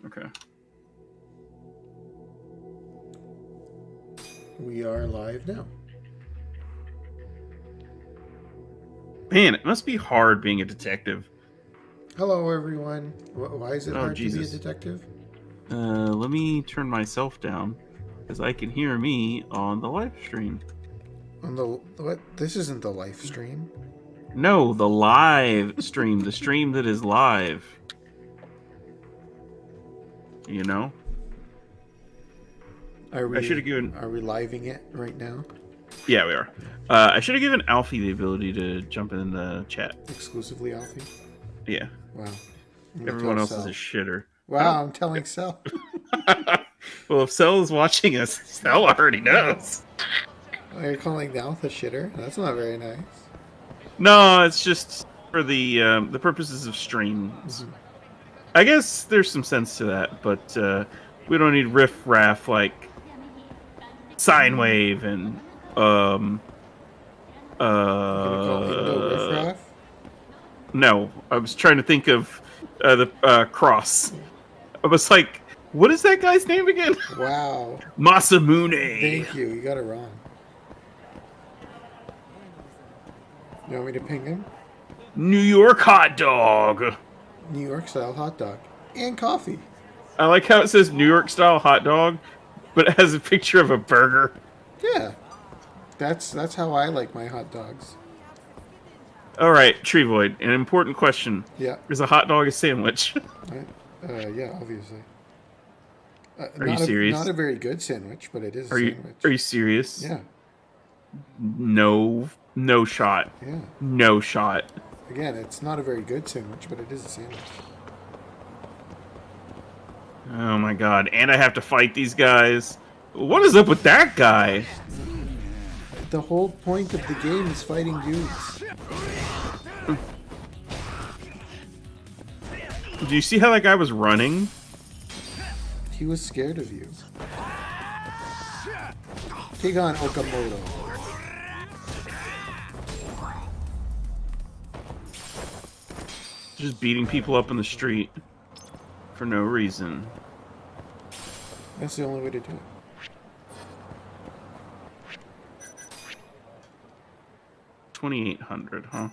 Okay. We are live now. Man, it must be hard being a detective. Hello, everyone. Why is it hard to be a detective? Let me turn myself down, because I can hear me on the live stream. On the what? This isn't the live stream. No, the live stream. The stream that is live. You know? Are we? I should have given... Are we living it right now? Yeah, we are. I should have given Alfie the ability to jump in the chat. Exclusively Alfie? Yeah. Wow. Everyone else is a shitter. Wow, I'm telling Cell. Well, if Cell is watching us, Cell already knows. Oh, you're calling Alpha shitter? That's not very nice. No, it's just for the purposes of streams. Mm-hmm. I guess there's some sense to that, but we don't need riff-raff like sine wave and You're gonna call Indo riffraff? No, I was trying to think of the cross. I was like, what is that guy's name again? Wow. Masamune. Thank you. You got it wrong. You want me to ping him? New York hot dog. New York style hot dog and coffee. I like how it says New York style hot dog, but it has a picture of a burger. Yeah, that's how I like my hot dogs. All right, TreeVoid, an important question. Yeah. Is a hot dog a sandwich? Yeah, obviously. Are you serious? Not a very good sandwich, but it is a sandwich. Are you serious? Yeah. No shot. Yeah. No shot. Again, it's not a very good sandwich, but it is a sandwich. Oh my god, and I have to fight these guys. What is up with that guy? The whole point of the game is fighting dudes. Do you see how that guy was running? He was scared of you. Take on Okamoto. Just beating people up in the street for no reason. That's the only way to do it. $2,800, huh?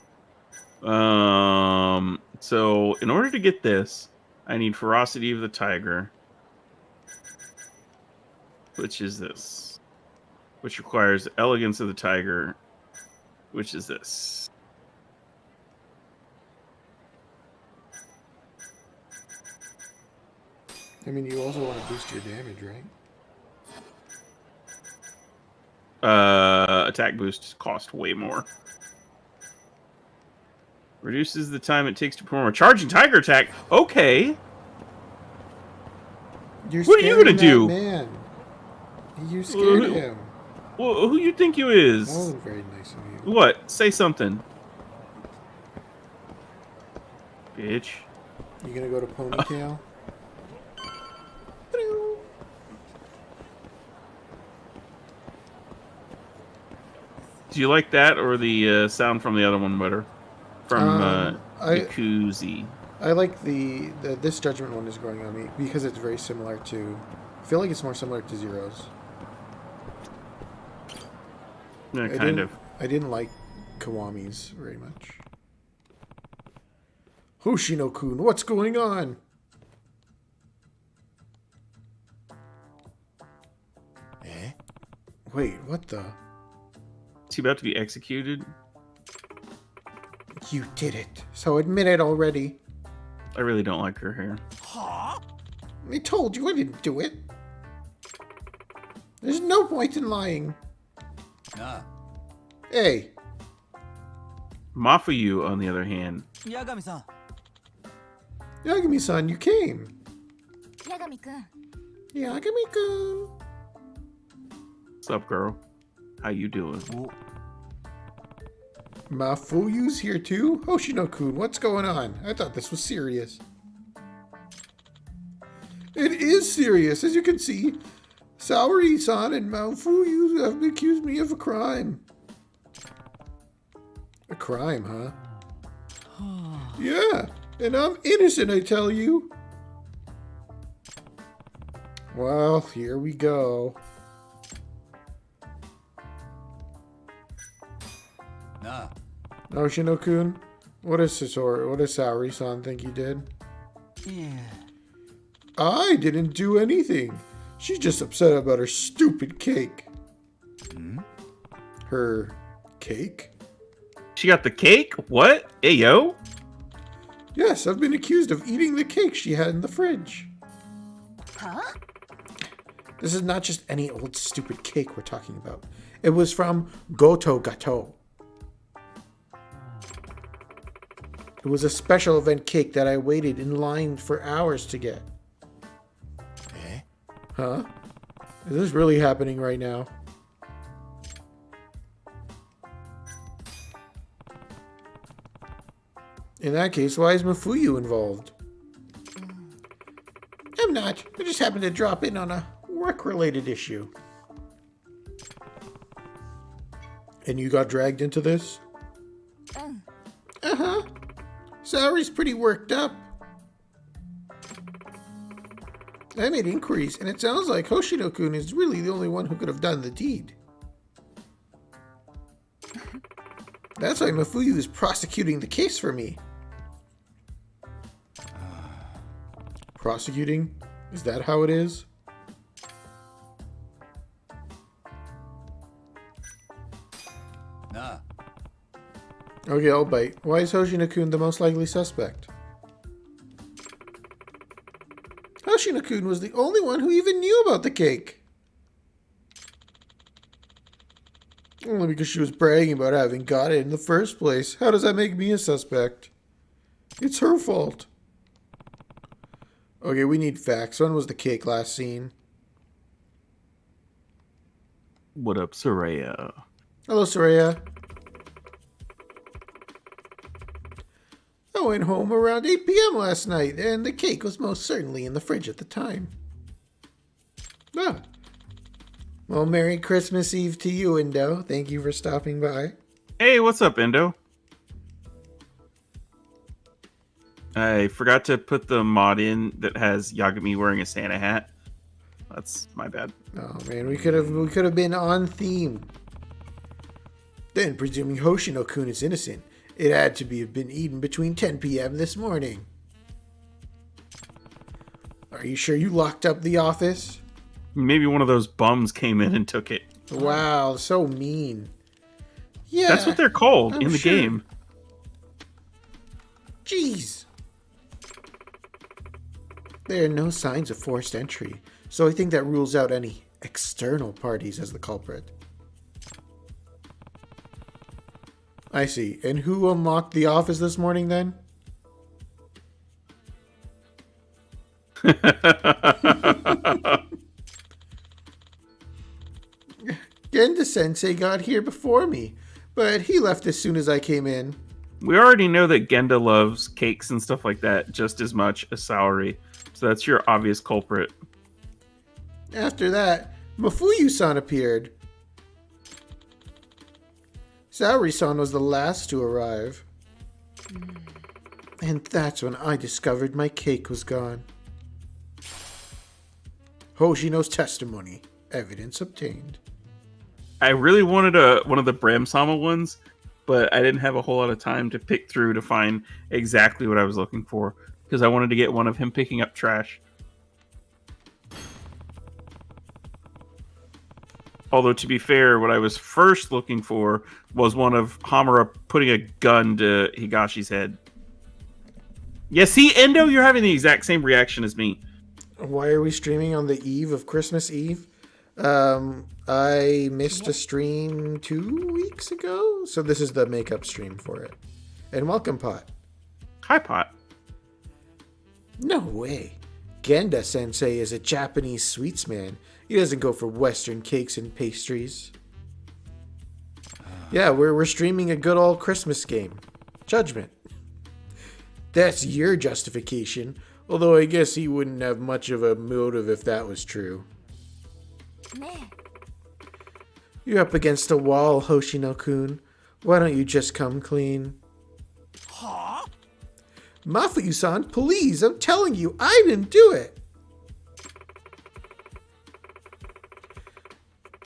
So in order to get this, I need Ferocity of the Tiger, which is this, which requires Elegance of the Tiger, which is this. I mean, you also want to boost your damage, right? Attack boosts cost way more. Reduces the time it takes to perform a charging tiger attack. Okay. What are you gonna do? Man. You scared him. Well, who you think you is? That wasn't very nice of you. What? Say something. Bitch. You gonna go to Ponytail? Do you like that or the sound from the other one better? From Yakuzi. I like this Judgment one is growing on me because it's very similar to... I feel like it's more similar to Zero's. Yeah, kind of. I didn't like Kiwami's very much. Hoshino-kun, what's going on? Eh? Wait, what the... Is he about to be executed? You did it. So admit it already. I really don't like her hair. Huh? I told you I didn't do it. There's no point in lying. Hey. Mafuyu, on the other hand. Yagami-san. Yagami-san, you came. Yagami-kun. Yagami-kun. What's up, girl? How you doing? Mafuyu's here too? Hoshino-kun, what's going on? I thought this was serious. It is serious, as you can see. Saori-san and Mafuyu have accused me of a crime. A crime, huh? Yeah, and I'm innocent, I tell you. Well, here we go. Nah. Oshino-kun, what does Saori-san think you did? Yeah. I didn't do anything. She's just upset about her stupid cake. Hmm? Her cake? She got the cake? What? Hey, yo? Yes, I've been accused of eating the cake she had in the fridge. Huh? This is not just any old stupid cake we're talking about. It was from Goto Gato. It was a special event cake that I waited in line for hours to get. Eh? Huh? Is this really happening right now? In that case, why is Mafuyu involved? I'm not. I just happened to drop in on a work-related issue. And you got dragged into this? Uh-huh. Saori's pretty worked up. I made inquiries, and it sounds like Hoshino-kun is really the only one who could have done the deed. That's why Mafuyu is prosecuting the case for me. Prosecuting? Is that how it is? Nah. Okay, I'll bite. Why is Hoshino-kun the most likely suspect? Hoshino-kun was the only one who even knew about the cake. Only because she was bragging about having got it in the first place. How does that make me a suspect? It's her fault. Okay, we need facts. When was the cake last seen? What up, Soraya? Hello, Soraya. I went home around 8 p.m. last night, and the cake was most certainly in the fridge at the time. Ah. Well, Merry Christmas Eve to you, Indo. Thank you for stopping by. Hey, what's up, Endo? I forgot to put the mod in that has Yagami wearing a Santa hat. That's my bad. Oh man, we could have been on theme. Then, presuming Hoshino-kun is innocent, it had to have been eaten between 10 p.m. this morning. Are you sure you locked up the office? Maybe one of those bums came in and took it. Wow, so mean. Yeah, That's what they're called I'm in the sure. game. Jeez. There are no signs of forced entry, so I think that rules out any external parties as the culprit. I see. And who unlocked the office this morning then? Genda-sensei got here before me, but he left as soon as I came in. We already know that Genda loves cakes and stuff like that just as much as Saori, so that's your obvious culprit. After that, Mafuyu-san appeared. Saori-san was the last to arrive. And that's when I discovered my cake was gone. Hoshino's testimony. Evidence obtained. I really wanted one of the Bram Sama ones, but I didn't have a whole lot of time to pick through to find exactly what I was looking for, because I wanted to get one of him picking up trash. Although, to be fair, what I was first looking for was one of Hamura putting a gun to Higashi's head. Yeah, see, Endo, you're having the exact same reaction as me. Why are we streaming on the eve of Christmas Eve? I missed a stream 2 weeks ago, so this is the makeup stream for it. And welcome, Pot. Hi, Pot. No way. Genda-sensei is a Japanese sweets man. He doesn't go for Western cakes and pastries. Yeah, we're streaming a good old Christmas game. Judgment. That's your justification, although I guess he wouldn't have much of a motive if that was true. You're up against a wall, Hoshino-kun. Why don't you just come clean? Huh? Mafuyu-san, please, I'm telling you, I didn't do it.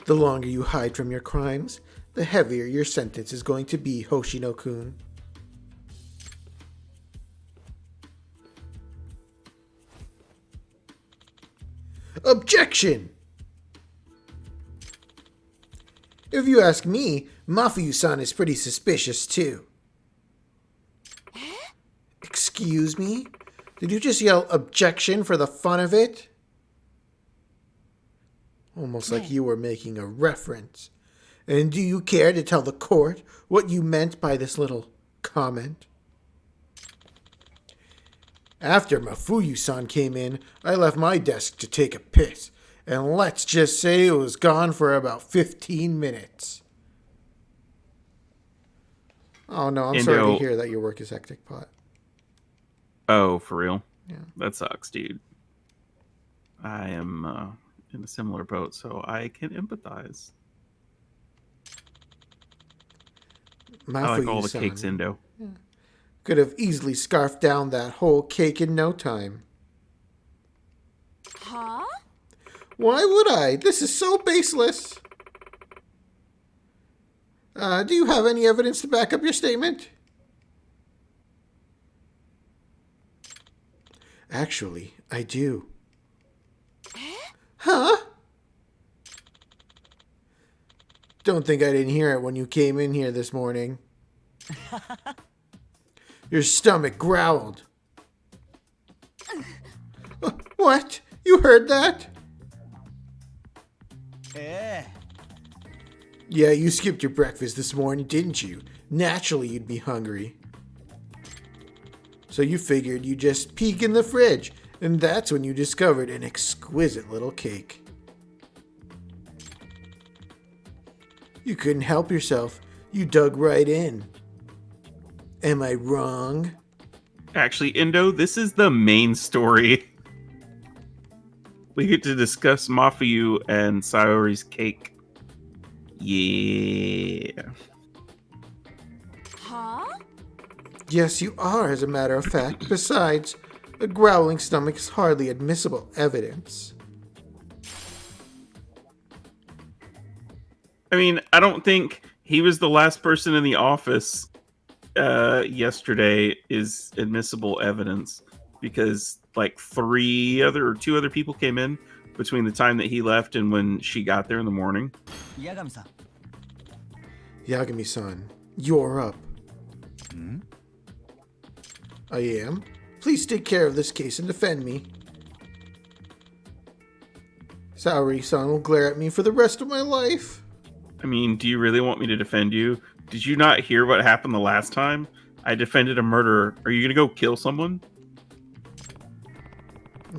The longer you hide from your crimes, the heavier your sentence is going to be, Hoshino-kun. Objection! If you ask me, Mafuyu-san is pretty suspicious too. Excuse me? Did you just yell objection for the fun of it? Almost like you were making a reference. And do you care to tell the court what you meant by this little comment? After Mafuyu-san came in, I left my desk to take a piss. And let's just say it was gone for about 15 minutes. Oh no, I'm sorry to hear that your work is hectic, Pot. Oh, for real? Yeah. That sucks, dude. I am in a similar boat, so I can empathize. I like all the cakes, Indo. Yeah. Could have easily scarfed down that whole cake in no time. Huh? Why would I? This is so baseless. Do you have any evidence to back up your statement? Actually, I do. Huh? Don't think I didn't hear it when you came in here this morning. Your stomach growled. What? You heard that? Yeah, you skipped your breakfast this morning, didn't you? Naturally, you'd be hungry. So you figured you'd just peek in the fridge, and that's when you discovered an exquisite little cake. You couldn't help yourself. You dug right in. Am I wrong? Actually, Indo, this is the main story. We get to discuss Mafuyu and Sayori's cake. Yeah. Huh? Yes, you are, as a matter of fact. Besides, a growling stomach is hardly admissible evidence. I mean, I don't think he was the last person in the office yesterday is admissible evidence, because like two other people came in between the time that he left and when she got there in the morning. Yagami-san, you're up. I am. Please take care of this case and defend me. Saori-san will glare at me for the rest of my life. I mean, do you really want me to defend you? Did you not hear what happened the last time? I defended a murderer. Are you gonna go kill someone?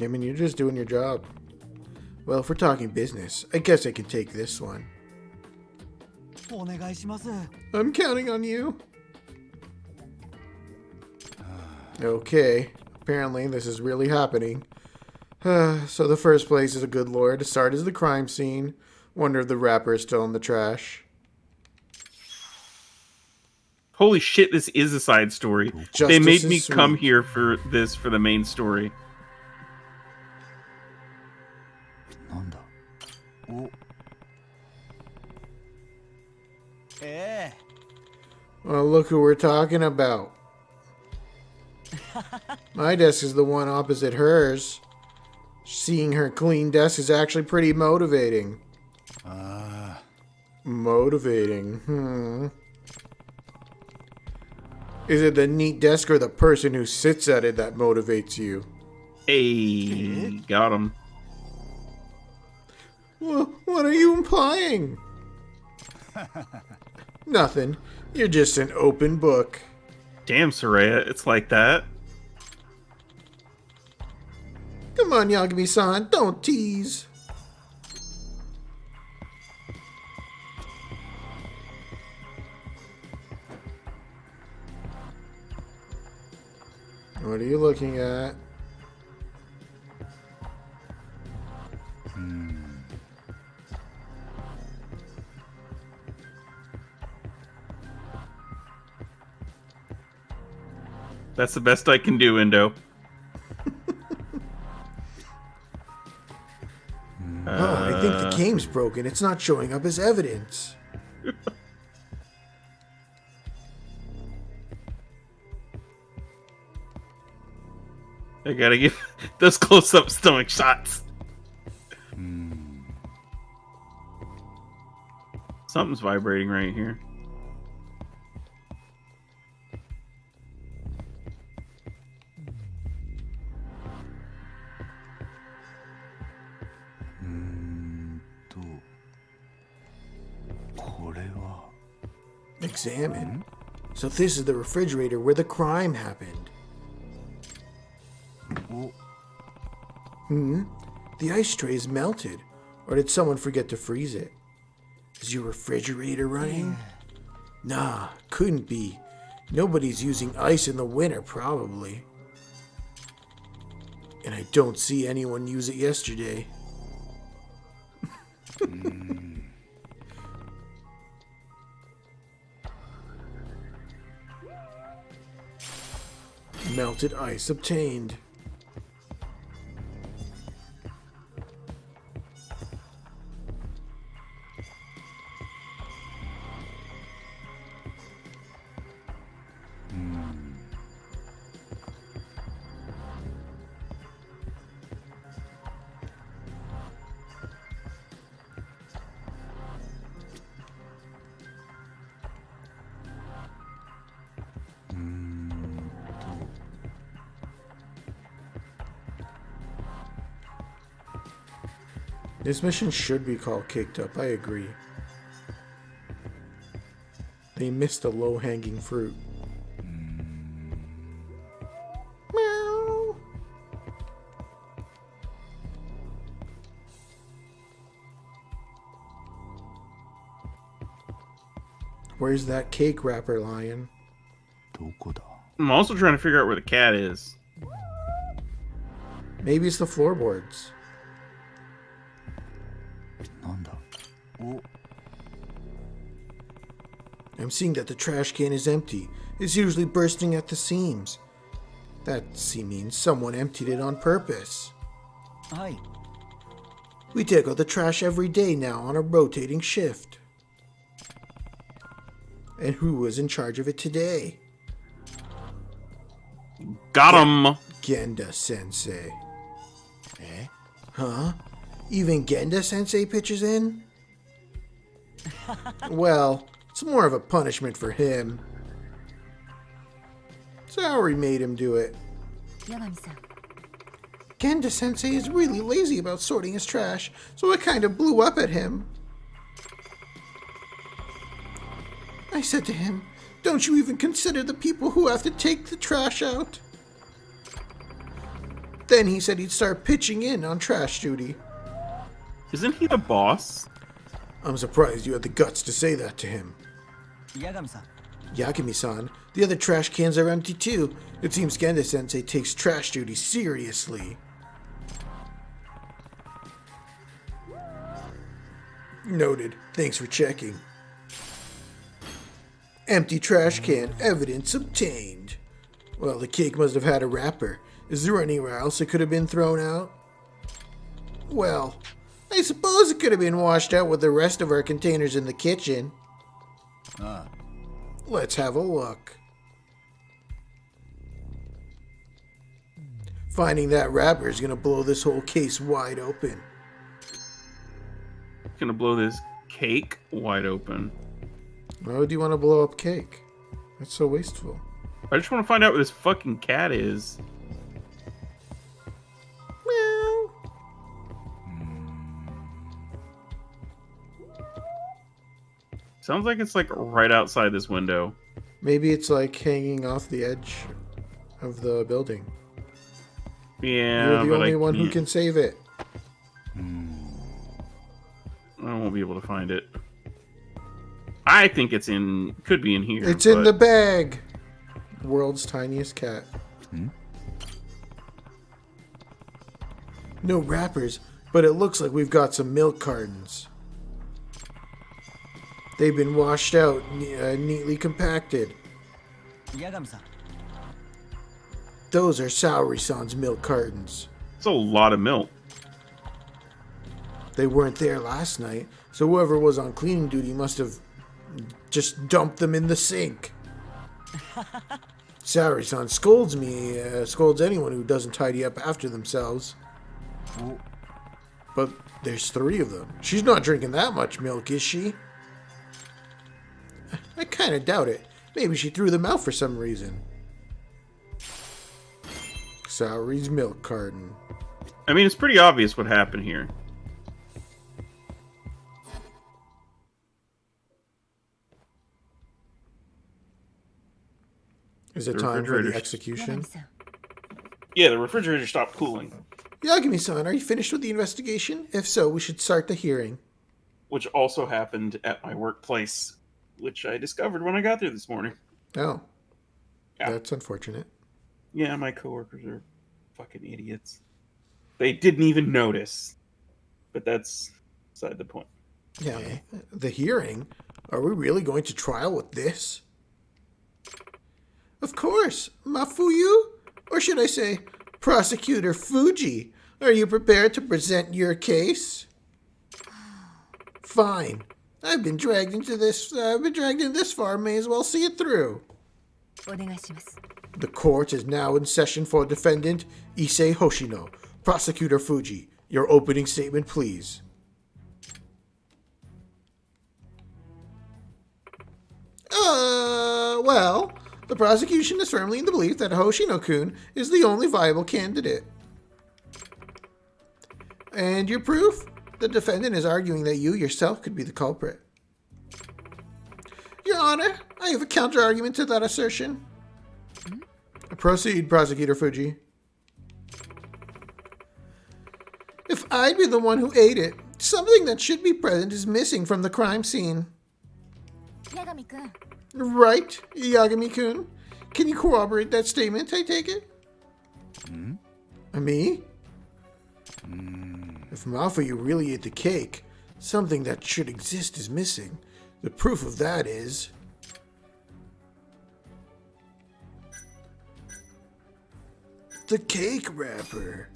I mean, you're just doing your job. Well, if we're talking business, I guess I can take this one. I'm counting on you. Okay, apparently this is really happening. So the first place is a good lore to start is the crime scene. Wonder if the wrapper is still in the trash. Holy shit, this is a side story. Justice they made is me sweet. come here for this for the main story. Well, look who we're talking about. My desk is the one opposite hers. Seeing her clean desk is actually pretty motivating. Motivating, Is it the neat desk or the person who sits at it that motivates you? Hey, got him. Well, what are you implying? Nothing. You're just an open book. Damn, Soraya, it's like that. Come on, Yagami-san, don't tease. What are you looking at? That's the best I can do, Indo. I I think the game's broken. It's not showing up as evidence. I gotta give those close-up stomach shots. Something's vibrating right here. Examine. So this is the refrigerator where the crime happened. The ice tray is melted. Or did someone forget to freeze it? Is your refrigerator running? Nah, couldn't be. Nobody's using ice in the winter, probably. And I don't see anyone use it yesterday. Melted ice obtained. This mission should be called Caked Up, I agree. They missed a low-hanging fruit. Meow. Where's that cake wrapper, Lion? I'm also trying to figure out where the cat is. Maybe it's the floorboards. I'm seeing that the trash can is empty. It's usually bursting at the seams. That means someone emptied it on purpose. Aye. We take out the trash every day now on a rotating shift. And who was in charge of it today? Got him! Genda-sensei. Eh? Huh? Even Genda-sensei pitches in? Well, it's more of a punishment for him. Saori made him do it. Yagami-san. Genda-sensei is really lazy about sorting his trash, so it kind of blew up at him. I said to him, "Don't you even consider the people who have to take the trash out?" Then he said he'd start pitching in on trash duty. Isn't he the boss? I'm surprised you had the guts to say that to him. Yagami-san. Yagami-san, the other trash cans are empty too. It seems Genda-sensei takes trash duty seriously. Noted. Thanks for checking. Empty trash can, evidence obtained. Well, the cake must have had a wrapper. Is there anywhere else it could have been thrown out? Well, I suppose it could have been washed out with the rest of our containers in the kitchen. Let's have a look. Finding that wrapper is going to blow this whole case wide open. Gonna blow this cake wide open. Why would you want to blow up cake? That's so wasteful. I just want to find out where this fucking cat is. Meow. Sounds like it's like right outside this window. Maybe it's like hanging off the edge of the building. Yeah, You're the but only I one who can't- can save it. I won't be able to find it. I think it's in. Could be in here. It's in the but- bag. World's tiniest cat. No wrappers, but it looks like we've got some milk cartons. They've been washed out, neatly compacted. Yagami-san. Those are Saori-san's milk cartons. It's a lot of milk. They weren't there last night, so whoever was on cleaning duty must have just dumped them in the sink. Saori-san scolds me, scolds anyone who doesn't tidy up after themselves. But there's 3 of them. She's not drinking that much milk, is she? I kind of doubt it. Maybe she threw them out for some reason. Saori's milk carton. I mean, it's pretty obvious what happened here. Is it time for the execution? Yeah, the refrigerator stopped cooling. Yagami-san, are you finished with the investigation? If so, we should start the hearing. Which also happened at my workplace, which I discovered when I got there this morning. Oh. Yeah. That's unfortunate. Yeah, my coworkers are fucking idiots. They didn't even notice. But that's beside the point. Yeah. The hearing? Are we really going to trial with this? Of course. Mafuyu? Or should I say, Prosecutor Fuji? Are you prepared to present your case? Fine. I've been dragged into this far, may as well see it through. The court is now in session for defendant Issei Hoshino. Prosecutor Fuji, your opening statement, please. Well, the prosecution is firmly in the belief that Hoshino-kun is the only viable candidate. And your proof? The defendant is arguing that you yourself could be the culprit. Your Honor, I have a counter-argument to that assertion. Proceed, Prosecutor Fuji. If I'd be the one who ate it, something that should be present is missing from the crime scene. Yagami-kun. Right, Yagami-kun. Can you corroborate that statement, I take it? Me? If Mafuyu really ate the cake, something that should exist is missing. The proof of that is... the cake wrapper.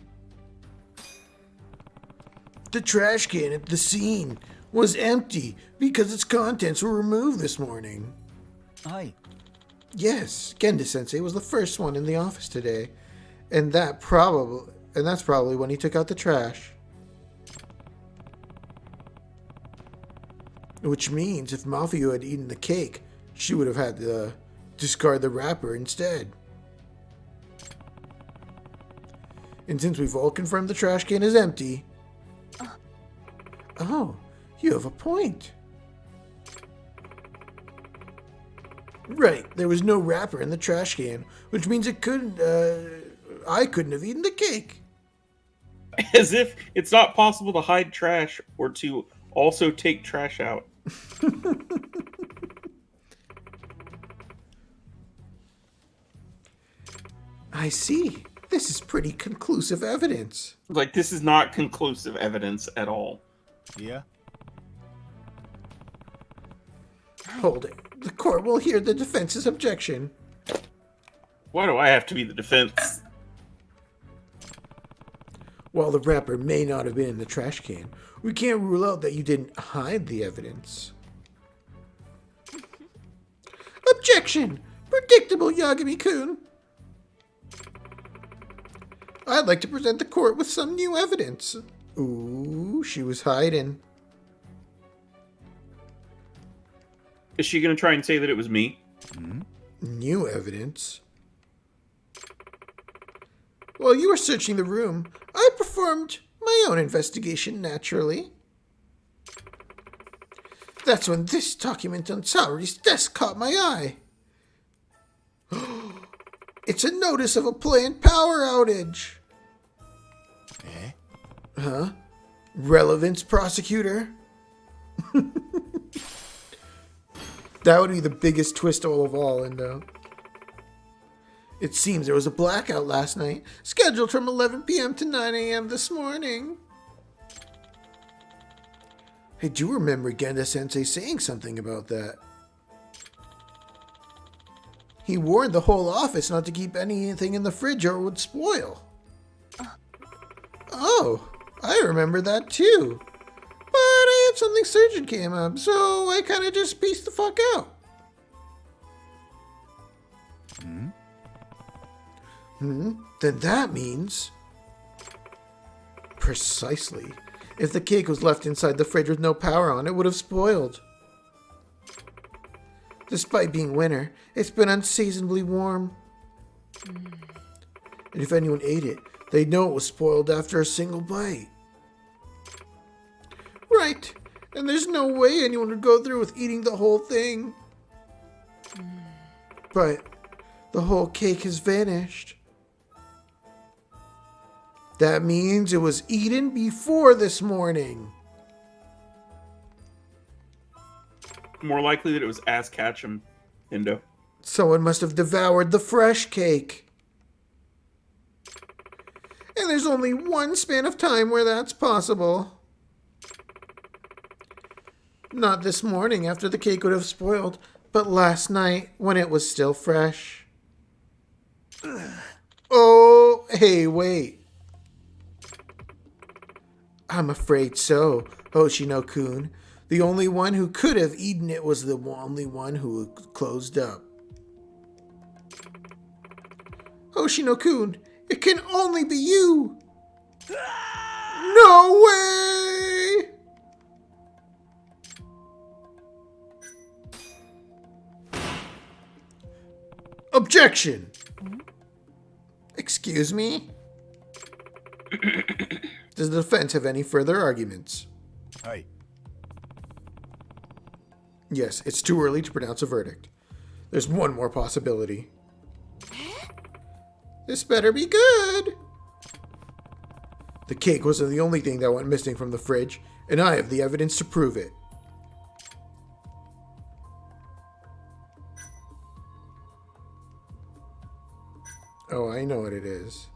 The trash can at the scene was empty because its contents were removed this morning. Aye. Yes, Genda-sensei was the first one in the office today, and that's probably when he took out the trash. Which means if Mafuyu had eaten the cake, she would have had to discard the wrapper instead. And since we've all confirmed the trash can is empty... Oh, you have a point. Right, there was no wrapper in the trash can, which means I couldn't have eaten the cake. As if it's not possible to hide trash or to also take trash out. I see. This is pretty conclusive evidence. Like, this is not conclusive evidence at all. Yeah. Hold it. The court will hear the defense's objection. Why do I have to be the defense? While the wrapper may not have been in the trash can, we can't rule out that you didn't hide the evidence. Objection! Predictable, Yagami-kun. I'd like to present the court with some new evidence. Ooh, she was hiding. Is she going to try and say that it was me? New evidence? While you were searching the room, I performed my own investigation, naturally. That's when this document on Saori's desk caught my eye. It's a notice of a planned power outage. Huh? Relevance, prosecutor? That would be the biggest twist of all, Indo. It seems there was a blackout last night, scheduled from 11 p.m. to 9 a.m. this morning. I do remember Genda-sensei saying something about that. He warned the whole office not to keep anything in the fridge or it would spoil. Oh, I remember that too. had something surgeon came up, so I kind of just pieced the fuck out. Then that means... Precisely. If the cake was left inside the fridge with no power on, it would have spoiled. Despite being winter, it's been unseasonably warm. And if anyone ate it, they'd know it was spoiled after a single bite. Right. And there's no way anyone would go through with eating the whole thing. But the whole cake has vanished. That means it was eaten before this morning. More likely that it was Ass Ketchum, Indo. Someone must have devoured the fresh cake. And there's only one span of time where that's possible. Not this morning after the cake would have spoiled, but last night when it was still fresh. Oh, hey, wait. I'm afraid so, Hoshino-kun. The only one who could have eaten it was the only one who closed up. Hoshino-kun, it can only be you! No way! Objection! Excuse me? Does the defense have any further arguments? Aye. Yes, it's too early to pronounce a verdict. There's one more possibility. This better be good. The cake wasn't the only thing that went missing from the fridge, and I have the evidence to prove it. Oh, I know what it is.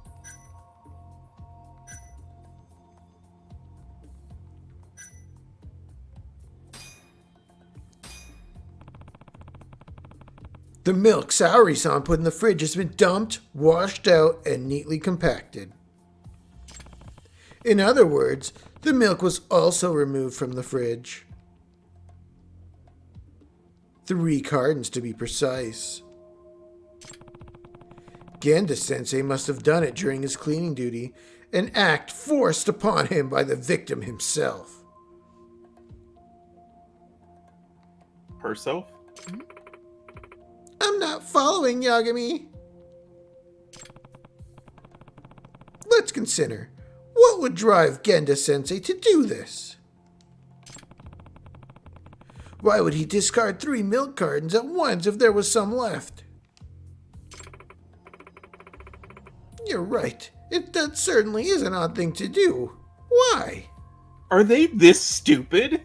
The milk Saori-san put in the fridge has been dumped, washed out, and neatly compacted. In other words, the milk was also removed from the fridge. 3 cartons to be precise. Genda-sensei must have done it during his cleaning duty, an act forced upon him by the victim himself. Herself? I'm not following, Yagami. Let's consider. What would drive Genda-sensei to do this? Why would he discard 3 milk cartons at once if there was some left? You're right. That certainly is an odd thing to do. Why? Are they this stupid?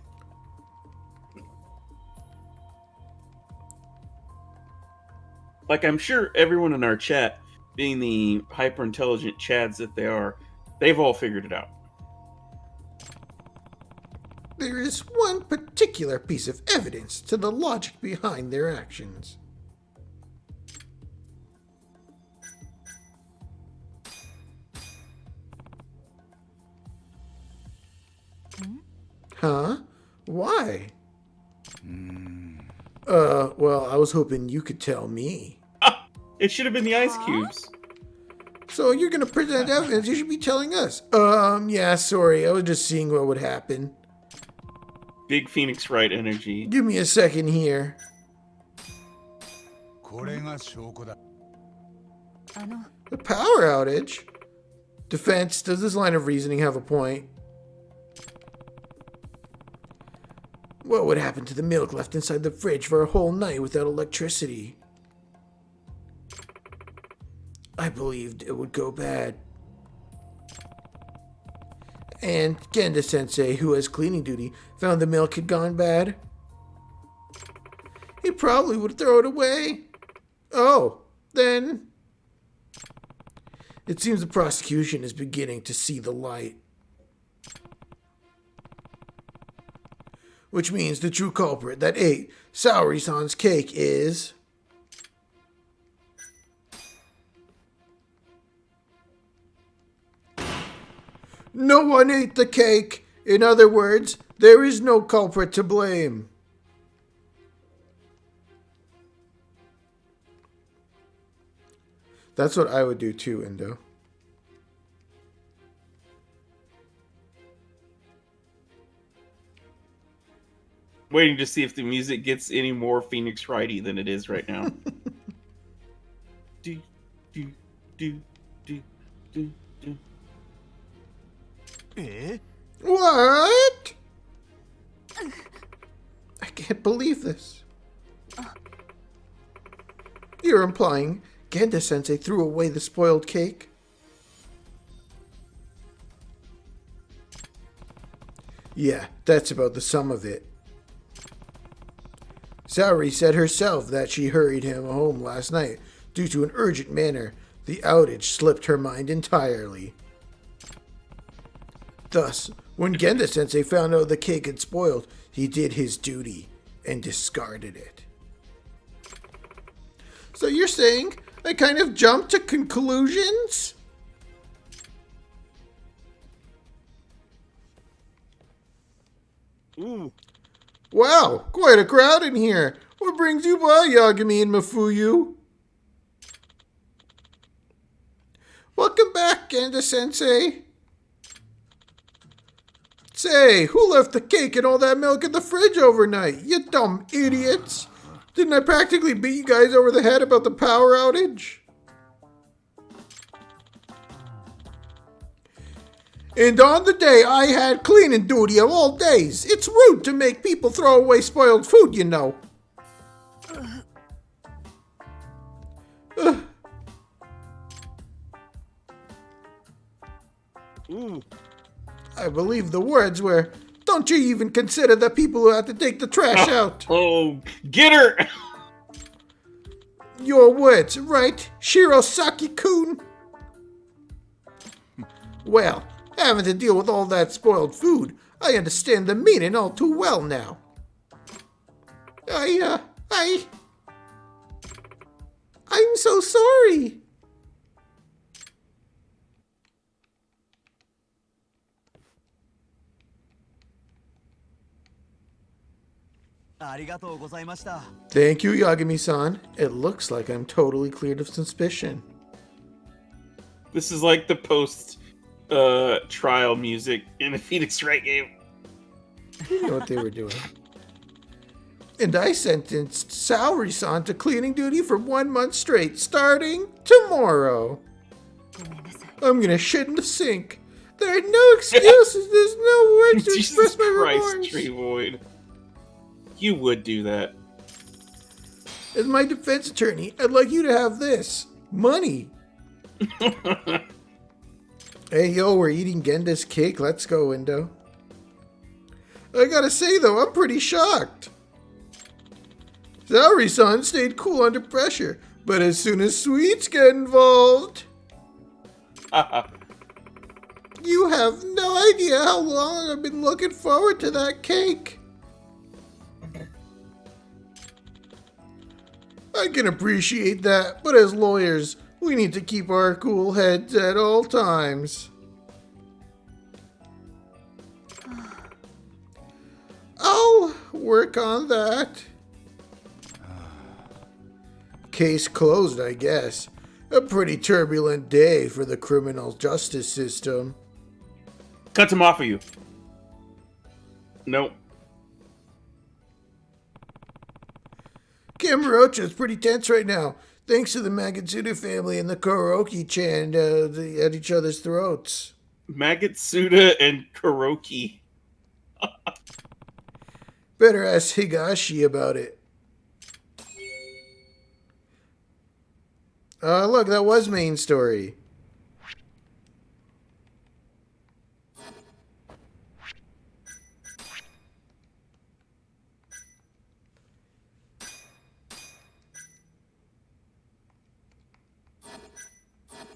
Like, I'm sure everyone in our chat, being the hyper-intelligent chads that they are, they've all figured it out. There is one particular piece of evidence to the logic behind their actions. Huh? Why? Well, I was hoping you could tell me. It should have been the ice cubes. So you're gonna present evidence, you should be telling us. Yeah, sorry, I was just seeing what would happen. Big Phoenix Wright energy. Give me a second here. これが証拠だ。The power outage? Defense, does this line of reasoning have a point? What would happen to the milk left inside the fridge for a whole night without electricity? I believed it would go bad. And Genda-sensei, who has cleaning duty, found the milk had gone bad. He probably would throw it away. Oh, then... It seems the prosecution is beginning to see the light. Which means the true culprit that ate Saori-san's cake is... No one ate the cake. In other words, There is no culprit to blame. That's what I would do too, Endo. Waiting to see if the music gets any more Phoenix Wrighty than it is right now. do, do, do, do, do, do. What? I can't believe this. You're implying Genda-sensei threw away the spoiled cake? Yeah, that's about the sum of it. Saori said herself that she hurried him home last night due to an urgent matter. The outage slipped her mind entirely. Thus, when Genda-sensei found out the cake had spoiled, he did his duty and discarded it. So you're saying I kind of jumped to conclusions? Ooh. Wow, quite a crowd in here. What brings you by, Yagami and Mafuyu? Welcome back, Genda-sensei. Say, who left the cake and all that milk in the fridge overnight? You dumb idiots. Didn't I practically beat you guys over the head about the power outage? And on the day I had cleaning duty of all days, it's rude to make people throw away spoiled food, you know. I believe the words were, "Don't you even consider the people who have to take the trash out." Oh, get her! Your words, right, Shirosaki-kun? Well, having to deal with all that spoiled food, I understand the meaning all too well now. I'm so sorry. Thank you, Yagami-san. It looks like I'm totally cleared of suspicion. This is like the post trial music in a Phoenix Wright game. You know what they were doing. And I sentenced Saori-san to cleaning duty for 1 month straight, starting tomorrow. I'm gonna shit in the sink. There are no excuses. There's no words to express my remorse. TreeVoid. You would do that. As my defense attorney, I'd like you to have this. Money. Hey, yo, we're eating Genda's cake. Let's go, Endo. I gotta say, though, I'm pretty shocked. Saori-san stayed cool under pressure, but as soon as sweets get involved... You have no idea how long I've been looking forward to that cake. I can appreciate that, but as lawyers, we need to keep our cool heads at all times. I'll work on that. Case closed, I guess. A pretty turbulent day for the criminal justice system. Cut him off of you. Nope. Kamurocho is pretty tense right now, thanks to the Magatsuda family and the Kuroki-chan at each other's throats. Magatsuda and Kuroki. Better ask Higashi about it. Look, that was main story.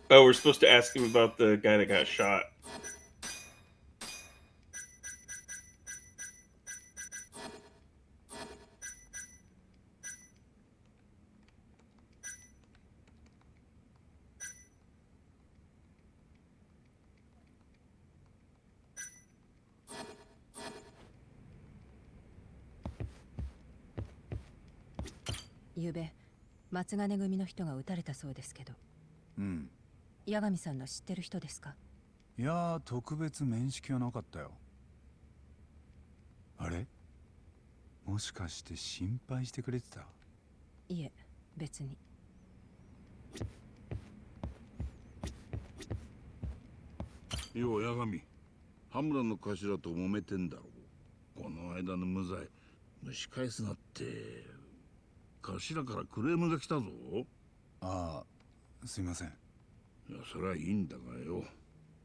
Oh, we're supposed to ask him about the guy that got shot. 昨べ松金組の人が撃たれたそうですけど、うん。八神さんの知ってる人ですか？いやー、特別面識はなかったよ。あれ、もしかして心配してくれてた？いえ、別に。よう八神、羽村の頭と揉めてんだろう。この間の無罪蒸し返すなって、頭からクレームが来たぞ。ああ、すいません。いや、そりゃいいんだがよ。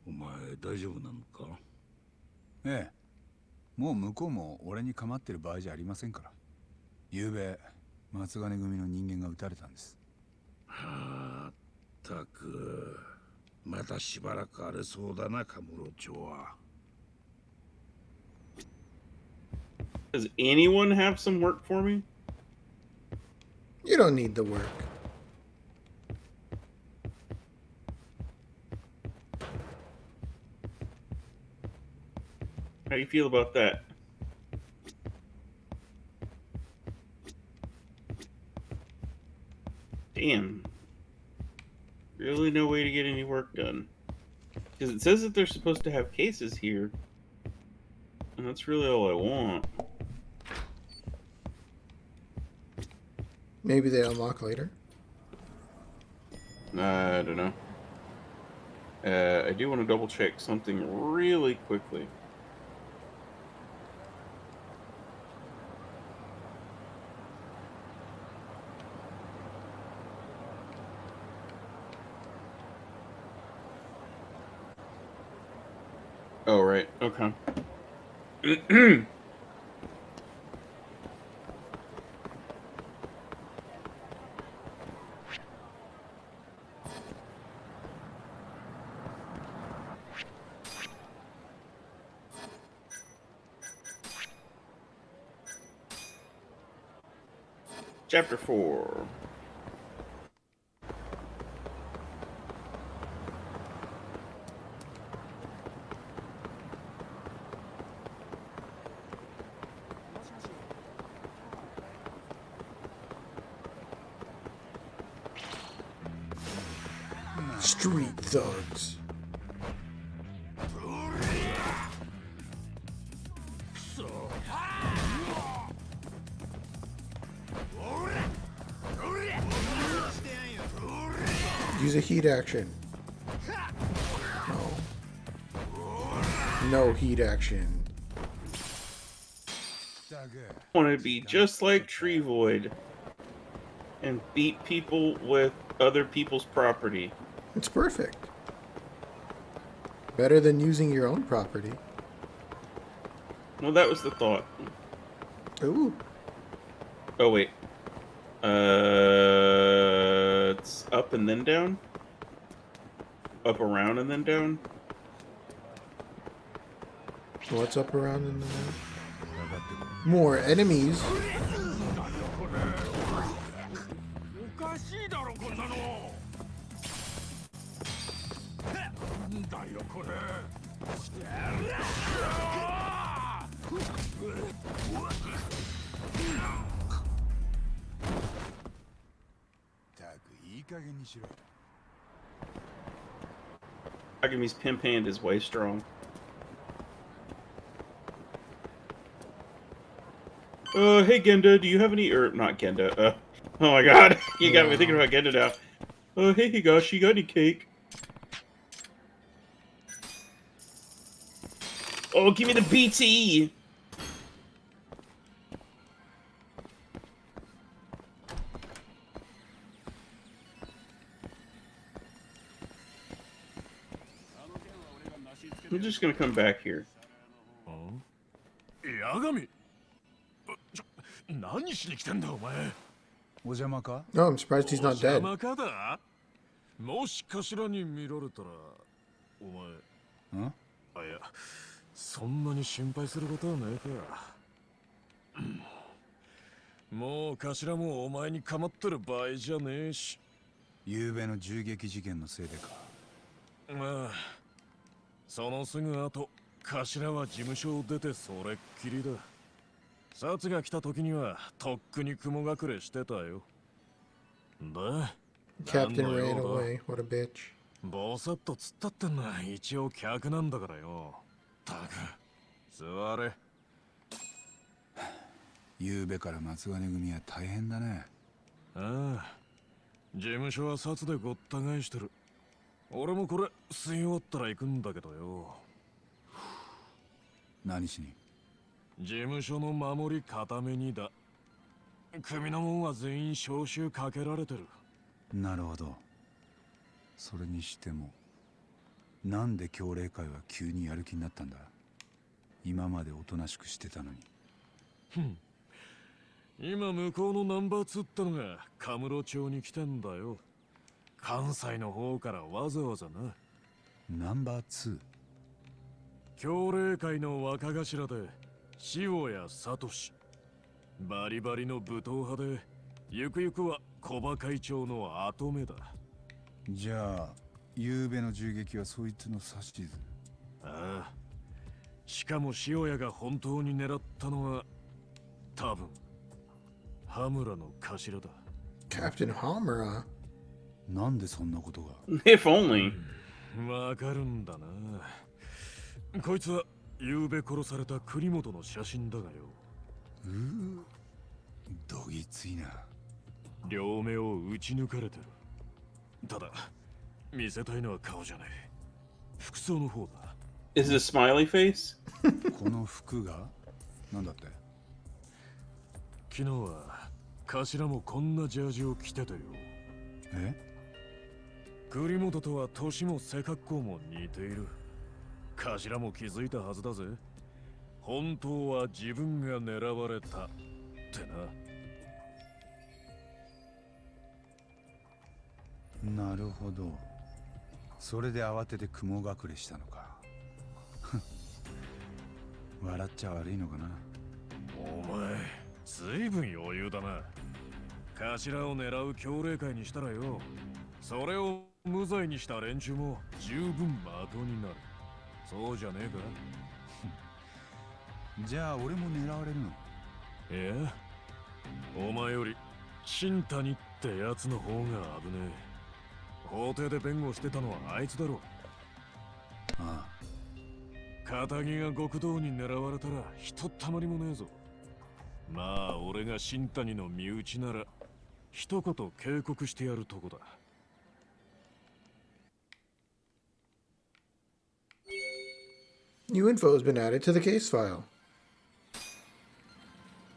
お前大丈夫なのか？ええ、もう向こうも俺に構ってる場合じゃありませんから。昨べ松金組の人間が撃たれたんです。はあ、ったくまたしばらく荒れそうだな、カムロ町は。Does anyone have some work for me? You don't need the work. How do you feel about that? Damn. Really no way to get any work done. Because it says that they're supposed to have cases here. And that's really all I want. Maybe they unlock later. I don't know. I do want to double check something really quickly. Oh, right. Okay. Chapter 4. Street thugs. Use a heat action. No. No heat action. I want to be just like TreeVoid and beat people with other people's property. It's perfect. Better than using your own property. Well, that was the thought. Ooh. Oh, wait. It's up and then down? Up, around, and then down? What's up, around, and then more enemies. Agami's pimp hand is way strong. Hey Genda, do you have any, not Genda, oh my god, you got me thinking about Genda now. Hey Higashi, you got any cake? Oh, give me the BT! I'm just gonna come back here. 八神、何しに来てんだお前。お邪魔か？ Oh, I'm surprised he's not お邪 dead. 魔かだ。もし頭に見られたらお前。ん？あ、いや、そんなに心配することはないか。もう頭もお前に構ってる場合じゃねえし。昨べの銃撃事件のせいでか。まあ、そのすぐ後、頭は事務所を出てそれっきりだ。サツが来た時にはとっくに雲隠れしてたよ。で Captain なんだよ ran away. What a bitch. ボサッと突っ立ってんのは一応客なんだからよ。たく座れ。夕べから松金組は大変だね。ああ、事務所は札でごった返してる。俺もこれ吸い終わったら行くんだけどよ。何しに？事務所の守り固めにだ。組の者は全員招集かけられてる。なるほど。それにしてもなんで協励会は急にやる気になったんだ？今までおとなしくしてたのに。今向こうのナンバー2ってのがカムロ町に来てんだよ。関西の方からわざわざな。ナンバー 2？ 協励会の若頭で塩谷聡。バリバリの武闘派でゆくゆくは小馬会長の跡目だ。じゃあ夕べの銃撃はそいつの指図？ああ、しかも塩谷が本当に狙ったのは多分羽村の頭だ。 Captain Hamura? なんでそんなことが？ If only. わかるんだな。こいつは夕べ殺された栗本の写真だがよ。どぎついな。両目を撃ち抜かれてる。ただ見せたいのは顔じゃない、服装の方だ。 Is it a smiley face? この服がなんだって？昨日は頭もこんなジャージを着てたよ。え？栗本とは年も背格好も似ている。頭も気づいたはずだぜ。本当は自分が狙われたってな。なるほど。それで慌てて雲隠れしたのか。笑っちゃ悪いのかな。お前ずいぶん余裕だな。頭を狙う協励会にしたらよ、それを無罪にした連中も十分的になる。そうじゃねえか。じゃあ俺も狙われるの？いや、お前より新谷ってやつの方が危ねえ。法廷で弁護してたのはあいつだろ。ああ、仇が極道に狙われたらひとたまりもねえぞ。まあ俺が新谷の身内なら一言警告してやるとこだ。New info has been added to the case file.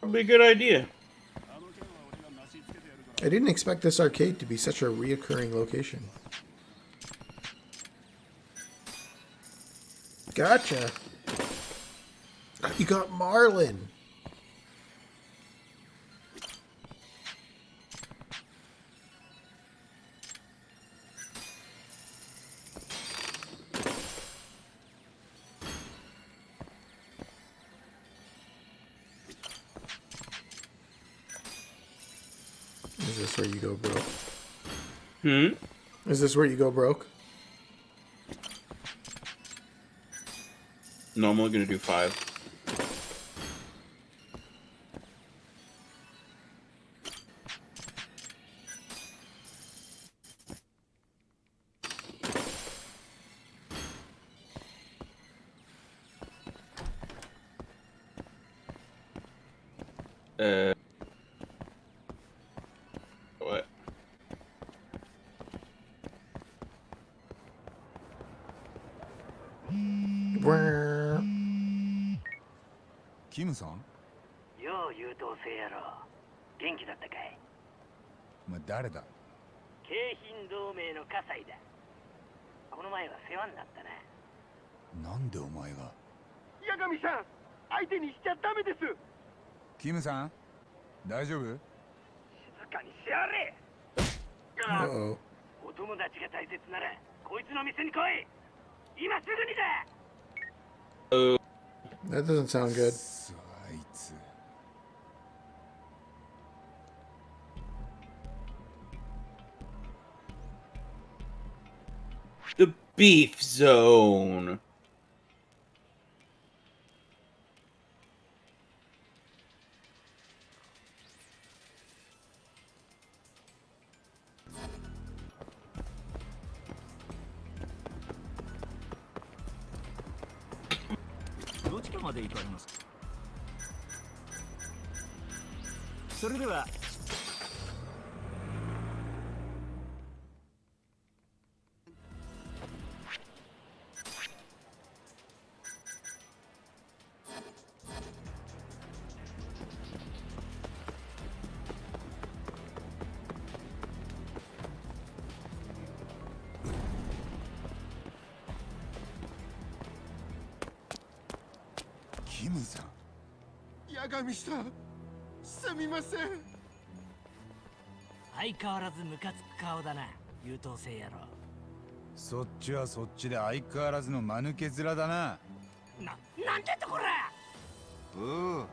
Probably a good idea. I didn't expect this arcade to be such a reoccurring location. Gotcha. You got Marlin. Is this where you go broke? Is this where you go broke? No, I'm only gonna do 5. What? キムさん？よう優等生やろ。元気だったかい？お前誰だ？京浜同盟の葛西だ。この前は世話になったな。なんでお前が？八神さん、相手にしちゃダメです。キムさん大丈夫？静かにしやれ。 Uh-oh. お友達が大切ならこいつの店に来い。今すぐにだ。 That doesn't sound good. あいつ。The beef zone. どちらまで行かれますか。それでは。キムさん。八神さん、すみません。相変わらずムカつく顔だな、優等生野郎。そっちはそっちで相変わらずの間抜け面だな。なんでってこら。おお、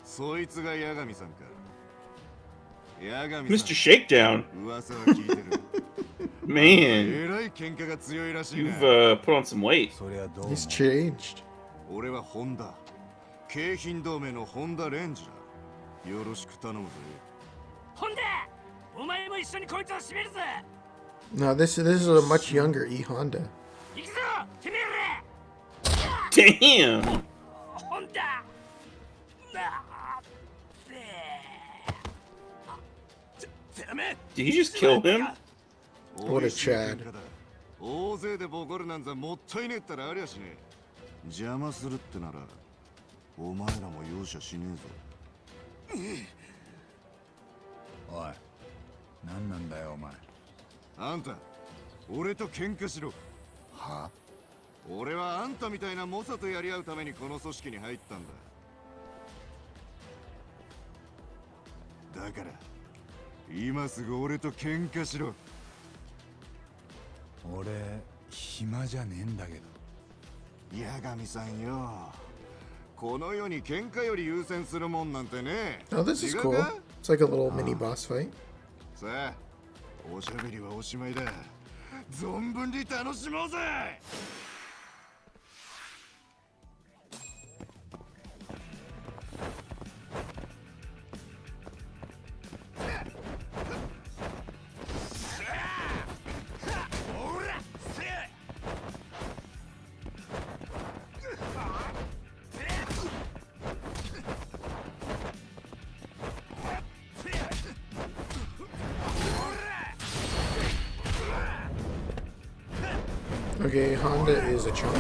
そいつが八神さんか。八神 Mr. Shakedown. 噂は聞いてる。Man, えらい喧嘩が強いらしいな。 you've put on some weight. そりゃどうも。 He's changed. 俺はホンダ、京浜同盟のホンダレンジだ。よろしく頼むぜ。ほんで、お前も一緒にこいつを締めるぜ。 No, this is a much younger E Honda. 行くぞ、てめえら。 Damn. ほんだ。てめえ。 Did he just kill him? What a Chad. 大勢でボコるなんざもったいねえったらありゃしねえ。邪魔するってならお前らも容赦しねえぞ。おい、何なんだよお前。あんた、俺と喧嘩しろ。は？俺はあんたみたいな猛者とやり合うためにこの組織に入ったんだ。だから今すぐ俺と喧嘩しろ。俺暇じゃねえんだけど。八神さんよ、この世に喧嘩より優先するもんなんてね。 Oh, this is 違う cool. か？ It's like a little mini boss fight. さあ、おしゃべりはおしまいだ。存分に楽しもうぜ。Okay, Honda is a chunk.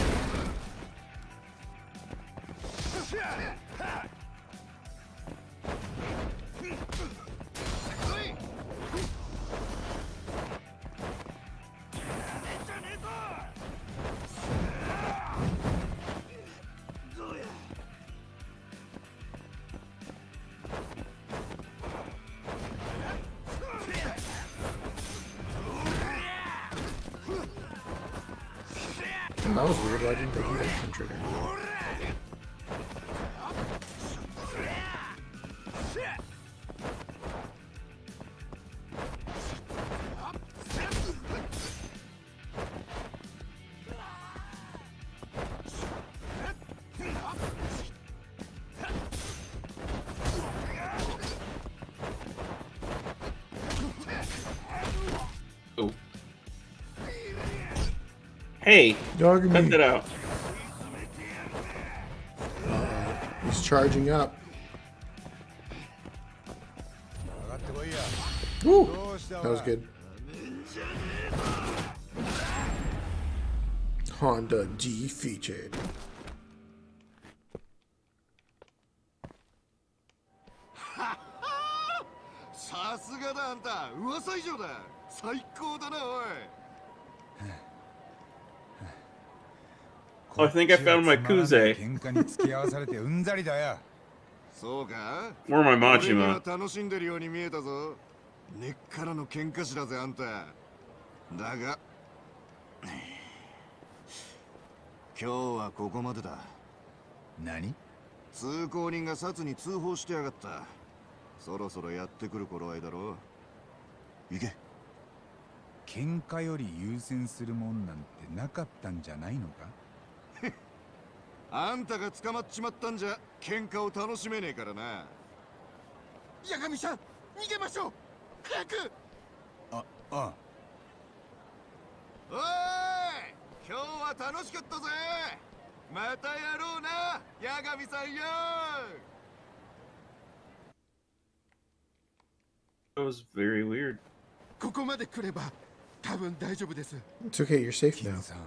That was weird. Why didn't they do that from trigger? Oh. Hey, Dog cut me. that out. He's charging up. 上がってこいや。 Woo! どうした That was good. Honda defeated. さすがだあんた、噂以上だ。最高だなおい。 Oh, I think I found my Kuze. 喧嘩に付き合わされてうんざりだよ。そうか？ Where am I 俺には Majima? 楽しんでるように見えたぞ。根っからの喧嘩師だぜあんた。だが今日はここまでだ。何？通行人が札に通報してやがった。そろそろやってくる頃合いだろう。行け。喧嘩より優先するもんなんてなかったんじゃないのか？あんたが捕まっちまったんじゃ喧嘩を楽しめねえからな。八神さん、逃げましょう。早く。あ、あ。おい、今日は楽しかったぜ。またやろうな、八神さんよ。 That was very weird. ここまで来れば多分大丈夫です。 It's okay, you're safe キム now. さん、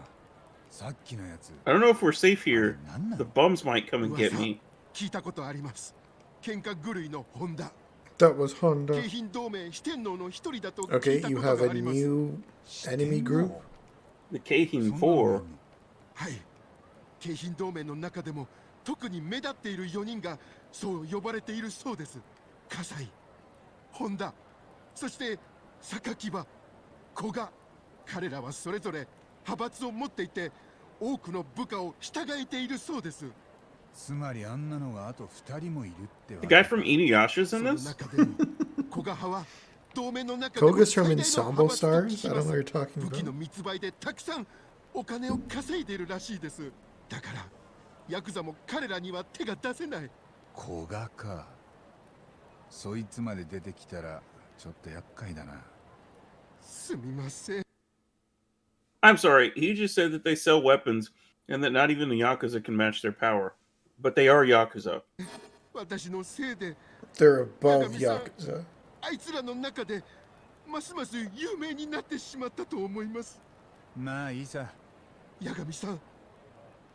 さっきのやつ I don't know if we're safe here. なんな The の bums might come and get 噂 me. 聞いたことあります。喧嘩狂いのホンダ。 That was Honda. 京浜同盟四天王の一人だと聞 Okay, いた you こ have と a があります。 new enemy group. The Kahin そんなの 4. はい。京浜同盟の中でも特に目立っている4人がそう呼ばれているそうです。葛西、本田、そして榊場、古賀。彼らはそれぞれ派閥を持っていて多くの部下を従えているそうです。つまりあんなのがあと2人もいるってわ The け guy from Inuyasha's そ in の this? 中でも古賀派は同盟の中でも Koga's 最 from 大の Ensemble 派閥と Stars? 聞 I き don't ま know what す。 you're talking 武器の about. 密売でたくさんお金を稼いでいるらしいです。だからヤクザも彼らには手が出せない。古賀か。そいつまで出てきたらちょっと厄介だな。すみません。 I'm sorry. He just said that they sell weapons and that not even the Yakuza can match their power. But they are Yakuza. 私のせいで They're above Yakuza. あいつらの中でますます有名になってしまったと思います。まあいいさ。八神さん、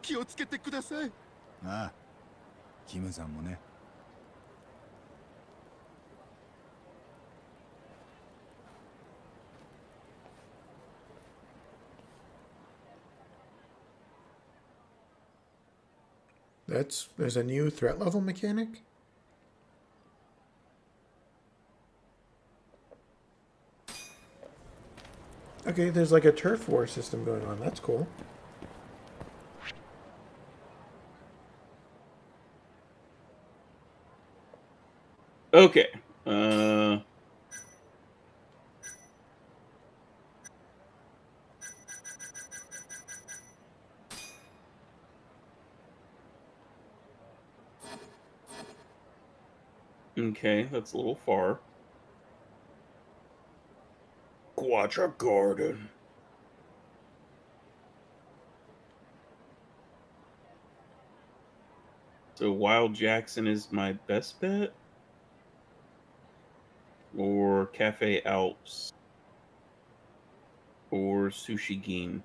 気をつけてください。ああ、キムさんもね。There's a new threat level mechanic? Okay, there's like a turf war system going on. That's cool. Okay. Okay, that's a little far. Quadra Garden. So Wild Jackson is my best bet? Or Cafe Alps? Or Sushi Gin?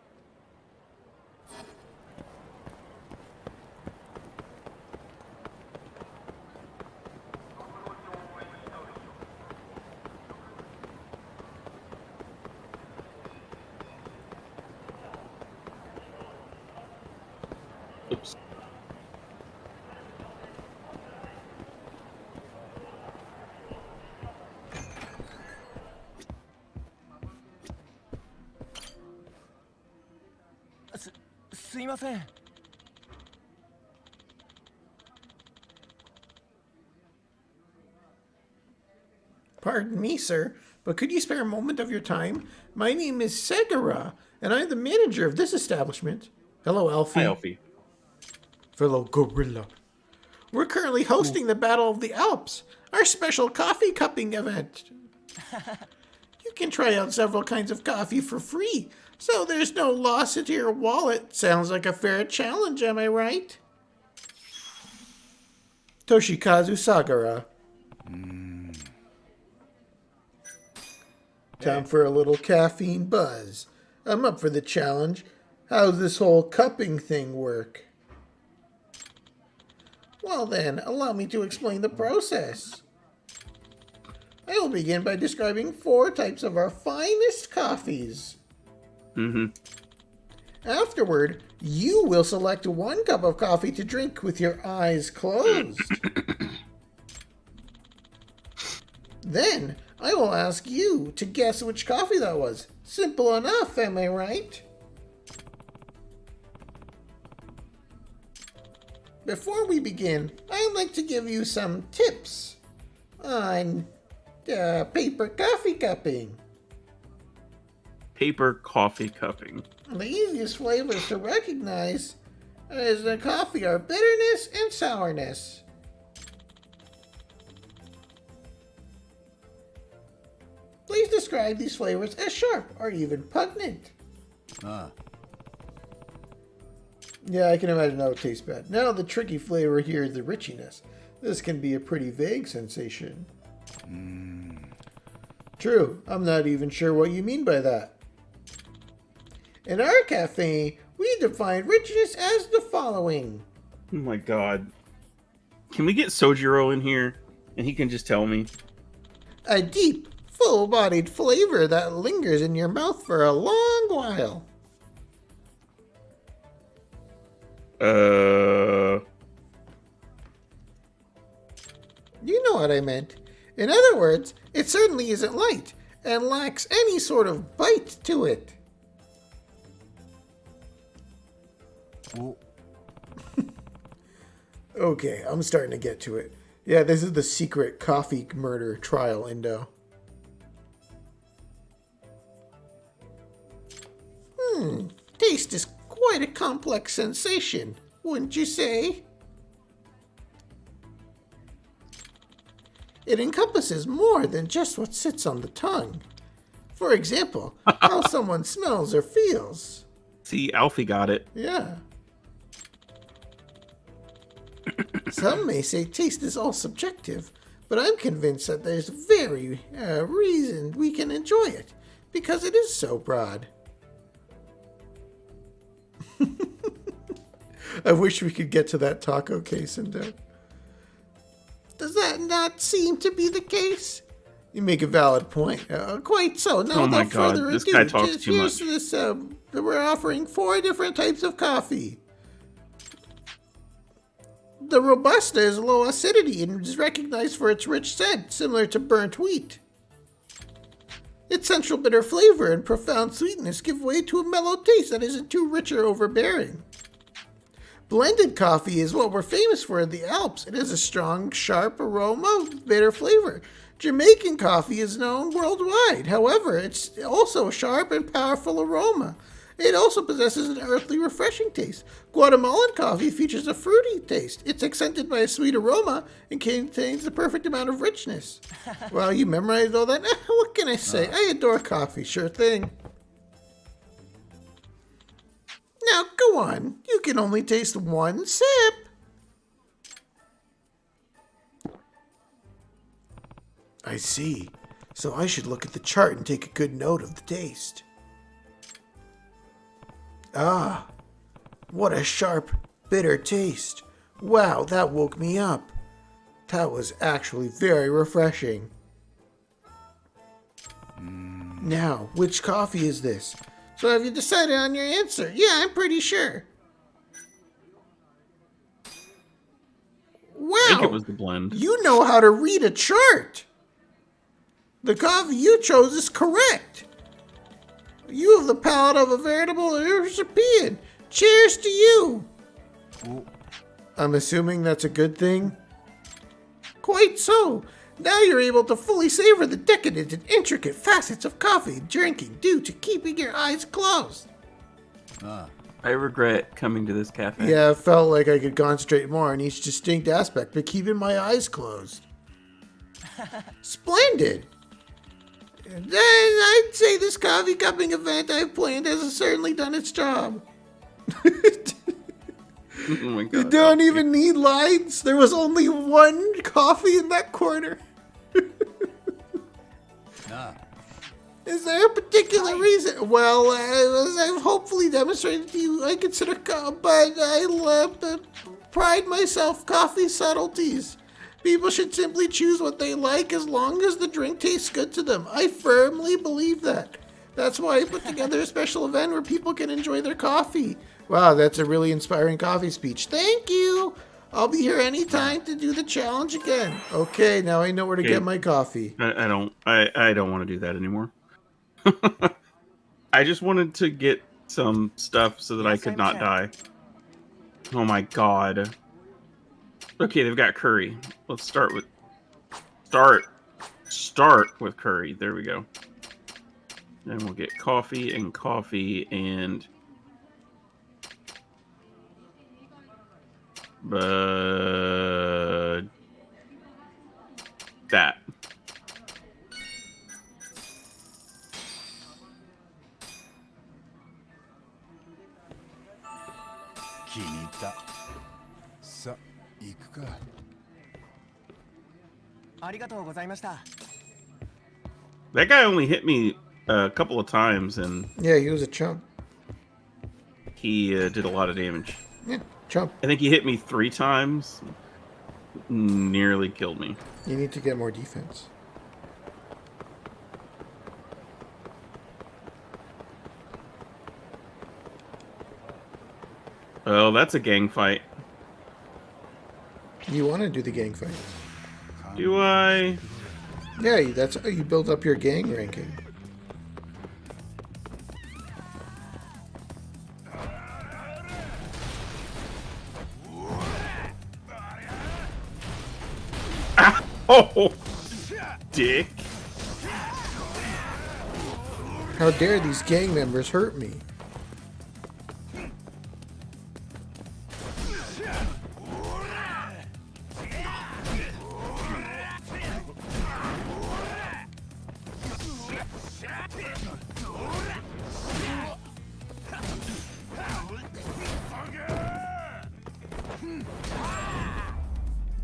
Oops. .すいません。 Pardon me, sir, but could you spare a moment of your time? My name is Segura, and I'm the manager of this establishment. Hello, Alfie. Hi, Alfie. Fellow gorilla. We're currently hosting the Battle of the Alps, our special coffee cupping event. You can try out several kinds of coffee for free, so there's no loss to your wallet. Sounds like a fair challenge, am I right? Toshikazu Sagara. Time for a little caffeine buzz. I'm up for the challenge. How's this whole cupping thing work? Well then, allow me to explain the process. I will begin by describing 4 types of our finest coffees. Afterward, you will select 1 cup of coffee to drink with your eyes closed. Then, I will ask you to guess which coffee that was. Simple enough, am I right? Before we begin, I'd like to give you some tips on paper coffee cupping. Paper coffee cupping. The easiest flavors to recognize is the coffee are bitterness and sourness. Please describe these flavors as sharp or even pungent. Yeah, I can imagine that would taste bad. Now the tricky flavor here is the richiness. This can be a pretty vague sensation. True, I'm not even sure what you mean by that. In our cafe, we define richness as the following. Oh my god. Can we get Sojiro in here and he can just tell me? A deep, full-bodied flavor that lingers in your mouth for a long while. You know what I meant. In other words, it certainly isn't light and lacks any sort of bite to it. Okay, I'm starting to get to it. Yeah, this is the secret coffee murder trial, Indo. Taste is quite a complex sensation, wouldn't you say? It encompasses more than just what sits on the tongue. For example, how someone smells or feels. See, Alfie got it. Yeah. Some may say taste is all subjective, but I'm convinced that there's very reason we can enjoy it, because it is so broad. I wish we could get to that taco case and does that not seem to be the case? You make a valid point. Quite so. Now, Oh my without god, further this ado, guy talks too here's much. this, we're offering 4 different types of coffee. The Robusta is low acidity and is recognized for its rich scent, similar to burnt wheat. Its central bitter flavor and profound sweetness give way to a mellow taste that isn't too rich or overbearing. Blended coffee is what we're famous for in the Alps. It has a strong, sharp aroma with bitter flavor. Jamaican coffee is known worldwide. However, it's also a sharp and powerful aroma. It also possesses an earthly, refreshing taste. Guatemalan coffee features a fruity taste. It's accented by a sweet aroma and contains the perfect amount of richness. Wow, you memorized all that? What can I say? I adore coffee, sure thing. Now, go on. You can only taste one sip. I see. So I should look at the chart and take a good note of the taste. Ah, what a sharp, bitter taste. Wow, that woke me up. That was actually very refreshing. Now, which coffee is this? So have you decided on your answer? Yeah, I'm pretty sure. Wow, I think it was the blend. you know how to read a chart. The coffee you chose is correct. You have the palate of a veritable European. Cheers to you. I'm assuming that's a good thing? Quite so. Now you're able to fully savor the decadent and intricate facets of coffee drinking due to keeping your eyes closed. I regret coming to this cafe. Yeah, I felt like I could concentrate more on each distinct aspect, but keeping my eyes closed. Splendid. And then I'd say this coffee cupping event I've planned has certainly done its job. Oh my You god. don't even need lines. There was only one coffee in that corner. Is there a particular reason? Well, as I've hopefully demonstrated to you, I consider, but I pride myself coffee subtleties. People should simply choose what they like as long as the drink tastes good to them. I firmly believe that. That's why I put together a special event where people can enjoy their coffee. Wow, that's a really inspiring coffee speech. Thank you. I'll be here anytime to do the challenge again. Okay, now I know where to get my coffee. I don't want to do that anymore. I just wanted to get some stuff so that I could not die. Oh my god. Okay, they've got curry. Let's start with curry. There we go. Then we'll get coffee and that. 行くか。ありがとうございました。 That guy only hit me a couple of times, and Yeah, he was a chump. he did a lot of damage. Yeah, chump. I think he hit me 3 times, nearly killed me. You need to get more defense. Oh, that's a gang fight. You want to do the gang fight. Do I? Yeah, that's how you build up your gang ranking. Oh, dick. How dare these gang members hurt me?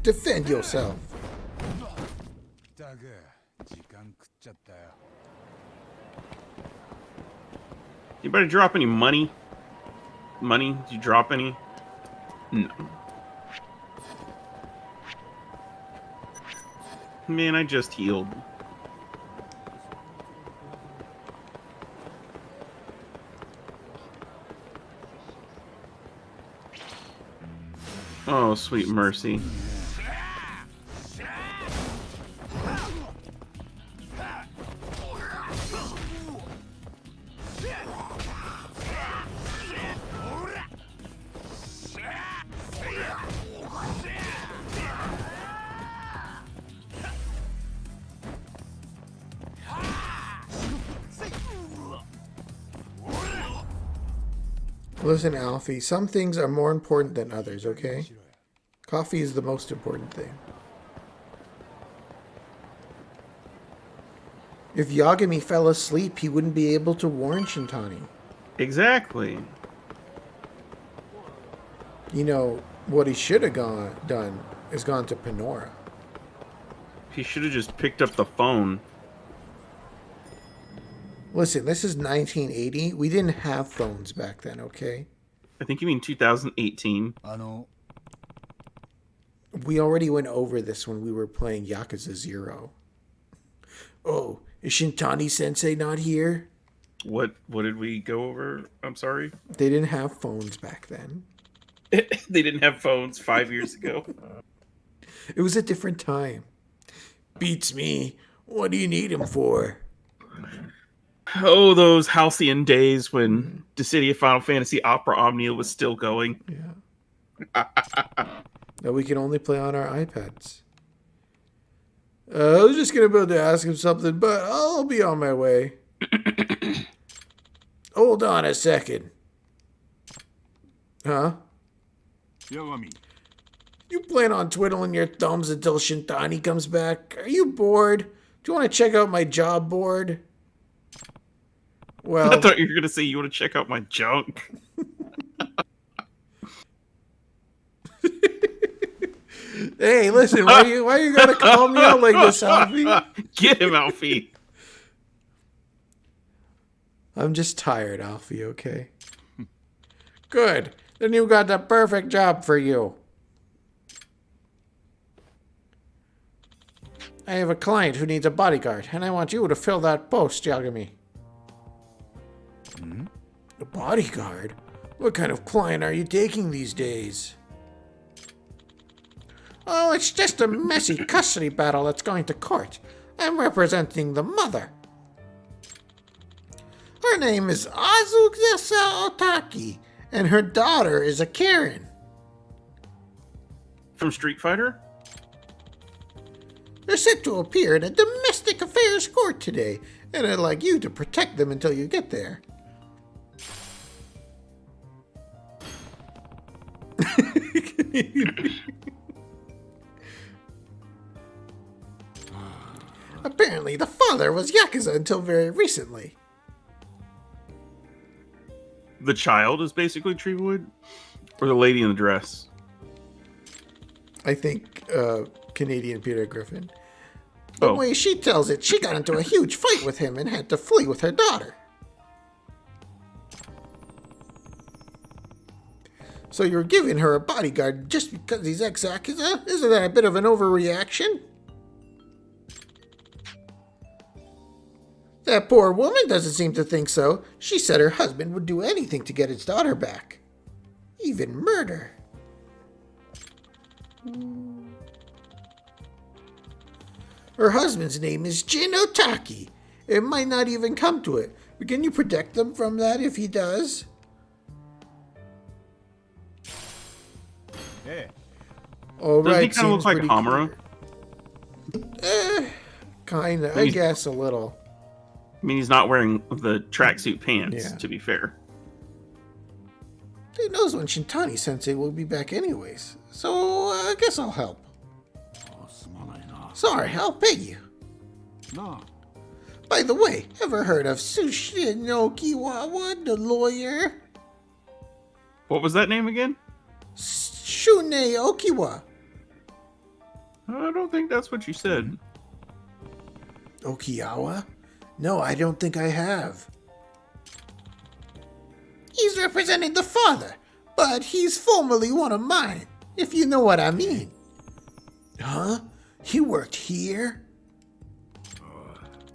Defend yourself. ったく時間食っちゃったよ。 Anybody drop any money? Money? Did you drop any? No. Man, I just healed. Oh, sweet mercy. Listen, Alfie, some things are more important than others, okay? Coffee is the most important thing. If Yagami fell asleep, he wouldn't be able to warn Shintani. Exactly. You know, what he should have done is gone to Panora. He should have just picked up the phone. Listen, this is 1980. We didn't have phones back then, okay? I think you mean 2018. あの We already went over this when we were playing Yakuza 0. Oh, is Shintani Sensei not here? What did we go over? I'm sorry. They didn't have phones back then. They didn't have phones 5 years ago. It was a different time. Beats me. What do you need him for? Oh, those halcyon days when the City of Final Fantasy Opera Omnia was still going. Yeah. That we can only play on our iPads. I was just going to ask him something, but I'll be on my way. Hold on a second. Huh? Yagami. You plan on twiddling your thumbs until Shintani comes back? Are you bored? Do you want to check out my job board? Well, I thought you were going to say you want to check out my junk. hey, listen, why you gotta call me out like this, Alfie? Get him, Alfie. I'm just tired, Alfie, okay? Good. Then you got the perfect job for you. I have a client who needs a bodyguard, and I want you to fill that post, Yagami. A bodyguard? What kind of client are you taking these days? Oh, it's just a messy custody battle that's going to court. I'm representing the mother. Her name is Azugasa Otaki, and her daughter is a Karen. From Street Fighter? They're set to appear in a domestic affairs court today, and I'd like you to protect them until you get there. Apparently, the father was Yakuza until very recently. The child is basically TreeVoid? Or the lady in the dress? I think Canadian Peter Griffin. The Oh. way she tells it, she got into a huge fight with him and had to flee with her daughter. So you're giving her a bodyguard just because he's ex-Yakuza? Isn't that a bit of an overreaction? That poor woman doesn't seem to think so. She said her husband would do anything to get his daughter back. Even murder. Her husband's name is Jin Otaki. It might not even come to it. But can you protect them from that if he does? Hey, All Doesn't right, he kind of look seems like pretty Hamura? Kinda, I guess a little. I mean, he's not wearing the tracksuit pants, Yeah. to be fair. Who knows when Shintani-sensei will be back anyways. So, I guess I'll help. すまないな。 Sorry, I'll pay you. なあ。 By the way, ever heard of Tsushino Kiwawa, the lawyer? What was that name again? Shune Okiwa. I don't think that's what you said. Okiawa? No, I don't think I have. He's representing the father, but he's formerly one of mine, if you know what I mean. Huh? He worked here?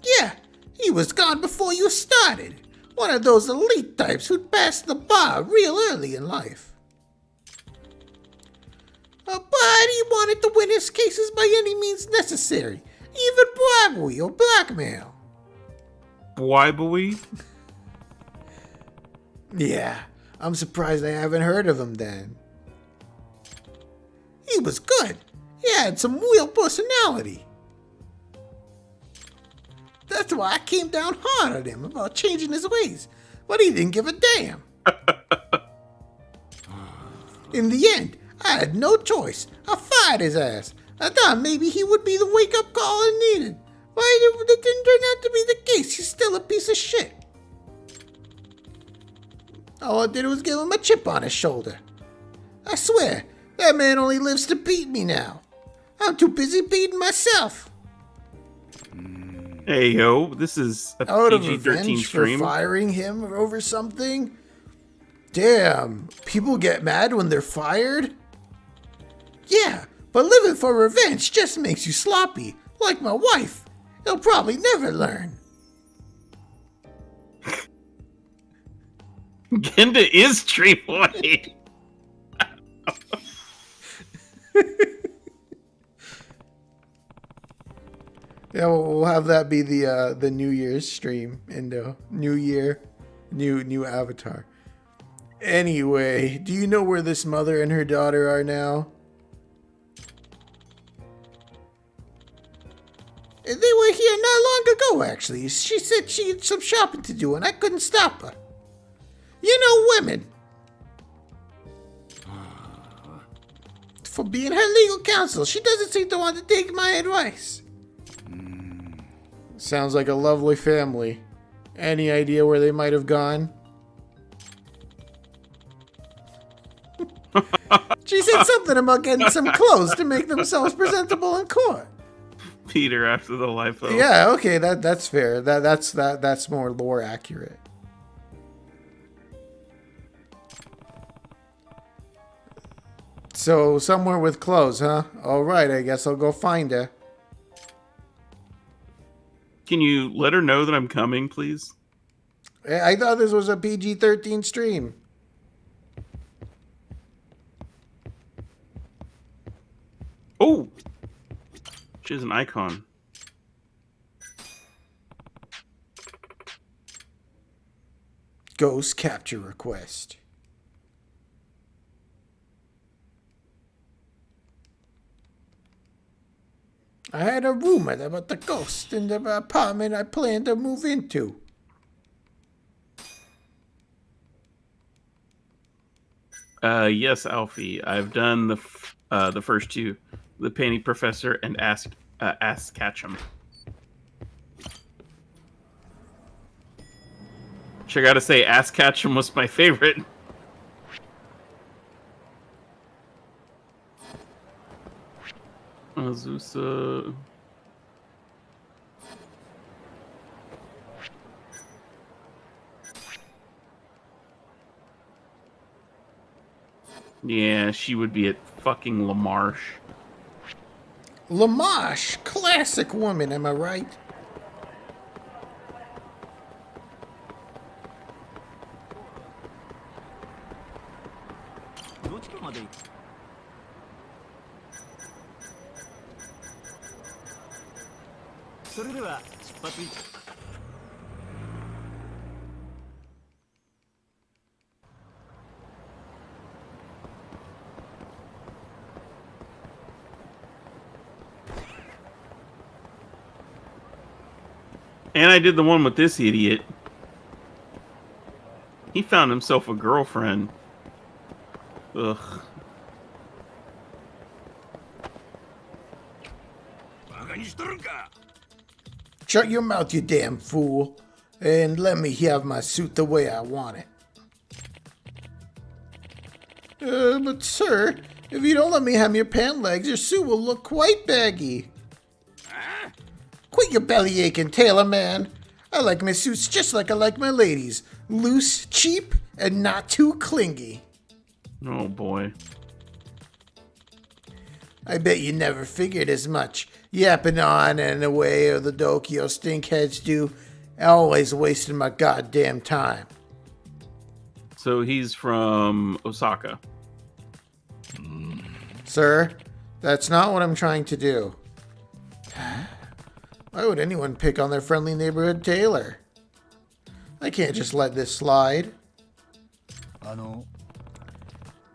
Yeah, he was gone before you started. One of those elite types who'd passed the bar real early in life. But he wanted to win his cases by any means necessary, even bribery or blackmail. Bribery? Yeah, I'm surprised I haven't heard of him then. He was good. He had some real personality. That's why I came down hard on him about changing his ways, but he didn't give a damn. In the end, I had no choice. I fired his ass. I thought maybe he would be the wake-up call I needed. But it didn't turn out to be the case. He's still a piece of shit. All I did was give him a chip on his shoulder. I swear, that man only lives to beat me now. I'm too busy beating myself. Hey, yo, this is a Out of PG-13 revenge for stream. firing him over something? Damn, people get mad when they're fired? Yeah, but living for revenge just makes you sloppy, like my wife. He'll probably never learn. Genda is TreeVoid. Yeah, we'll have that be the New Year's stream, Indo. New Year, new avatar. Anyway, do you know where this mother and her daughter are now? They were here not long ago, actually. She said she had some shopping to do, and I couldn't stop her. You know women. For being her legal counsel, she doesn't seem to want to take my advice. Sounds like a lovely family. Any idea where they might have gone? She said something about getting some clothes to make themselves presentable in court. Peter after the lipo. Yeah, okay, that's fair. That's more lore accurate. So somewhere with clothes, huh? All right, I guess I'll go find her. Can you let her know that I'm coming, please? I thought this was a PG-13 stream. Oh! She's an icon. Ghost capture request. I had a rumor about the ghost in the apartment I plan to move into. Yes, Alfie. I've done the first two, the Panty Professor and Ask Ketchum. Which I gotta say, Ask Ketchum was my favorite. Azusa. Yeah, she would be at fucking Lamarche. Lamarche, classic woman, am I right? And I did the one with this idiot. He found himself a girlfriend. Ugh. Shut your mouth, you damn fool, and let me have my suit the way I want it. But sir, if you don't let me have your pant legs, your suit will look quite baggy. Quit your belly aching, tailor man. I like my suits just like I like my ladies. Loose, cheap, and not too clingy. Oh boy. I bet you never figured as much. Yapping on and away of the Dokyo stinkheads do. Always wasting my goddamn time. So he's from Osaka. Sir, that's not what I'm trying to do. Why would anyone pick on their friendly neighborhood tailor? I can't just let this slide.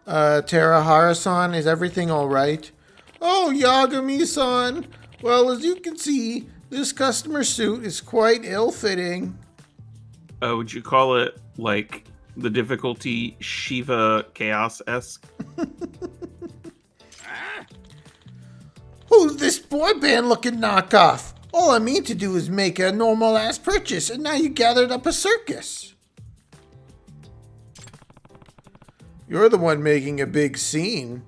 Terahara-san, is everything alright? Oh, Yagami-san! Well, as you can see, this customer suit is quite ill-fitting. Would you call it, like, the difficulty Shiva Chaos-esque? Who's this boy band-looking knockoff? All I mean to do is make a normal-ass purchase, and now you gathered up a circus. You're the one making a big scene.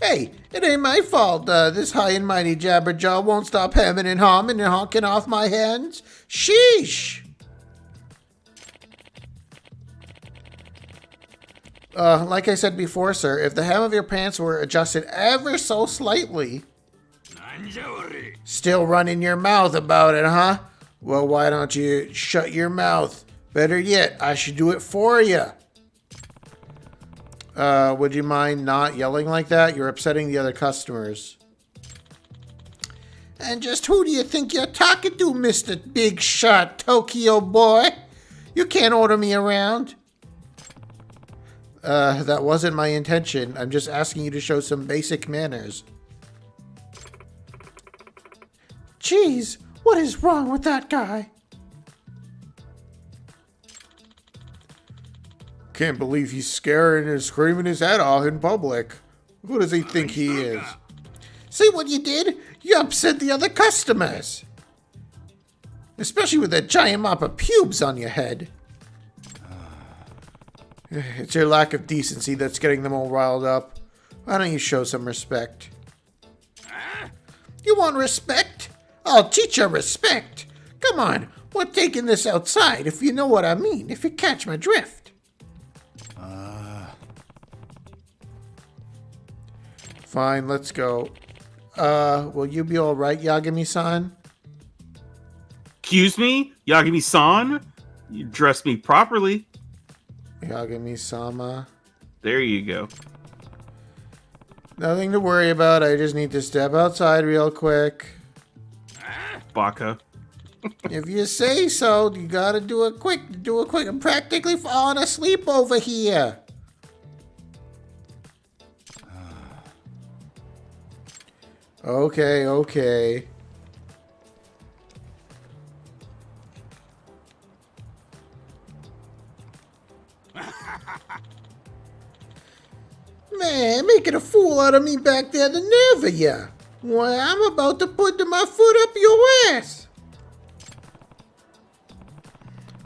Hey, it ain't my fault this high and mighty jabberjaw won't stop hemming and hawing and honking off my hands. Sheesh! Like I said before, sir, if the hem of your pants were adjusted ever so slightly... Still running your mouth about it, huh? Well, why don't you shut your mouth? Better yet, I should do it for you. Would you mind not yelling like that? You're upsetting the other customers. And just who do you think you're talking to, Mr. Big Shot Tokyo boy? You can't order me around. That wasn't my intention. I'm just asking you to show some basic manners. Jeez, what is wrong with that guy? Can't believe he's scaring and screaming his head off in public. Who does he think he is? See what you did? You upset the other customers. Especially with that giant mop of pubes on your head. It's your lack of decency that's getting them all riled up. Why don't you show some respect? You want respect? I'll teach you respect. Come on, we're taking this outside, if you know what I mean, if you catch my drift. Fine, let's go. Will you be alright, Yagami-san? Excuse me? Yagami-san? You dressed me properly. Yagami-sama. There you go. Nothing to worry about, I just need to step outside real quick. Baka. If you say so, you gotta do it quick. I'm practically falling asleep over here. Okay. Man, making a fool out of me back there, the nerve of ya. Why, I'm about to put my foot up your ass.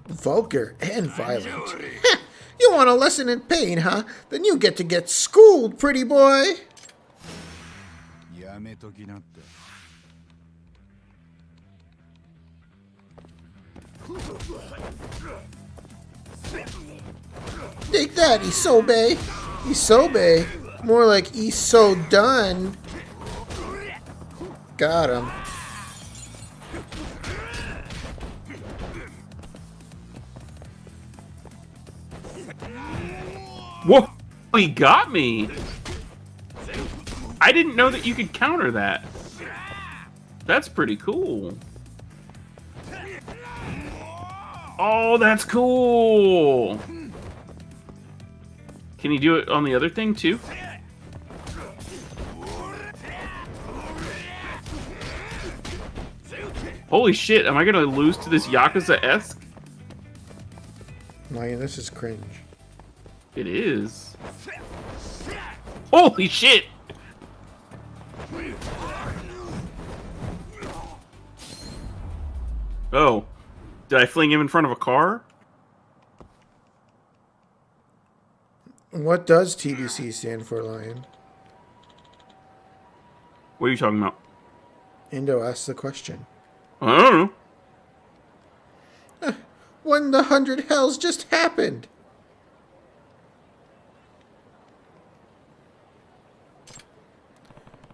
Vulgar and violent. You want a lesson in pain, huh? Then you get to get schooled, pretty boy. やめときなって。Take that, Isobe. Isobe. More like Iso done. Got him. Whoa! He got me! I didn't know that you could counter that. That's pretty cool. Oh, that's cool! Can you do it on the other thing, too? Holy shit, am I gonna lose to this Yakuza-esque? Man, this is cringe. It is. Holy shit! Oh. Did I fling him in front of a car? What does TBC stand for, Lion? What are you talking about? Indo asks the question. I don't know. When the 100 hells just happened.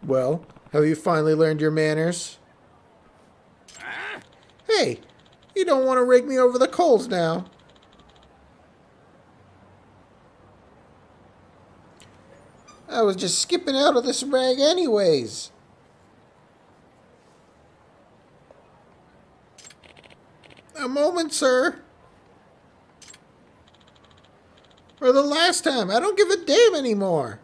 Well, have you finally learned your manners? Hey, you don't want to rake me over the coals now. I was just skipping out of this rag anyways. A moment, sir. For the last time, I don't give a damn anymore.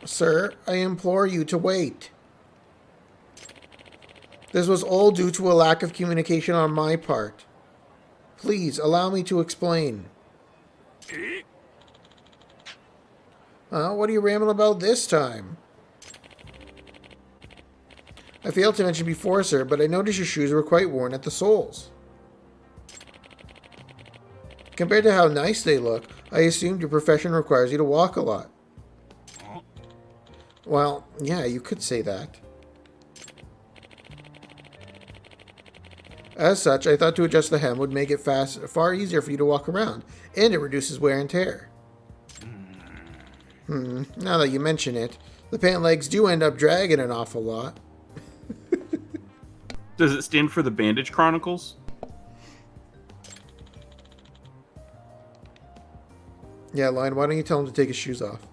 Sir, I implore you to wait. This was all due to a lack of communication on my part. Please, allow me to explain. What are you rambling about this time? I failed to mention before, sir, but I noticed your shoes were quite worn at the soles. Compared to how nice they look, I assumed your profession requires you to walk a lot. Well, yeah, you could say that. As such, I thought to adjust the hem would make it far easier for you to walk around, and it reduces wear and tear. Now that you mention it, the pant legs do end up dragging an awful lot. Does it stand for the Bandage Chronicles? Yeah, Lion, why don't you tell him to take his shoes off?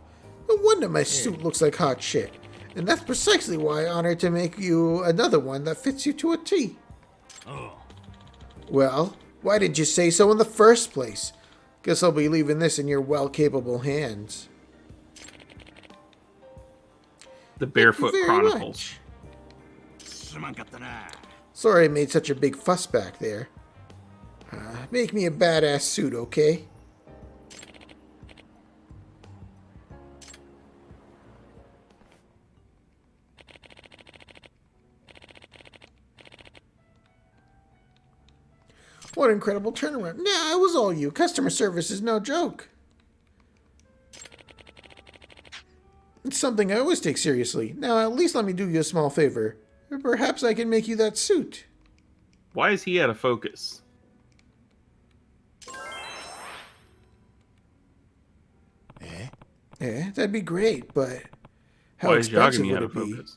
No wonder my suit looks like hot shit. And that's precisely why I honored to make you another one that fits you to a T. Oh. Well, why did you say so in the first place? Guess I'll be leaving this in your well-capable hands. The Barefoot Very Chronicles. much. Sorry I made such a big fuss back there. Make me a badass suit, okay? What an incredible turnaround. Nah, it was all you. Customer service is no joke. It's something I always take seriously. Now, at least let me do you a small favor. Perhaps I can make you that suit. Why is he out of focus? That'd be great, but how Why is expensive Yagami would out it of be? focus?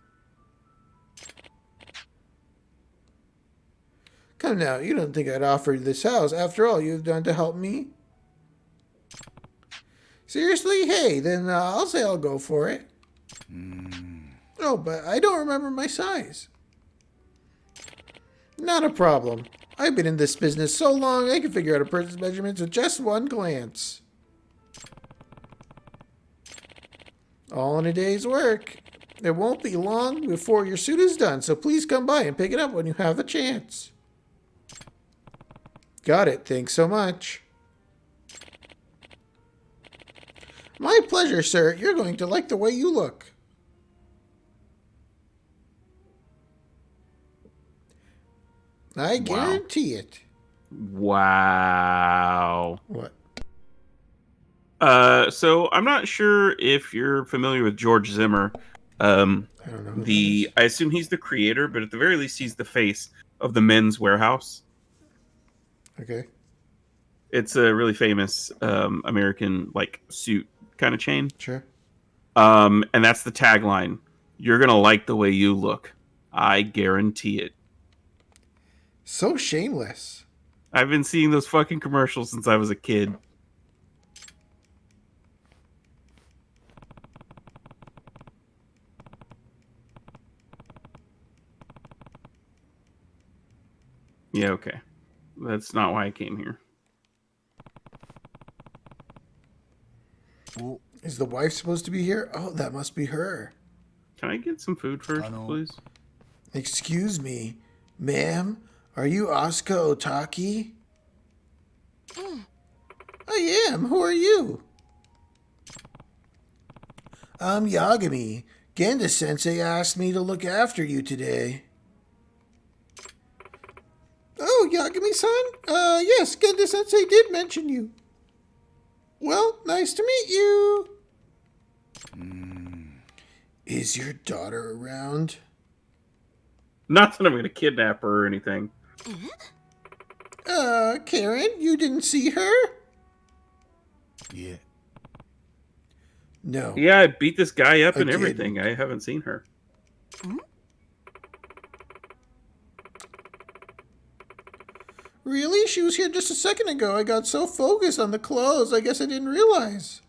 Come now, you don't think I'd offer you this house after all you've done to help me? Seriously? Hey, then I'll say I'll go for it. Oh, but I don't remember my size. Not a problem. I've been in this business so long I can figure out a person's measurements with just one glance. All in a day's work. It won't be long before your suit is done, so please come by and pick it up when you have a chance. Got it. Thanks so much. My pleasure, sir. You're going to like the way you look. I guarantee it. Wow. What? So I'm not sure if you're familiar with George Zimmer. I don't know who that is. I assume he's the creator, but at the very least, he's the face of the Men's Warehouse. Okay. It's a really famous American like suit kind of chain. Sure. And that's the tagline. You're gonna like the way you look. I guarantee it. So shameless. I've been seeing those fucking commercials since I was a kid. Yeah, okay. That's not why I came here. Is the wife supposed to be here? Oh, that must be her. Can I get some food first, please? Excuse me, ma'am. Are you Asuka Otaki? I am. Who are you? I'm Yagami. Genda-sensei asked me to look after you today. Oh, Yagami-san? Yes, Genda-sensei did mention you. Well, nice to meet you. Is your daughter around? Not that I'm going to kidnap her or anything. Karen, you didn't see her? Yeah. No. Yeah, I beat this guy up and Again. everything. I haven't seen her. Really? She was here just a second ago. I got so focused on the clothes, I guess I didn't realize.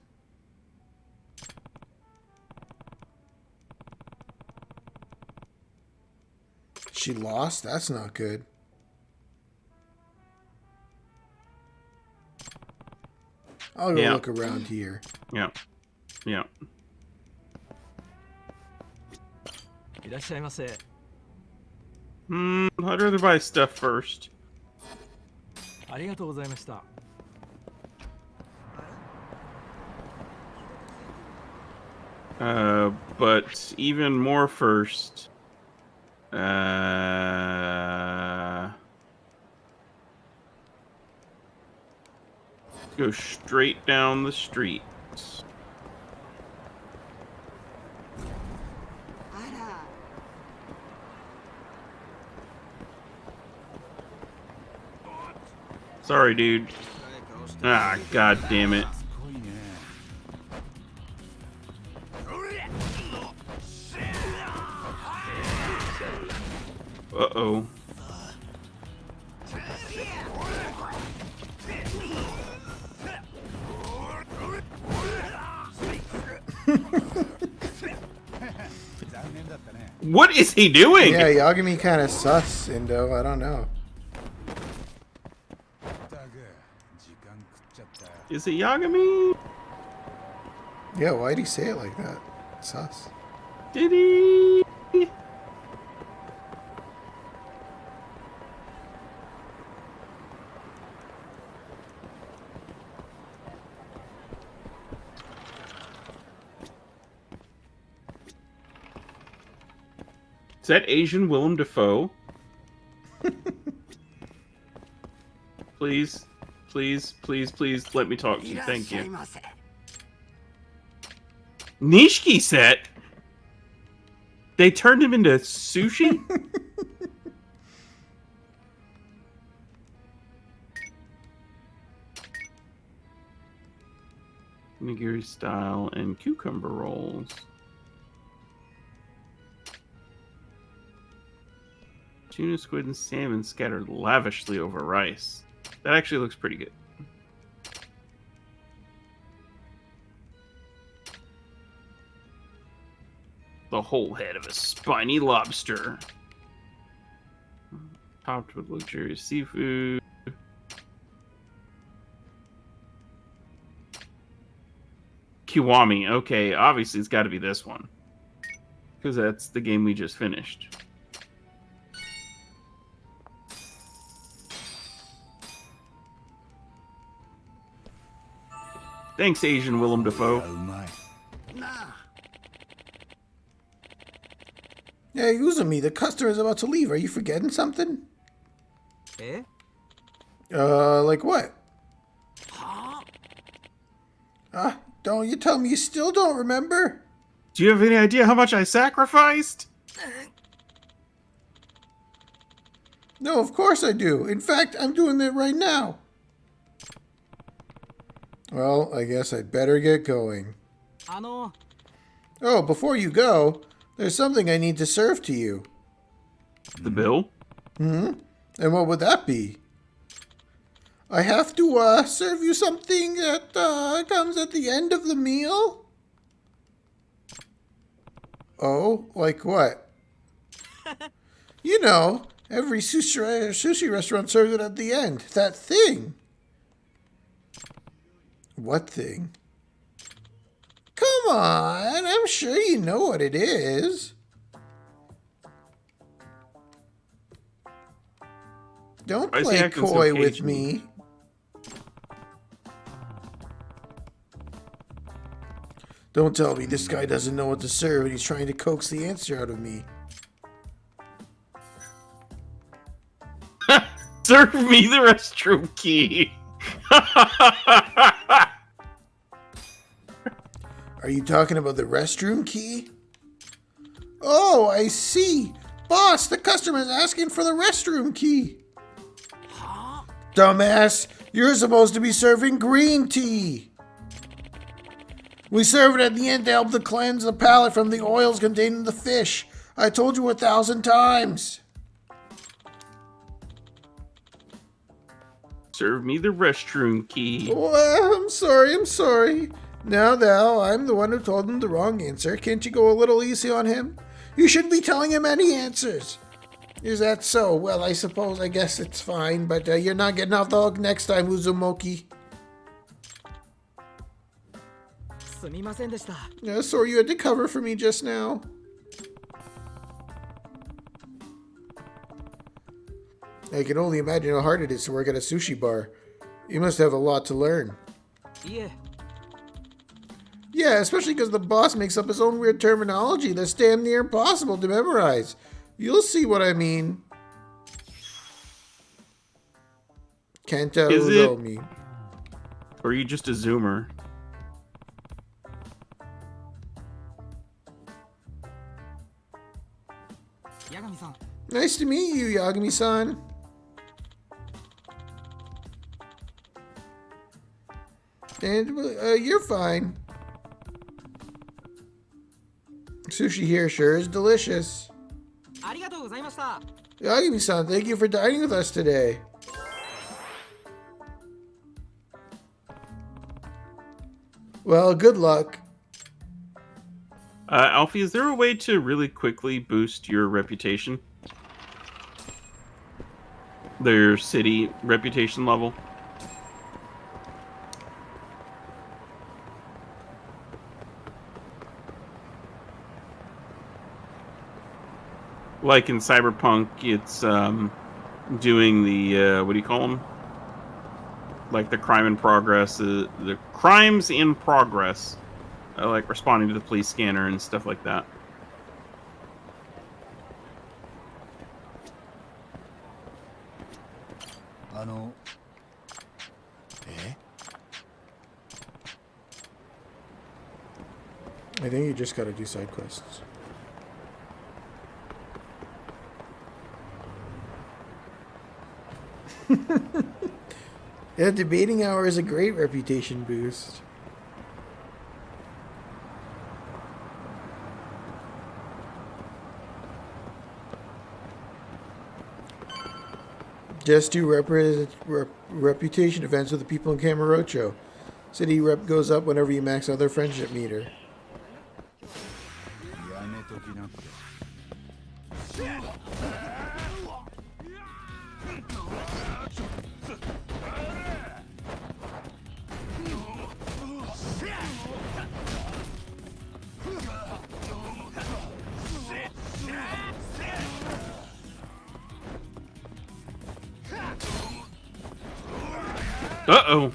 She lost? That's not good. I'll go look around here. Yeah. Yeah. いらっしゃいませ。 I'd rather buy stuff first. ありがとうございました。 But even more first. Go straight down the street. Sorry, dude. Ah, god damn it. Uh-oh. What is he doing? Yeah, Yagami kind of sus, Indo. I don't know. Is it Yagami? Yeah, why'd he say it like that? Sus. Did he? Is that Asian Willem Dafoe? Please, please, please, please let me talk to you. Thank you. Nishiki set? They turned him into sushi? Nigiri style and cucumber rolls. Tuna, squid, and salmon scattered lavishly over rice. That actually looks pretty good. The whole head of a spiny lobster. Topped with luxurious seafood. Kiwami. Okay, obviously it's got to be this one. Because that's the game we just finished. Thanks, Asian Willem Dafoe. Yeah, Uzumi, the customer is about to leave. Are you forgetting something? Eh? Like what? Don't you tell me you still don't remember? Do you have any idea how much I sacrificed? No, of course I do. In fact, I'm doing it right now. Well, I guess I'd better get going. Oh, before you go, there's something I need to serve to you. The bill? And what would that be? I have to serve you something that comes at the end of the meal? Oh, like what? You know, every sushi restaurant serves it at the end. That thing. What thing? Come on, I'm sure you know what it is. Don't play coy with me. Don't tell me this guy doesn't know what to serve and he's trying to coax the answer out of me. Serve me the restroom key. Are you talking about the restroom key? Oh, I see. Boss, the customer is asking for the restroom key. Dumbass, you're supposed to be serving green tea. We serve it at the end to help to cleanse the palate from the oils contained in the fish. I told you 1,000 times. Serve me the restroom key. Oh, I'm sorry. Now, I'm the one who told him the wrong answer. Can't you go a little easy on him? You shouldn't be telling him any answers. Is that so? Well, I guess it's fine, but you're not getting off the hook next time, Uzumoki. Sorry you had to cover for me just now. I can only imagine how hard it is to work at a sushi bar. You must have a lot to learn. Yeah, especially because the boss makes up his own weird terminology that's damn near impossible to memorize. You'll see what I mean. Kenta Uromi. Or are you just a zoomer? Nice to meet you, Yagami-san. And you're fine. Sushi here sure is delicious. Yagami-san, thank you for dining with us today. Well, good luck. Alfie, is there a way to really quickly boost your reputation? Their city reputation level? Like in Cyberpunk, it's doing the what do you call them? Like the crime in progress, the crimes in progress, like responding to the police scanner and stuff like that. I think you just gotta do side quests. Yeah, debating hour is a great reputation boost. Just do reputation events with the people in Kamurocho. City rep goes up whenever you max out their friendship meter. Uh-oh.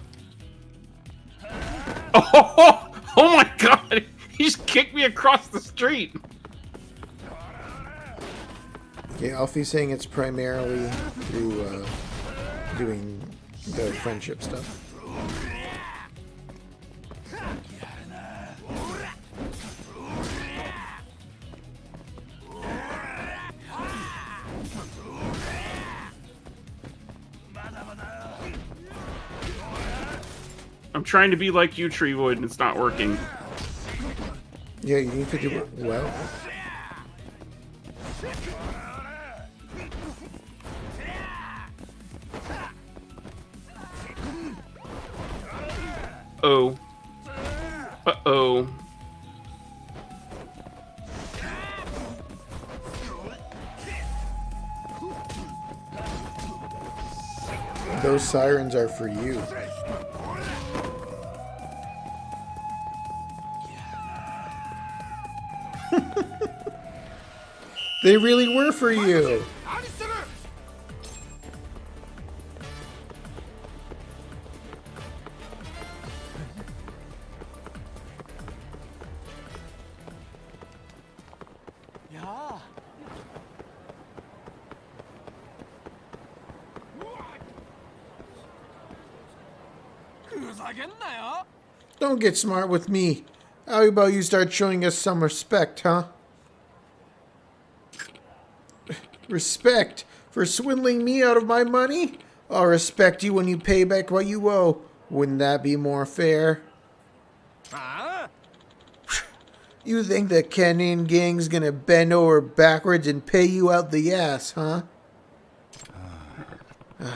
Oh my god! He just kicked me across the street! Yeah, Alfie's saying it's primarily through doing the friendship stuff. I'm trying to be like you, TreeVoid, and it's not working. Yeah, you need to do it well. Oh. Uh-oh. Those sirens are for you. They really were for you. Don't get smart with me. How about you start showing us some respect, huh? Respect for swindling me out of my money? I'll respect you when you pay back what you owe. Wouldn't that be more fair? You think the Kenin gang's gonna bend over backwards and pay you out the ass, huh?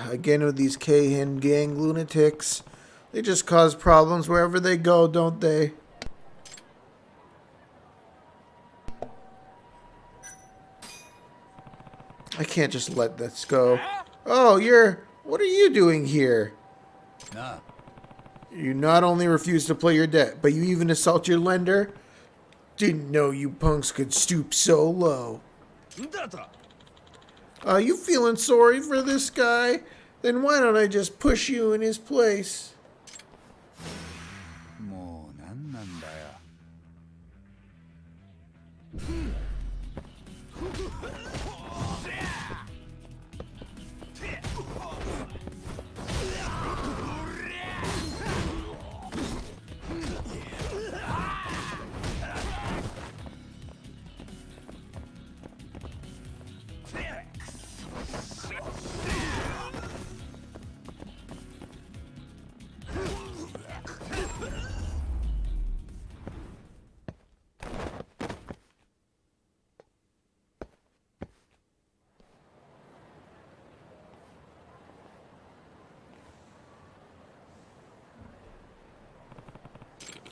Again with these Kahin gang lunatics. They just cause problems wherever they go, don't they? I can't just let this go. Oh, what are you doing here? Nah. You not only refuse to pay your debt, but you even assault your lender? Didn't know you punks could stoop so low. You feeling sorry for this guy? Then why don't I just push you in his place? もう何なんだよ。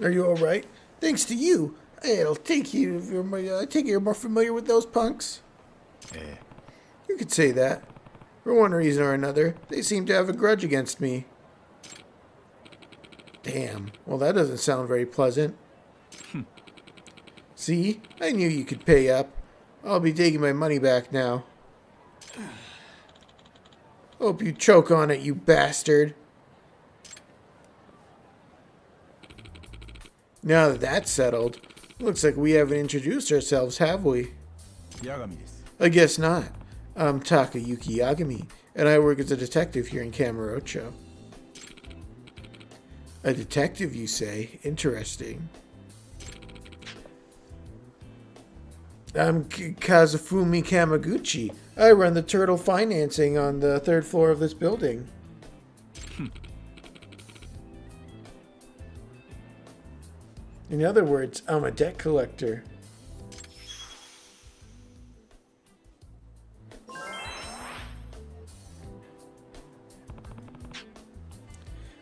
Are you all right? Thanks to you. I'll take you. I take it you're more familiar with those punks. Eh. You could say that. For one reason or another, they seem to have a grudge against me. Damn. Well, that doesn't sound very pleasant. See? I knew you could pay up. I'll be taking my money back now. Hope you choke on it, you bastard. Now that that's settled, looks like we haven't introduced ourselves, have we? Yagami desu. I guess not. I'm Takayuki Yagami, and I work as a detective here in Kamurocho. A detective, you say? Interesting. I'm Kazufumi Kamaguchi. I run the turtle financing on the 3rd floor of this building. In other words, I'm a debt collector.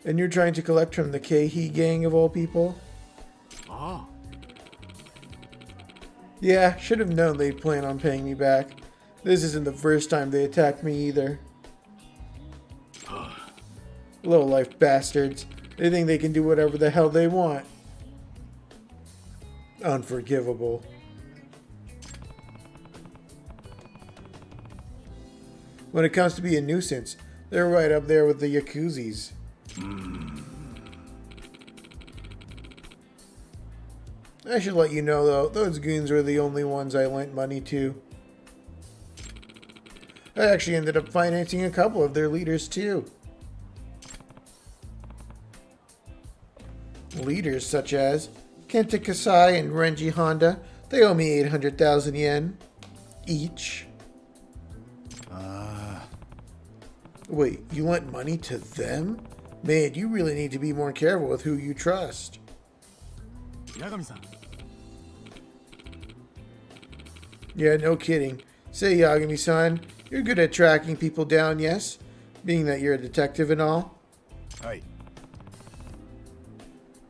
And you're trying to collect from the Keihi gang of all people? Ah. Yeah, should have known they'd plan on paying me back. This isn't the first time they attacked me either. Low-life bastards. They think they can do whatever the hell they want. Unforgivable. When it comes to being a nuisance, they're right up there with the Yakuzis. I should let you know, though, those goons were the only ones I lent money to. I actually ended up financing a couple of their leaders, too. Leaders such as Kenta Kasai and Renji Honda, they owe me 800,000 yen each. Wait, you lent money to them? Man, you really need to be more careful with who you trust. Yagami-san. Yeah, no kidding. Say, Yagami-san, you're good at tracking people down, yes? Being that you're a detective and all? Hi.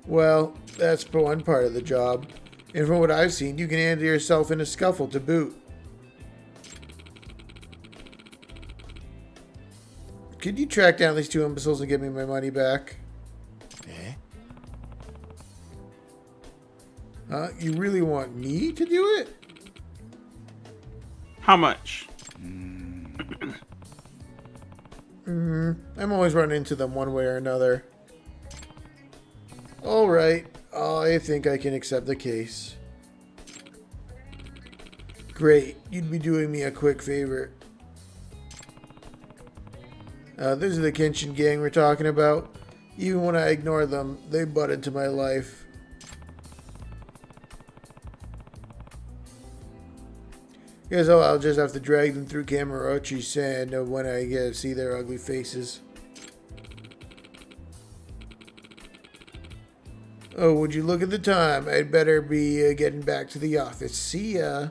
Well, that's one part of the job. And from what I've seen, you can handle yourself in a scuffle to boot. Could you track down these two imbeciles and give me my money back? Eh? You really want me to do it? How much? I'm always running into them one way or another. Alright, I think I can accept the case. Great, you'd be doing me a quick favor. This is the Kenshin gang we're talking about. Even when I ignore them, they butt into my life. Guess I'll just have to drag them through Kamurocho sand when I get to see their ugly faces. Oh, would you look at the time? I'd better be getting back to the office. See ya.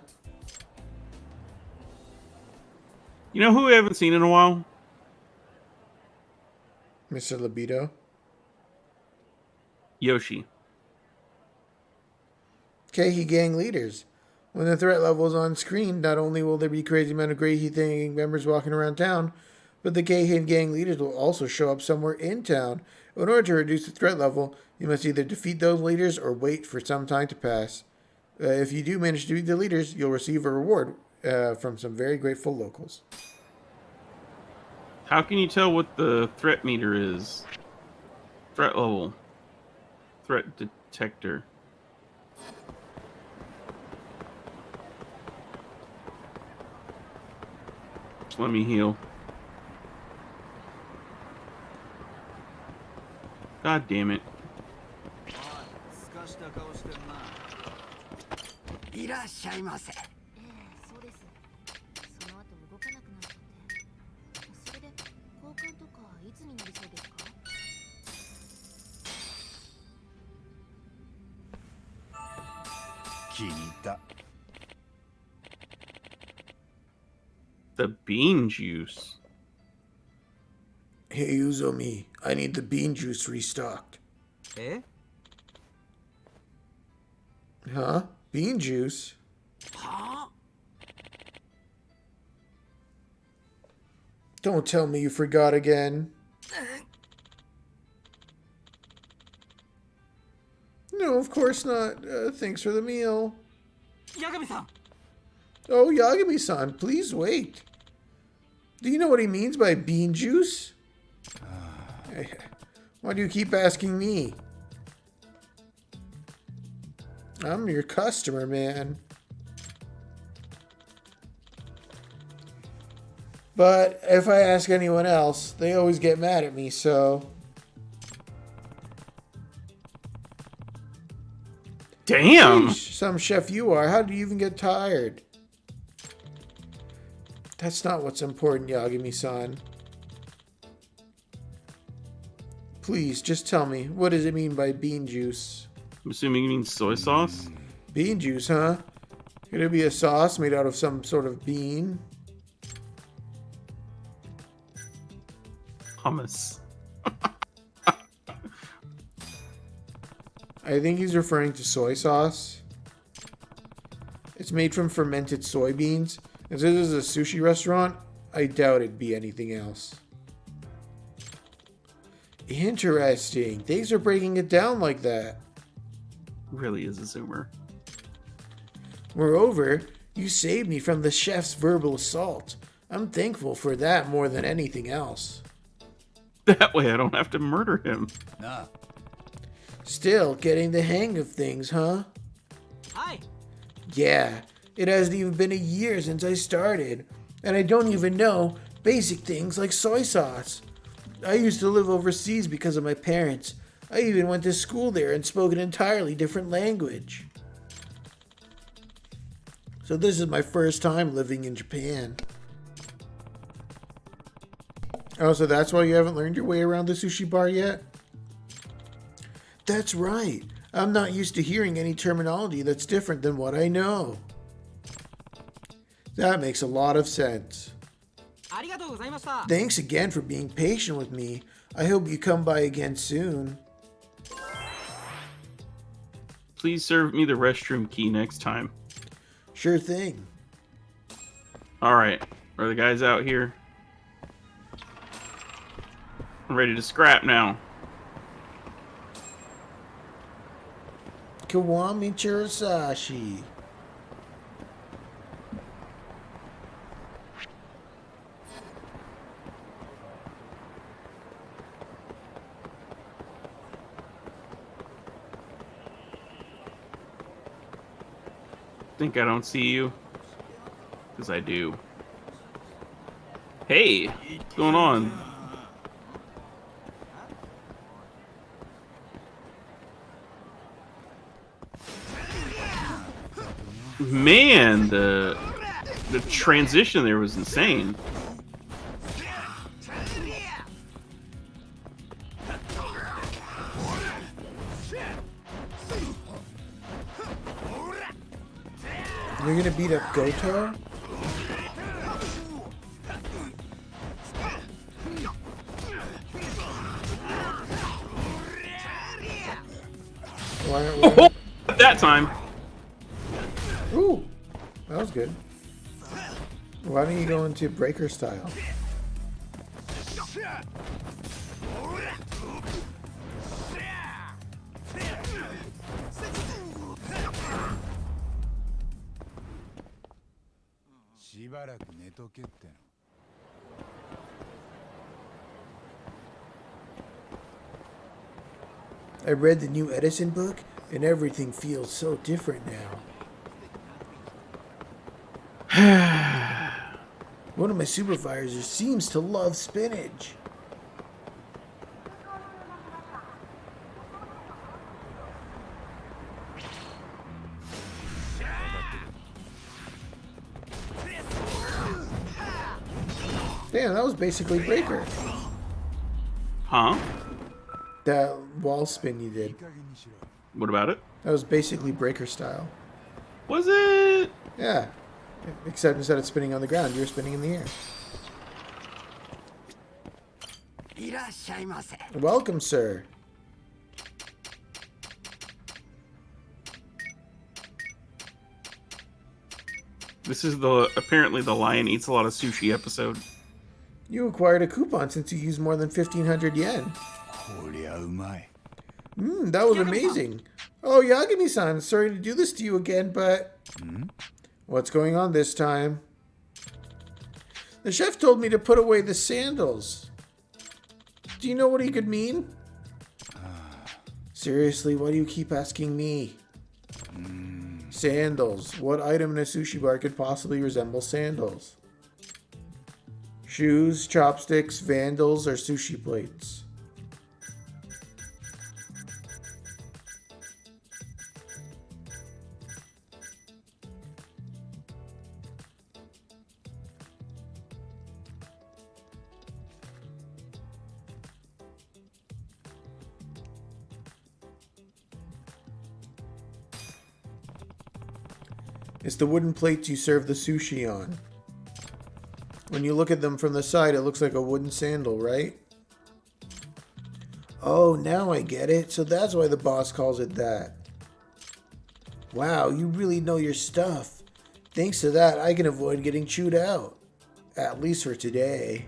You know who we haven't seen in a while? Mr. Libido. Yoshi. Keihi gang leaders. When the threat level is on screen, not only will there be crazy amount of Keihi gang members walking around town, but the Keihi gang leaders will also show up somewhere in town. In order to reduce the threat level, you must either defeat those leaders or wait for some time to pass. If you do manage to beat the leaders, you'll receive a reward from some very grateful locals. How can you tell what the threat meter is? Threat level. Threat detector. Let me heal. God damn it. いらっしゃいませ。そうです。その後動かなくなっちゃって。それで交換とかいつになりそうですか？ 気に入った。 The bean juice. Hey, Uzomi, I need the bean juice restocked. Eh? Huh? Bean juice? Don't tell me you forgot again. No, of course not. Thanks for the meal. Yagami-san! Oh, Yagami-san, please wait. Do you know what he means by bean juice? Why do you keep asking me? I'm your customer, man. But if I ask anyone else, they always get mad at me, so... Damn! Sheesh, some chef you are. How do you even get tired? That's not what's important, Yagami-san. Please, just tell me, what does it mean by bean juice? I'm assuming you mean soy sauce? Bean juice, huh? Could it be a sauce made out of some sort of bean? Hummus. I think he's referring to soy sauce. It's made from fermented soybeans. If this is a sushi restaurant, I doubt it'd be anything else. Interesting. Thanks for breaking it down like that. Really is a zoomer. Moreover, you saved me from the chef's verbal assault. I'm thankful for that more than anything else. That way I don't have to murder him. Nah. Still getting the hang of things, huh? Hi! Yeah, it hasn't even been a year since I started, and I don't even know basic things like soy sauce. I used to live overseas because of my parents. I even went to school there and spoke an entirely different language. So this is my first time living in Japan. Oh, so that's why you haven't learned your way around the sushi bar yet? That's right. I'm not used to hearing any terminology that's different than what I know. That makes a lot of sense. Thanks again for being patient with me. I hope you come by again soon. Please serve me the restroom key next time. Sure thing. Alright. Are the guys out here? I'm ready to scrap now. Kiwami Chirasashi. Think I don't see you? Because I do. Hey! What's going on? Man, the transition there was insane. You're gonna beat up Goto? Oh, that time. Ooh, that was good. Why don't you go into breaker style? I read the new Edison book, and everything feels so different now. One of my supervisors seems to love spinach. Damn, that was basically breaker. Huh? That wall spin you did. What about it? That was basically breaker style. Was it? Yeah. Except instead of spinning on the ground, you were spinning in the air. Welcome, sir. This is apparently the lion eats a lot of sushi episode. You acquired a coupon since you used more than 1,500 yen. That was amazing. Oh, Yagami-san, sorry to do this to you again, but... What's going on this time? The chef told me to put away the sandals. Do you know what he could mean? Seriously, why do you keep asking me? Sandals. What item in a sushi bar could possibly resemble sandals? Shoes, chopsticks, vandals, or sushi plates? It's the wooden plates you serve the sushi on. When you look at them from the side, it looks like a wooden sandal, right? Oh, now I get it. So that's why the boss calls it that. Wow, you really know your stuff. Thanks to that, I can avoid getting chewed out. At least for today.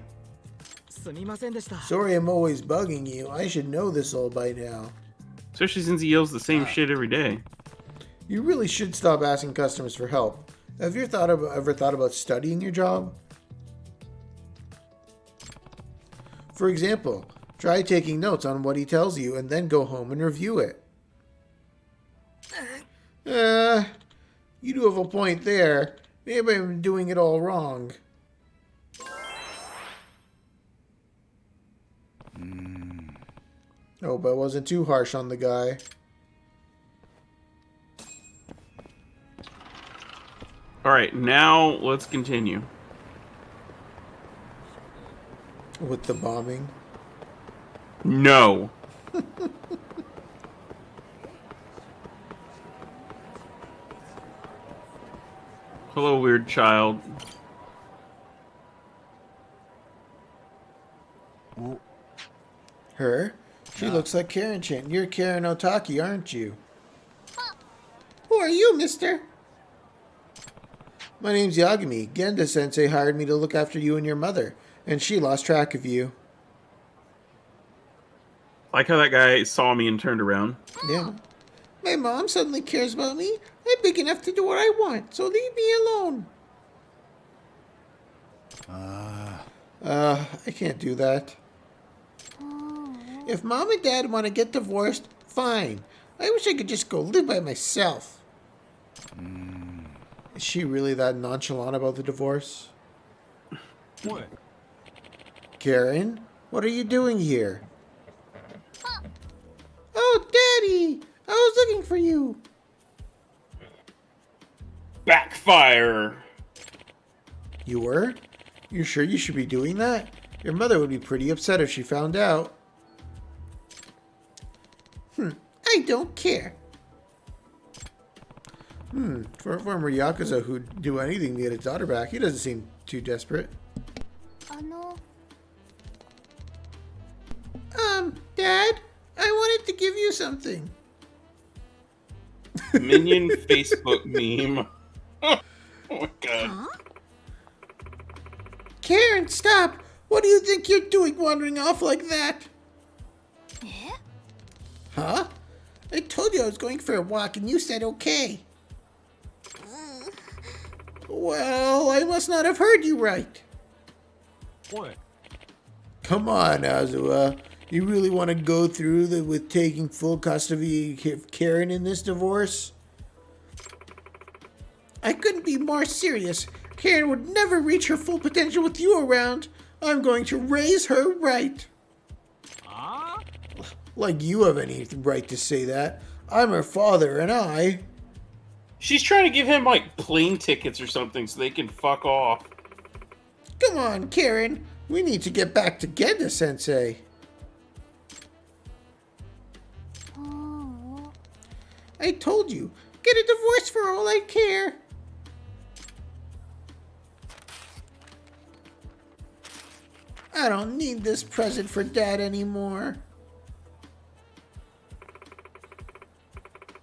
Sorry I'm always bugging you. I should know this all by now. Especially since he yells the same shit every day. You really should stop asking customers for help. Have you ever thought about studying your job? For example, try taking notes on what he tells you and then go home and review it. You do have a point there. Maybe I'm doing it all wrong. Hope I wasn't too harsh on the guy. Alright, now let's continue. With the bombing. No. Hello, weird child. Her? She looks like Karen-chan. You're Karen Otaki, aren't you? Who are you, mister? My name's Yagami. Genda-sensei hired me to look after you and your mother, and she lost track of you. Like how that guy saw me and turned around. Yeah. My mom suddenly cares about me. I'm big enough to do what I want, so leave me alone. I can't do that. If mom and dad want to get divorced, fine. I wish I could just go live by myself. Is she really that nonchalant about the divorce? What? Karen, what are you doing here? Oh, Daddy! I was looking for you. Backfire! You were? You sure you should be doing that? Your mother would be pretty upset if she found out. I don't care. For a former Yakuza who'd do anything to get his daughter back, he doesn't seem too desperate. Dad, I wanted to give you something. Minion Facebook meme. Oh my god. Karen, stop! What do you think you're doing wandering off like that? Huh? I told you I was going for a walk and you said okay. Well, I must not have heard you right. What? Come on, Azua. You really want to go through with taking full custody of Karen in this divorce? I couldn't be more serious. Karen would never reach her full potential with you around. I'm going to raise her right. Like you have any right to say that. I'm her father, and I... She's trying to give him, like, plane tickets or something so they can fuck off. Come on, Karen. We need to get back to Genda-sensei. I told you. Get a divorce for all I care. I don't need this present for Dad anymore.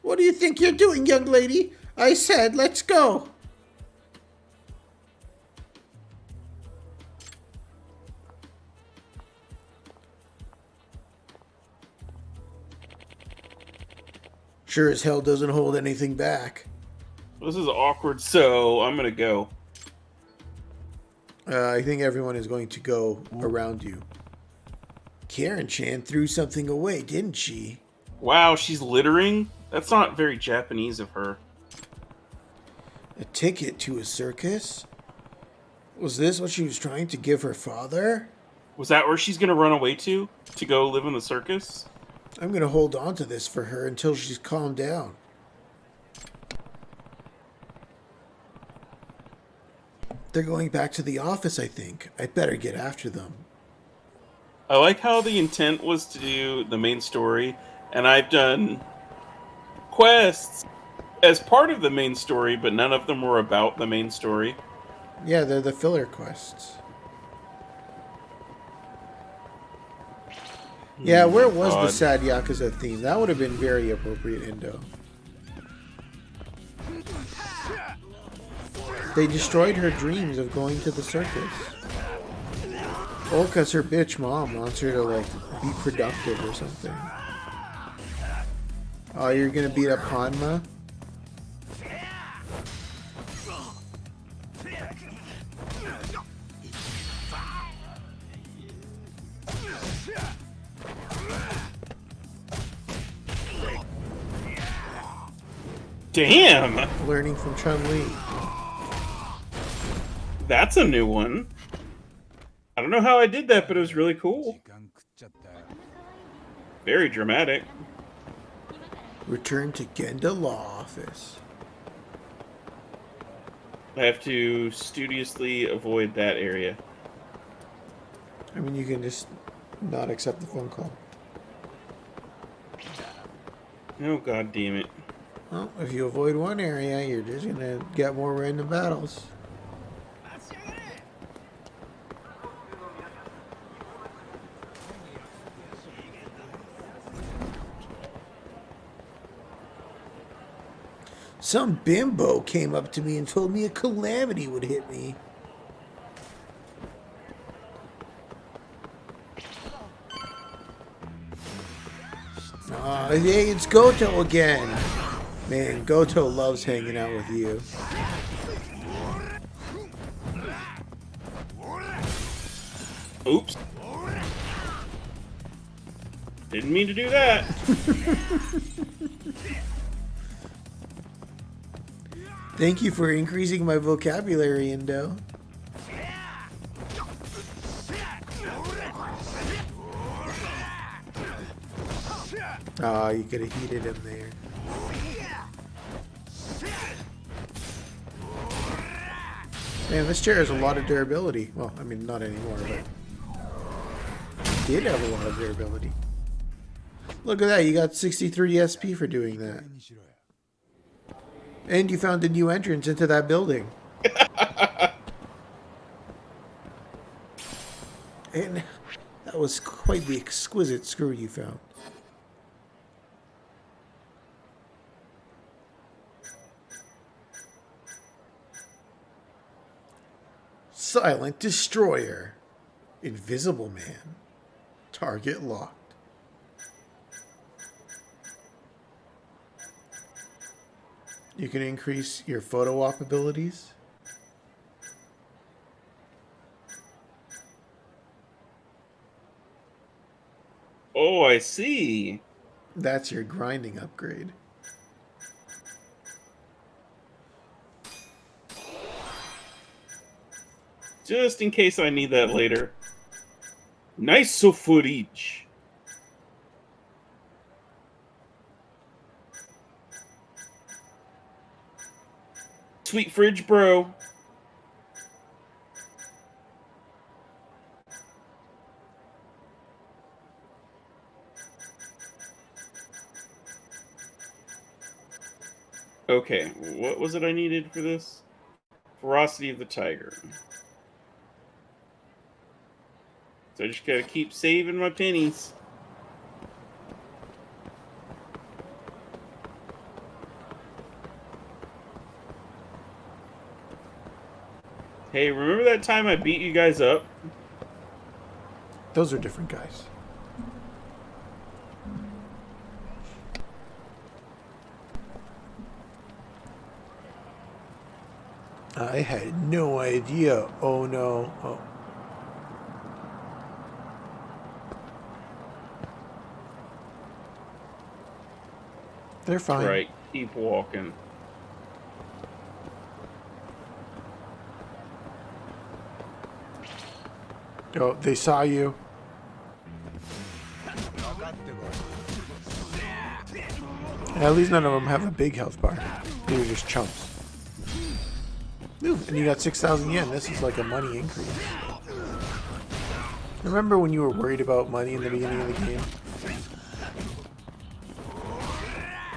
What do you think you're doing, young lady? I said, let's go. Sure as hell doesn't hold anything back. This is awkward, so I'm gonna go. I think everyone is going to go around you. Karen-chan threw something away, didn't she? Wow, she's littering? That's not very Japanese of her. A ticket to a circus? Was this what she was trying to give her father? Was that where she's gonna run away to? To go live in the circus? I'm going to hold on to this for her until she's calmed down. They're going back to the office, I think. I'd better get after them. I like how the intent was to do the main story, and I've done quests as part of the main story, but none of them were about the main story. Yeah, they're the filler quests. Yeah, where was the sad Yakuza theme? That would have been very appropriate, Indo. They destroyed her dreams of going to the circus. Oh, because her bitch mom wants her to, like, be productive or something. Oh, you're gonna beat up Hanma? Damn! Learning from Chun-Li. That's a new one. I don't know how I did that, but it was really cool. Very dramatic. Return to Genda Law Office. I have to studiously avoid that area. I mean, you can just not accept the phone call. Oh, god damn it. Well, if you avoid one area, you're just gonna get more random battles. Some bimbo came up to me and told me a calamity would hit me. Hey, it's Goto again. Man, Goto loves hanging out with you. Oops. Didn't mean to do that. Thank you for increasing my vocabulary, Indo. Oh, you could have heated him there. Man, this chair has a lot of durability. Well, I mean, not anymore, but it did have a lot of durability. Look at that, you got 63 SP for doing that. And you found a new entrance into that building. And that was quite the exquisite screw you found. Silent Destroyer. Invisible Man. Target locked. You can increase your photo op abilities. Oh, I see. That's your grinding upgrade. Just in case I need that later. Nice footage. Sweet fridge, bro. Okay, what was it I needed for this? Ferocity of the Tiger. So I just gotta keep saving my pennies. Hey, remember that time I beat you guys up? Those are different guys. I had no idea. Oh no. Oh. They're fine. Right, keep walking. Oh, they saw you. At least none of them have a big health bar. They were just chumps. Ooh, and you got 6,000 yen. This is like a money increase. Remember when you were worried about money in the beginning of the game?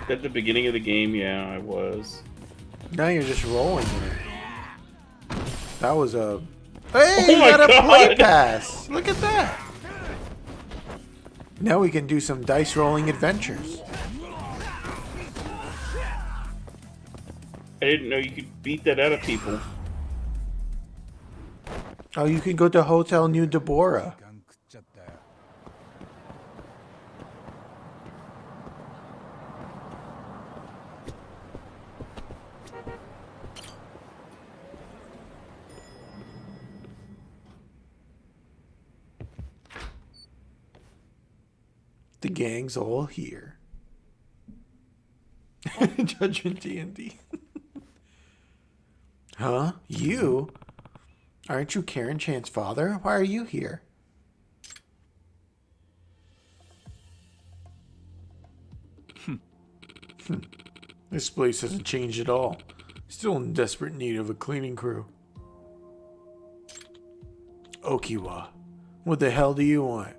At the beginning of the game, yeah, I was. Now you're just rolling in it. That was a... Hey, Oh you my got a God. play pass! Look at that! Now we can do some dice rolling adventures. I didn't know you could beat that out of people. Oh, you can go to Hotel New Deborah. The gang's all here. Judgment D&D. Huh? You? Aren't you Karen Chan's father? Why are you here? This place hasn't changed at all. Still in desperate need of a cleaning crew. Okiwa. What the hell do you want?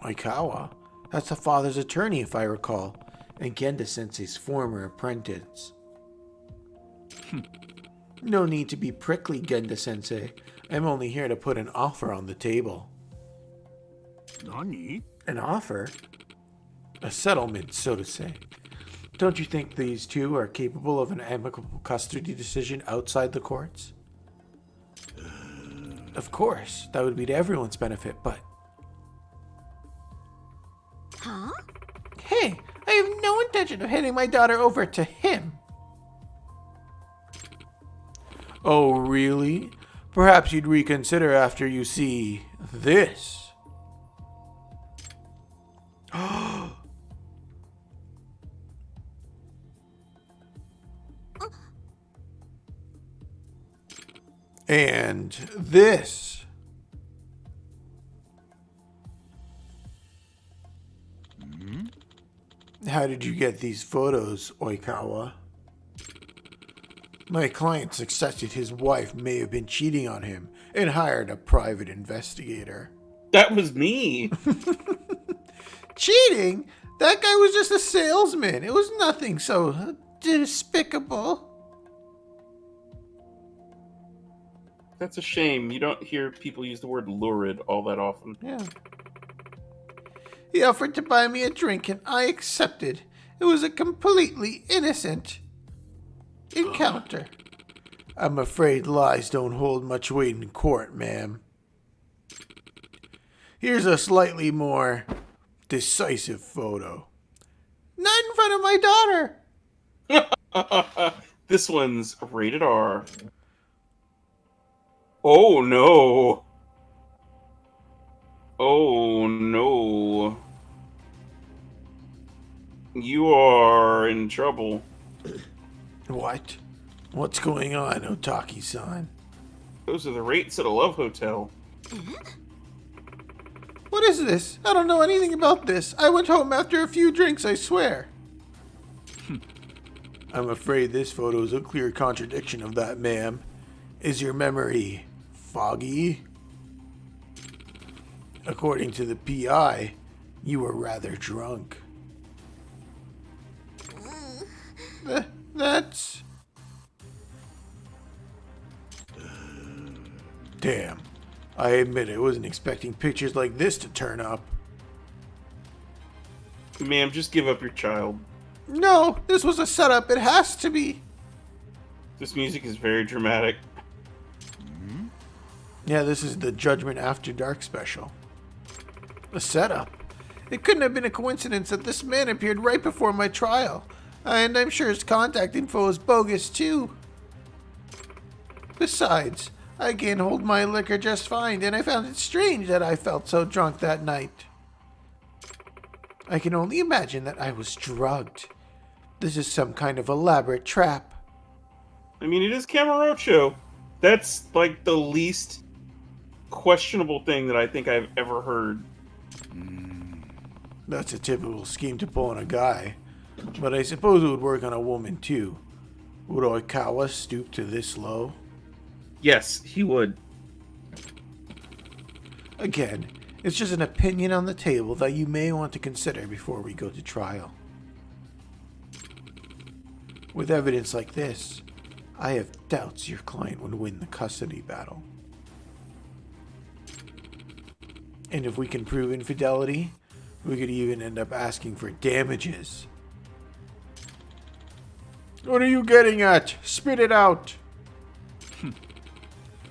Oikawa? That's the father's attorney, if I recall, and Genda-sensei's former apprentice. No need to be prickly, Genda-sensei. I'm only here to put an offer on the table. Nani? An offer? A settlement, so to say. Don't you think these two are capable of an amicable custody decision outside the courts? Of course, that would be to everyone's benefit, but... Huh? Hey, I have no intention of handing my daughter over to him. Oh, really? Perhaps you'd reconsider after you see this. And this. How did you get these photos, Oikawa? My client suspected his wife may have been cheating on him and hired a private investigator. That was me. Cheating? That guy was just a salesman. It was nothing so despicable. That's a shame. You don't hear people use the word lurid all that often. Yeah. He offered to buy me a drink and I accepted. It was a completely innocent encounter. I'm afraid lies don't hold much weight in court, ma'am. Here's a slightly more decisive photo. Not in front of my daughter. This one's rated R. Oh no. Oh no. You are in trouble. What? What's going on, Otaki-san? Those are the rates at a love hotel. What is this? I don't know anything about this. I went home after a few drinks, I swear. I'm afraid this photo is a clear contradiction of that, ma'am. Is your memory foggy? According to the PI, you were rather drunk. That's... Damn. I admit I wasn't expecting pictures like this to turn up. Ma'am, just give up your child. No, this was a setup. It has to be. This music is very dramatic. Yeah, this is the Judgment After Dark special. A setup. It couldn't have been a coincidence that this man appeared right before my trial. And I'm sure his contact info is bogus too. Besides, I can hold my liquor just fine, and I found it strange that I felt so drunk that night. I can only imagine that I was drugged. This is some kind of elaborate trap. I mean, it is Kamurocho. That's like the least questionable thing that I think I've ever heard. That's a typical scheme to pull on a guy. But I suppose it would work on a woman too. Would Oikawa stoop to this low? Yes, he would. Again, it's just an opinion on the table that you may want to consider before we go to trial. With evidence like this, I have doubts your client would win the custody battle. And if we can prove infidelity, we could even end up asking for damages. What are you getting at? Spit it out!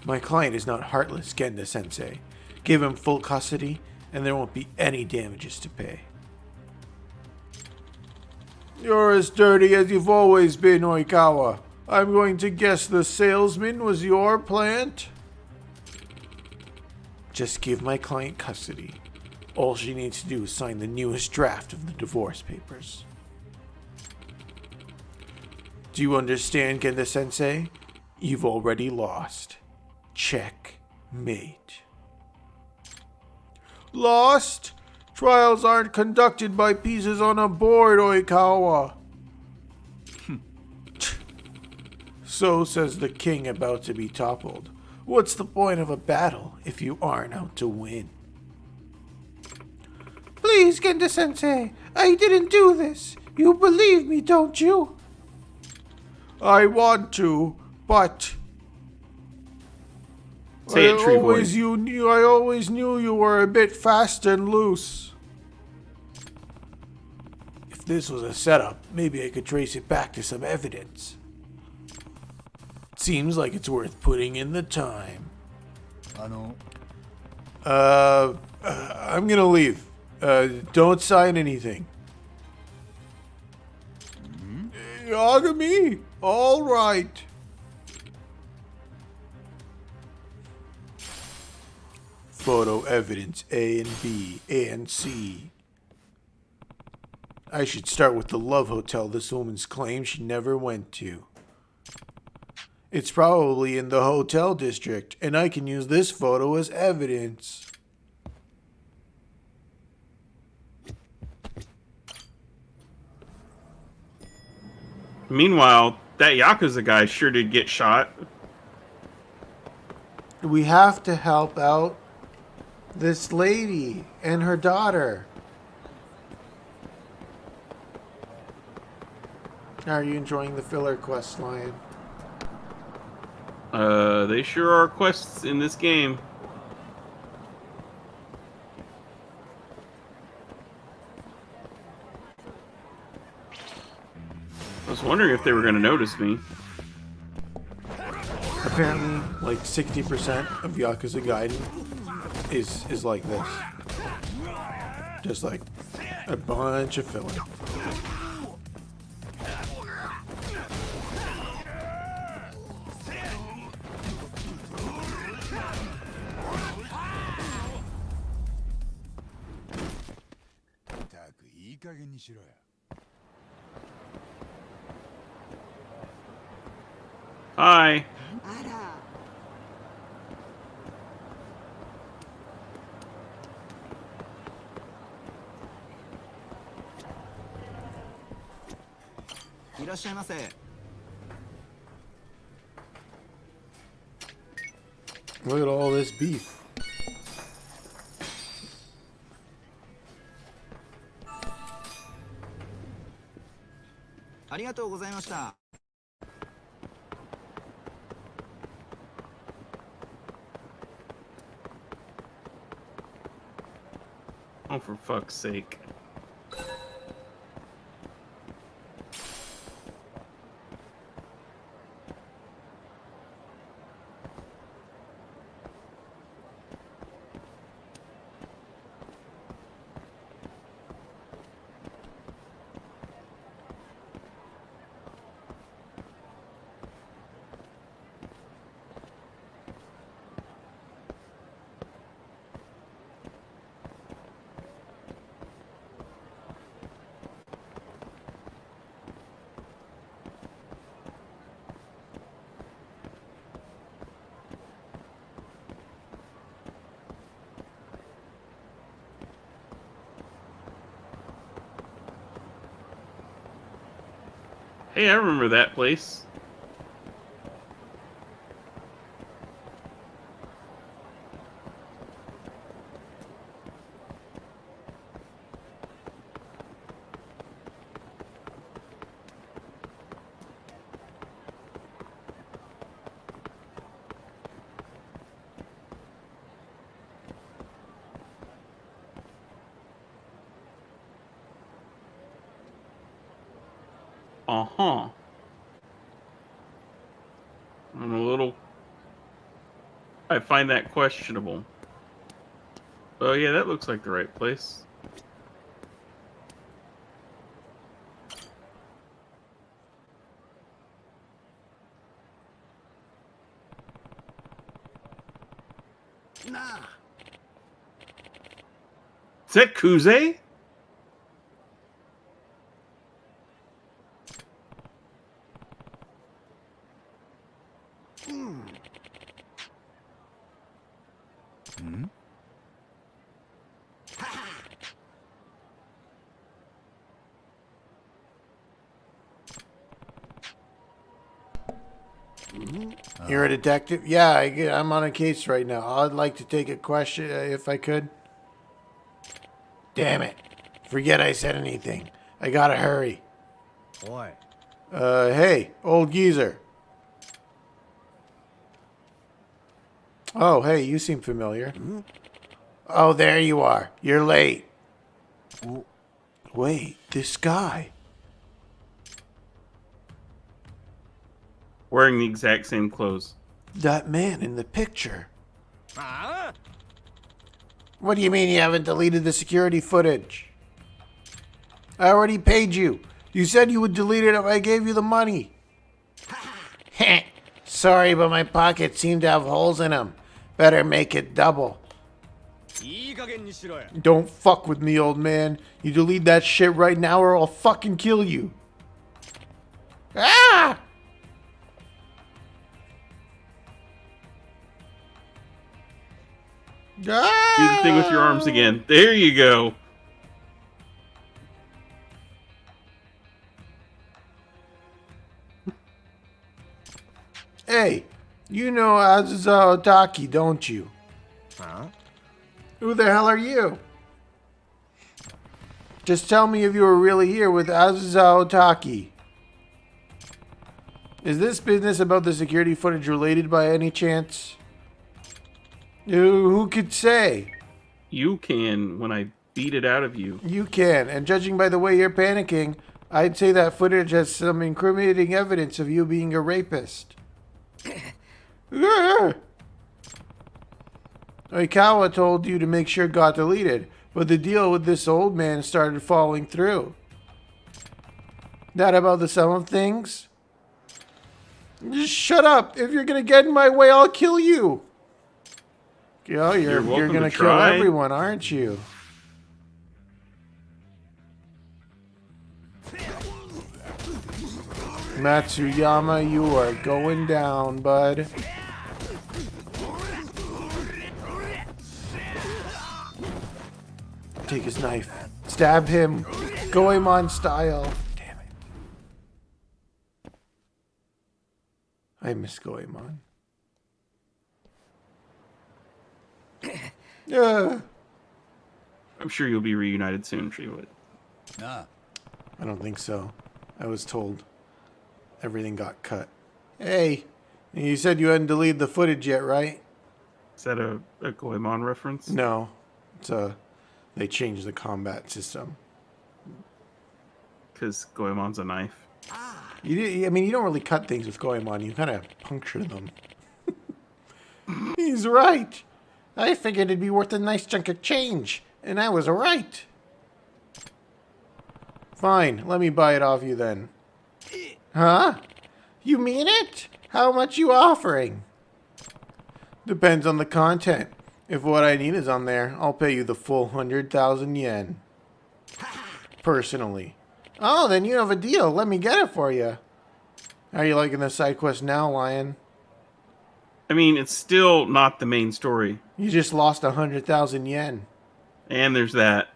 My client is not heartless, Genda-sensei. Give him full custody, and there won't be any damages to pay. You're as dirty as you've always been, Oikawa. I'm going to guess the salesman was your plant? Just give my client custody. All she needs to do is sign the newest draft of the divorce papers. Do you understand, Genda-sensei? You've already lost. Checkmate. Lost? Trials aren't conducted by pieces on a board, Oikawa. So says the king about to be toppled. What's the point of a battle if you aren't out to win? Please, Genda-sensei, I didn't do this. You believe me, don't you? I want to, but... Say it, TreeVoid. I always knew you were a bit fast and loose. If this was a setup, maybe I could trace it back to some evidence. Seems like it's worth putting in the time. I'm gonna leave. Don't sign anything. Yagami, all right. Photo evidence A and B and C. I should start with the love hotel this woman's claims she never went to. It's probably in the hotel district, and I can use this photo as evidence. Meanwhile, that Yakuza guy sure did get shot. We have to help out this lady and her daughter. Are you enjoying the filler quest, Lion? They sure are quests in this game. I was wondering if they were going to notice me. Apparently, like 60% of Yakuza Gaiden is like this. Just like a bunch of filler. Hi. Look at all this beef. Oh, for fuck's sake. Hey, I remember that place. Uh-huh. I'm a little... I find that questionable. Oh yeah, that looks like the right place. Nah. Is that Kuze? You're a detective? Yeah, I'm on a case right now. I'd like to take a question if I could. Damn it. Forget I said anything. I gotta hurry. Oi. Hey, old geezer. Oh, hey, you seem familiar. Oh, there you are. You're late. Wait, this guy. Wearing the exact same clothes. That man in the picture. What do you mean you haven't deleted the security footage? I already paid you. You said you would delete it if I gave you the money. Sorry, but my pockets seem to have holes in them. Better make it double. Don't fuck with me, old man. You delete that shit right now or I'll fucking kill you. Ah! Do the thing with your arms again. There you go. Hey, you know Azusa Otaki, don't you? Huh? Who the hell are you? Just tell me if you were really here with Azusa Otaki. Is this business about the security footage related by any chance? Who could say? You can when I beat it out of you. You can, and judging by the way you're panicking, I'd say that footage has some incriminating evidence of you being a rapist. Oikawa told you to make sure it got deleted, but the deal with this old man started falling through. That about the sum of things? Just shut up. If you're gonna get in my way, I'll kill you. Yeah, you're gonna kill everyone, aren't you? Matsuyama, you are going down, bud. Take his knife. Stab him. Goemon style. Damn it. I miss Goemon. I'm sure you'll be reunited soon, TreeVoid. Nah. I don't think so. I was told everything got cut. Hey, you said you hadn't deleted the footage yet, right? Is that a Goemon reference? No. It's they changed the combat system. Because Goemon's a knife. I mean, you don't really cut things with Goemon. You kind of puncture them. He's right. I figured it'd be worth a nice chunk of change, and I was right. Fine, let me buy it off you then. Huh? You mean it? How much you offering? Depends on the content. If what I need is on there, I'll pay you the full 100,000 yen. Personally. Oh, then you have a deal. Let me get it for you. How are you liking the side quest now, Lion? I mean, it's still not the main story. You just lost 100,000 yen. And there's that.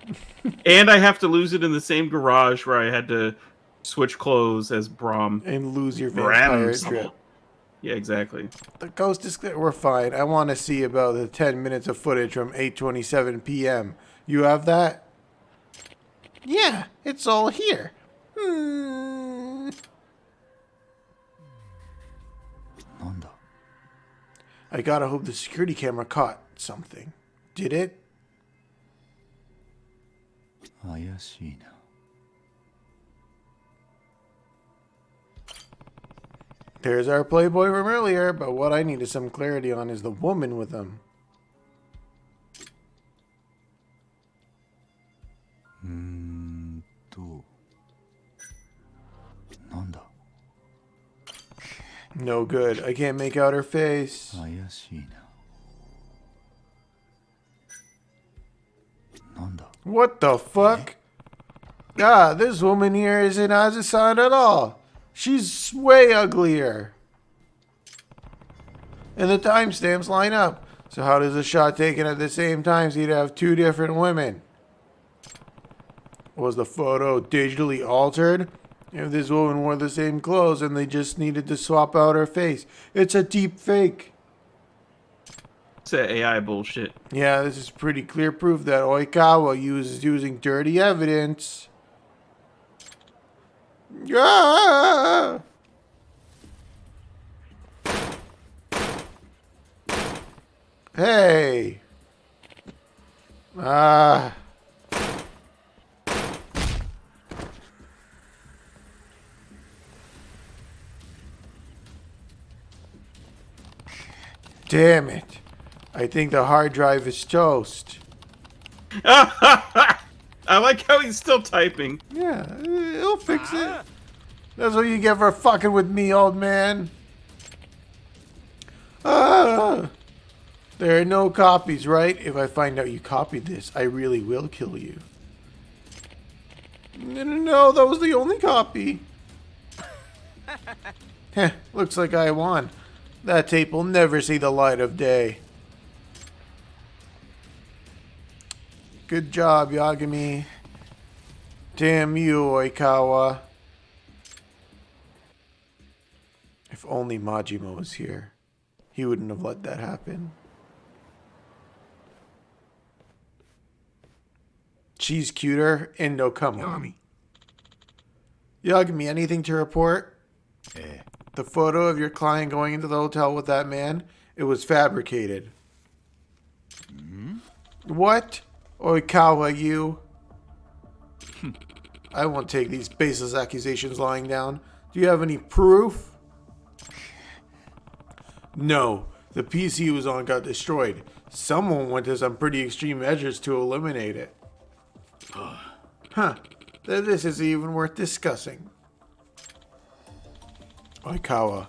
And I have to lose it in the same garage where I had to switch clothes as Brahm. And lose your vampire Bramsel. drip. Yeah, exactly. The ghost is clear. We're fine. I want to see about the 10 minutes of footage from 8:27 p.m. You have that? Yeah, it's all here. I gotta hope the security camera caught something. Did it? There's our playboy from earlier, but what I needed some clarity on is the woman with him. No good. I can't make out her face. What the fuck? Ah, this woman here isn't Azusan at all. She's way uglier. And the timestamps line up. So how does a shot taken at the same time so you'd have two different women? Was the photo digitally altered? If this woman wore the same clothes and they just needed to swap out her face, it's a deep fake. It's that AI bullshit. Yeah, this is pretty clear proof that Oikawa is using dirty evidence. Ah! Hey. Ah. Damn it. I think the hard drive is toast. I like how he's still typing. Yeah, he'll fix it. That's what you get for fucking with me, old man. Ah. There are no copies, right? If I find out you copied this, I really will kill you. No, that was the only copy. Heh, looks like I won. That tape will never see the light of day. Good job, Yagami. Damn you, Oikawa. If only Majima was here, he wouldn't have let that happen. She's cuter, and no come on. Yagami, anything to report? The photo of your client going into the hotel with that man, it was fabricated. What? Oikawa, you? I won't take these baseless accusations lying down. Do you have any proof? No. The PC he was on got destroyed. Someone went to some pretty extreme measures to eliminate it. Huh. This isn't even worth discussing. Oikawa,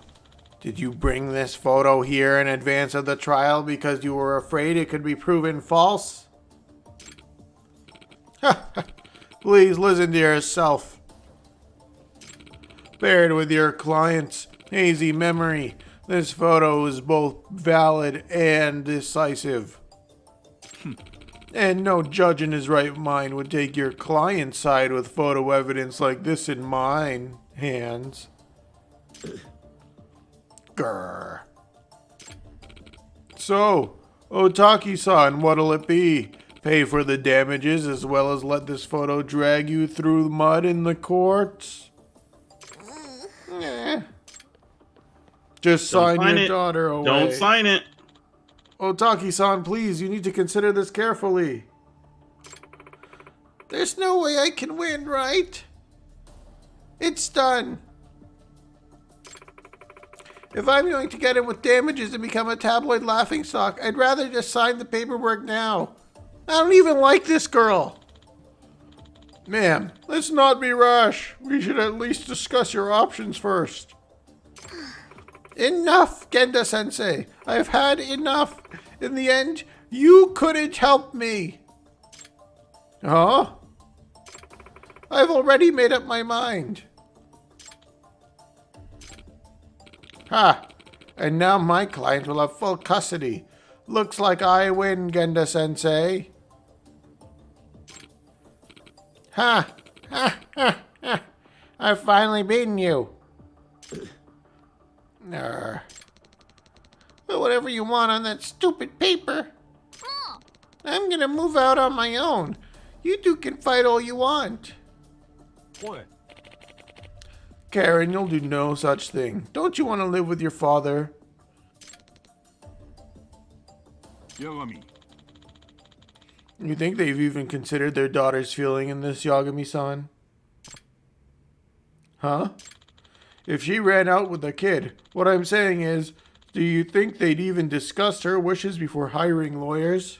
did you bring this photo here in advance of the trial because you were afraid it could be proven false? Please listen to yourself. Paired with your client's hazy memory, this photo is both valid and decisive. And no judge in his right mind would take your client's side with photo evidence like this in mine hands. Grr. So, Otaki-san, what'll it be? Pay for the damages as well as let this photo drag you through the mud in the courts? Just sign your daughter away. Don't sign it. Otaki-san, please, you need to consider this carefully. There's no way I can win, right? It's done. If I'm going to get him with damages and become a tabloid laughingstock, I'd rather just sign the paperwork now. I don't even like this girl. Ma'am, let's not be rash. We should at least discuss your options first. Enough, Genda-sensei. I've had enough. In the end, you couldn't help me. Huh? I've already made up my mind. Ha! And now my client will have full custody. Looks like I win, Genda-sensei. Ha! Ha! Ha! Ha! I've finally beaten you. Well, whatever you want on that stupid paper. I'm gonna move out on my own. You two can fight all you want. What? Karen, you'll do no such thing. Don't you want to live with your father? Yagami. You think they've even considered their daughter's feeling in this, Yagami-san? Huh? If she ran out with the kid, what I'm saying is, do you think they'd even discuss her wishes before hiring lawyers?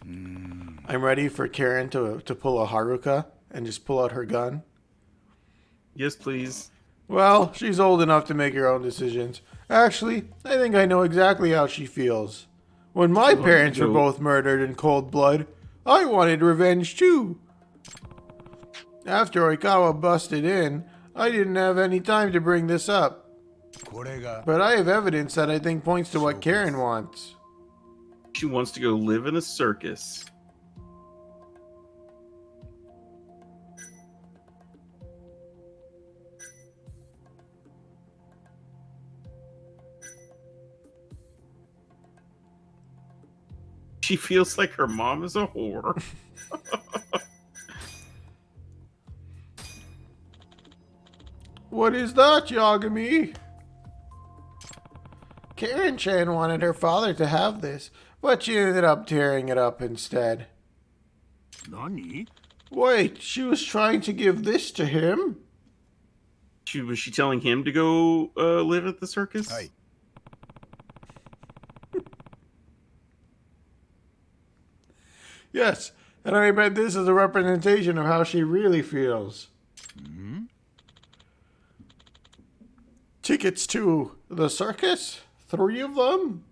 I'm ready for Karen to pull a Haruka and just pull out her gun. Yes, please. Well, she's old enough to make her own decisions. Actually, I think I know exactly how she feels. When my parents were both murdered in cold blood, I wanted revenge too. After Oikawa busted in, I didn't have any time to bring this up. But I have evidence that I think points to what Karen wants. She wants to go live in a circus. She feels like her mom is a whore. What is that, Yagami? Karen-chan wanted her father to have this, but she ended up tearing it up instead. Nani? Wait, she was trying to give this to him? Was she telling him to go live at the circus? Aye. Yes, and I bet this is a representation of how she really feels. Hmm? Tickets to the circus? 3 of them?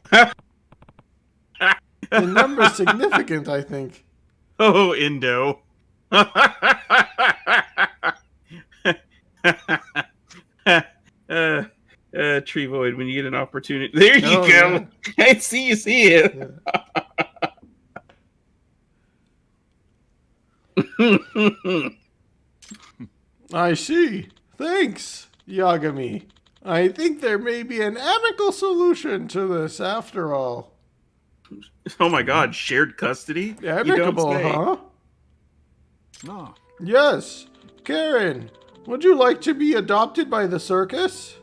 The number's significant, I think. Oh, Indo. TreeVoid, when you get an opportunity. There you Oh, go. yeah. I see it. Yeah. I see. Thanks, Yagami. I think there may be an amicable solution to this after all. Oh my god, shared custody? Amicable, you don't say. huh? No. Yes. Karen, would you like to be adopted by the circus?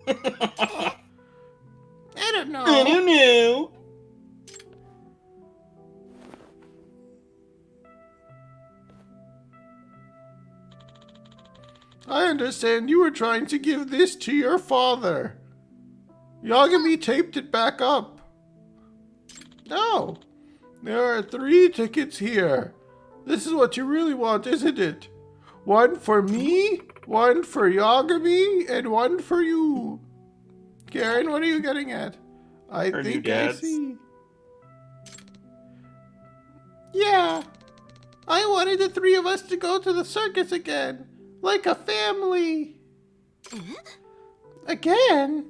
I don't know. I don't know. I understand you were trying to give this to your father. Yagami taped it back up. No. There are 3 tickets here. This is what you really want, isn't it? 1 for me, 1 for Yagami, and 1 for you. Karen, what are you getting at? I Her new think I dads. see. Yeah. I wanted the 3 of us to go to the circus again. Like a family. Again?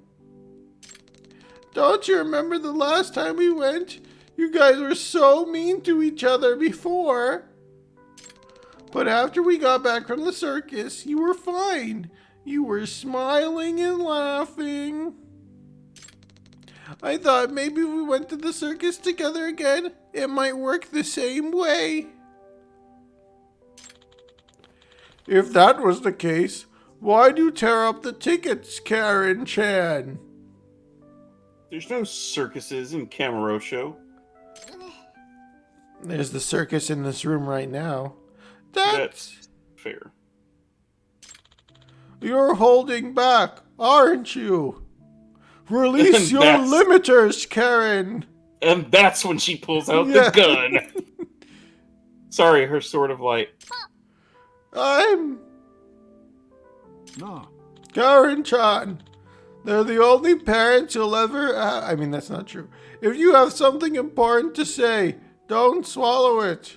Don't you remember the last time we went? You guys were so mean to each other before. But after we got back from the circus, you were fine. You were smiling and laughing. I thought maybe if we went to the circus together again, it might work the same way. If that was the case, why'd you tear up the tickets, Karen-chan? There's no circuses in Kamurocho. There's the circus in this room right now. That's fair. You're holding back, aren't you? Release your That's- limiters, Karen! And that's when she pulls out Yeah. the gun. Sorry, her sword of light. I'm No. Karen-chan. They're the only parents you'll ever I mean, that's not true. If you have something important to say, don't swallow it.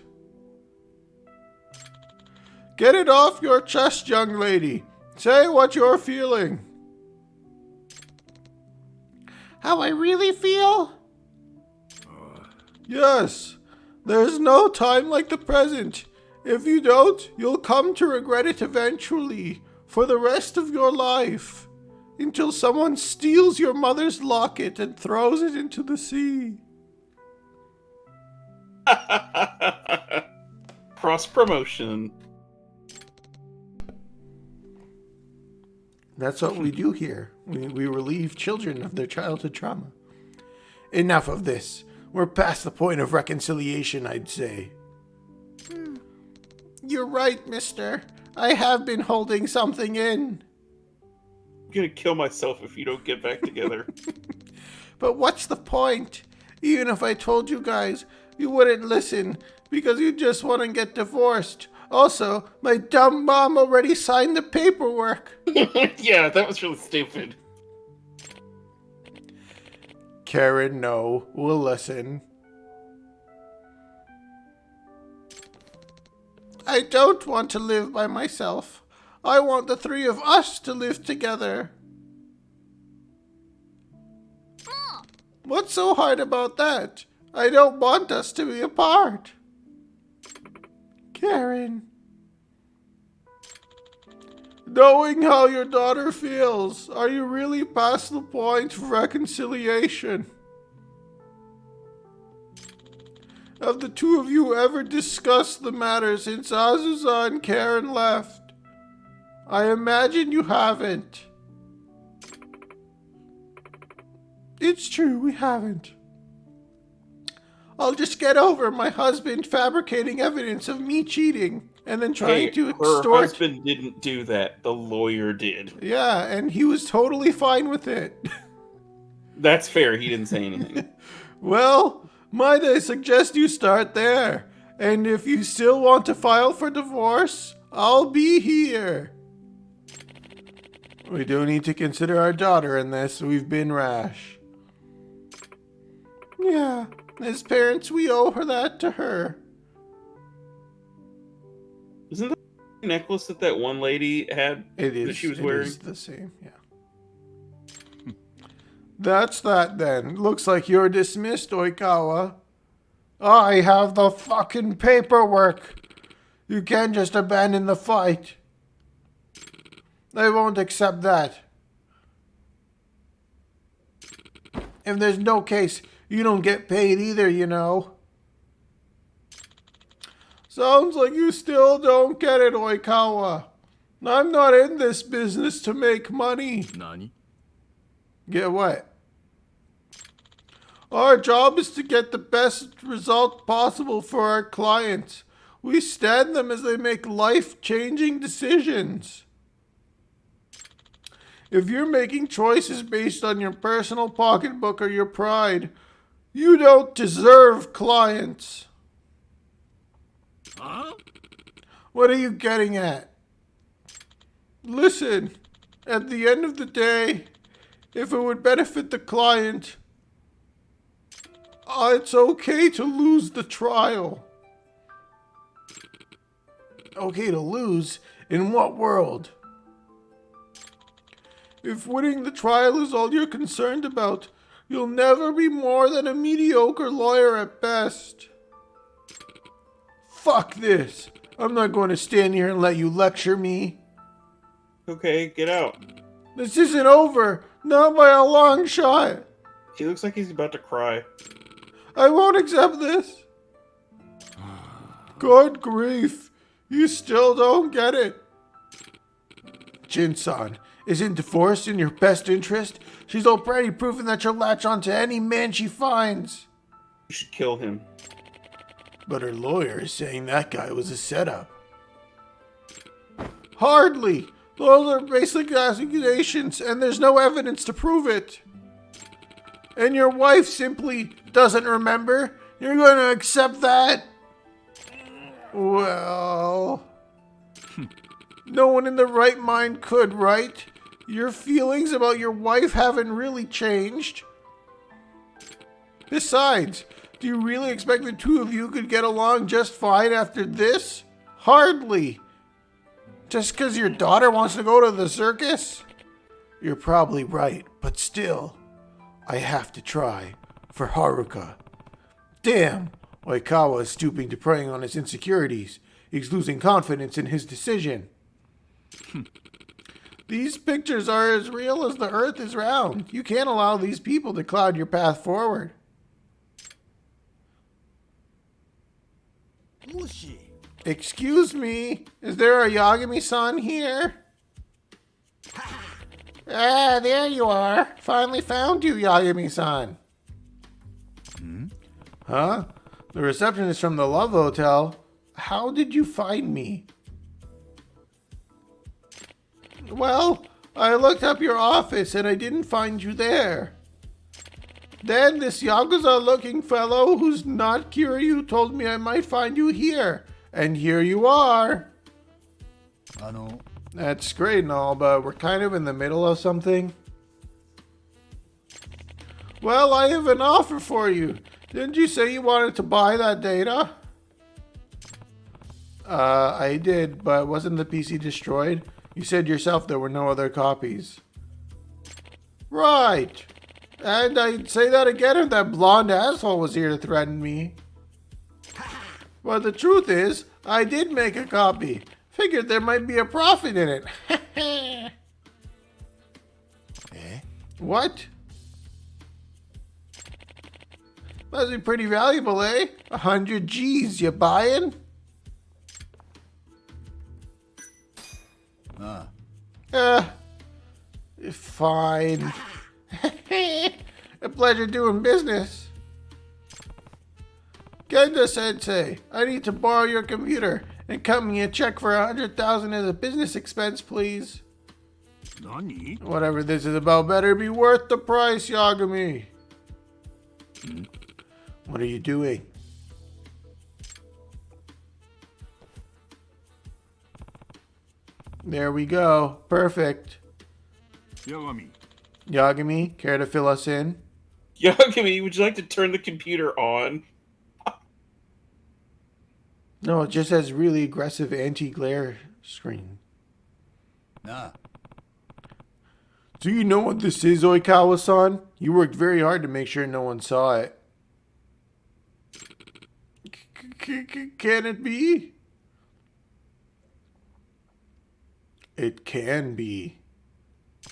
Get it off your chest, young lady. Say what you're feeling. How I really feel? Yes. There's no time like the present. If you don't, you'll come to regret it eventually, for the rest of your life, until someone steals your mother's locket and throws it into the sea. Cross promotion. That's what we do here. We relieve children of their childhood trauma. Enough of this. We're past the point of reconciliation, I'd say. You're right, mister. I have been holding something in. I'm gonna kill myself if you don't get back together. But what's the point? Even if I told you guys, you wouldn't listen because you just want to get divorced. Also, my dumb mom already signed the paperwork. Yeah, that was really stupid. Karen, no. We'll listen. I don't want to live by myself. I want the 3 of us to live together. What's so hard about that? I don't want us to be apart. Karen. Knowing how your daughter feels, are you really past the point of reconciliation? Have the two of you ever discussed the matter since Azusa and Karen left? I imagine you haven't. It's true, we haven't. I'll just get over my husband fabricating evidence of me cheating and then trying to extort. Her husband didn't do that. The lawyer did. Yeah, and he was totally fine with it. That's fair. He didn't say anything. Well, might I suggest you start there? And if you still want to file for divorce, I'll be here. We do need to consider our daughter in this. We've been rash. Yeah, as parents, we owe her that to her. Isn't that the necklace that one lady had that she was wearing? It is the same, yeah. That's that then. Looks like you're dismissed, Oikawa. I have the fucking paperwork. You can't just abandon the fight. I won't accept that. If there's no case, you don't get paid either, you know. Sounds like you still don't get it, Oikawa. I'm not in this business to make money. Nani? Get what? Our job is to get the best result possible for our clients. We stand them as they make life-changing decisions. If you're making choices based on your personal pocketbook or your pride, you don't deserve clients. Huh? What are you getting at? Listen, at the end of the day, if it would benefit the client, it's okay to lose the trial. Okay to lose? In what world? If winning the trial is all you're concerned about, you'll never be more than a mediocre lawyer at best. Fuck this. I'm not going to stand here and let you lecture me. Okay, get out. This isn't over. Not by a long shot. He looks like he's about to cry. I won't accept this. Good grief. You still don't get it. Jin-san, isn't divorce in your best interest? She's already proven that she'll latch on to any man she finds. You should kill him. But her lawyer is saying that guy was a setup. Hardly. Those are basic accusations, and there's no evidence to prove it. And your wife simply doesn't remember? You're going to accept that? Well... no one in the right mind could, right? Your feelings about your wife haven't really changed. Besides, do you really expect the two of you could get along just fine after this? Hardly. Just because your daughter wants to go to the circus? You're probably right, but still, I have to try for Haruka. Damn, Oikawa is stooping to preying on his insecurities. He's losing confidence in his decision. These pictures are as real as the earth is round. You can't allow these people to cloud your path forward. Mushi. Excuse me, is there a Yagami-san here? Ah, there you are. Finally found you, Yagami-san. Huh? The receptionist from the Love Hotel. How did you find me? Well, I looked up your office and I didn't find you there. Then this Yakuza-looking fellow who's not Kiryu told me I might find you here. And here you are. That's great and all, but we're kind of in the middle of something. Well, I have an offer for you. Didn't you say you wanted to buy that data? I did, but wasn't the PC destroyed? You said yourself there were no other copies. Right. And I'd say that again if that blonde asshole was here to threaten me. But the truth is, I did make a copy. Figured there might be a profit in it. What? Must be pretty valuable, eh? 100 G's, you buying? Fine. A pleasure doing business. Genda Sensei, I need to borrow your computer and cut me a check for 100,000 as a business expense, please. Nani? Whatever this is about better be worth the price, Yagami. What are you doing? There we go. Perfect. Yagami. Yagami, care to fill us in? Yagami, would you like to turn the computer on? No, it just has really aggressive anti-glare screen. Nah. Do you know what this is, Oikawa-san? You worked very hard to make sure no one saw it. Can it be? It can be.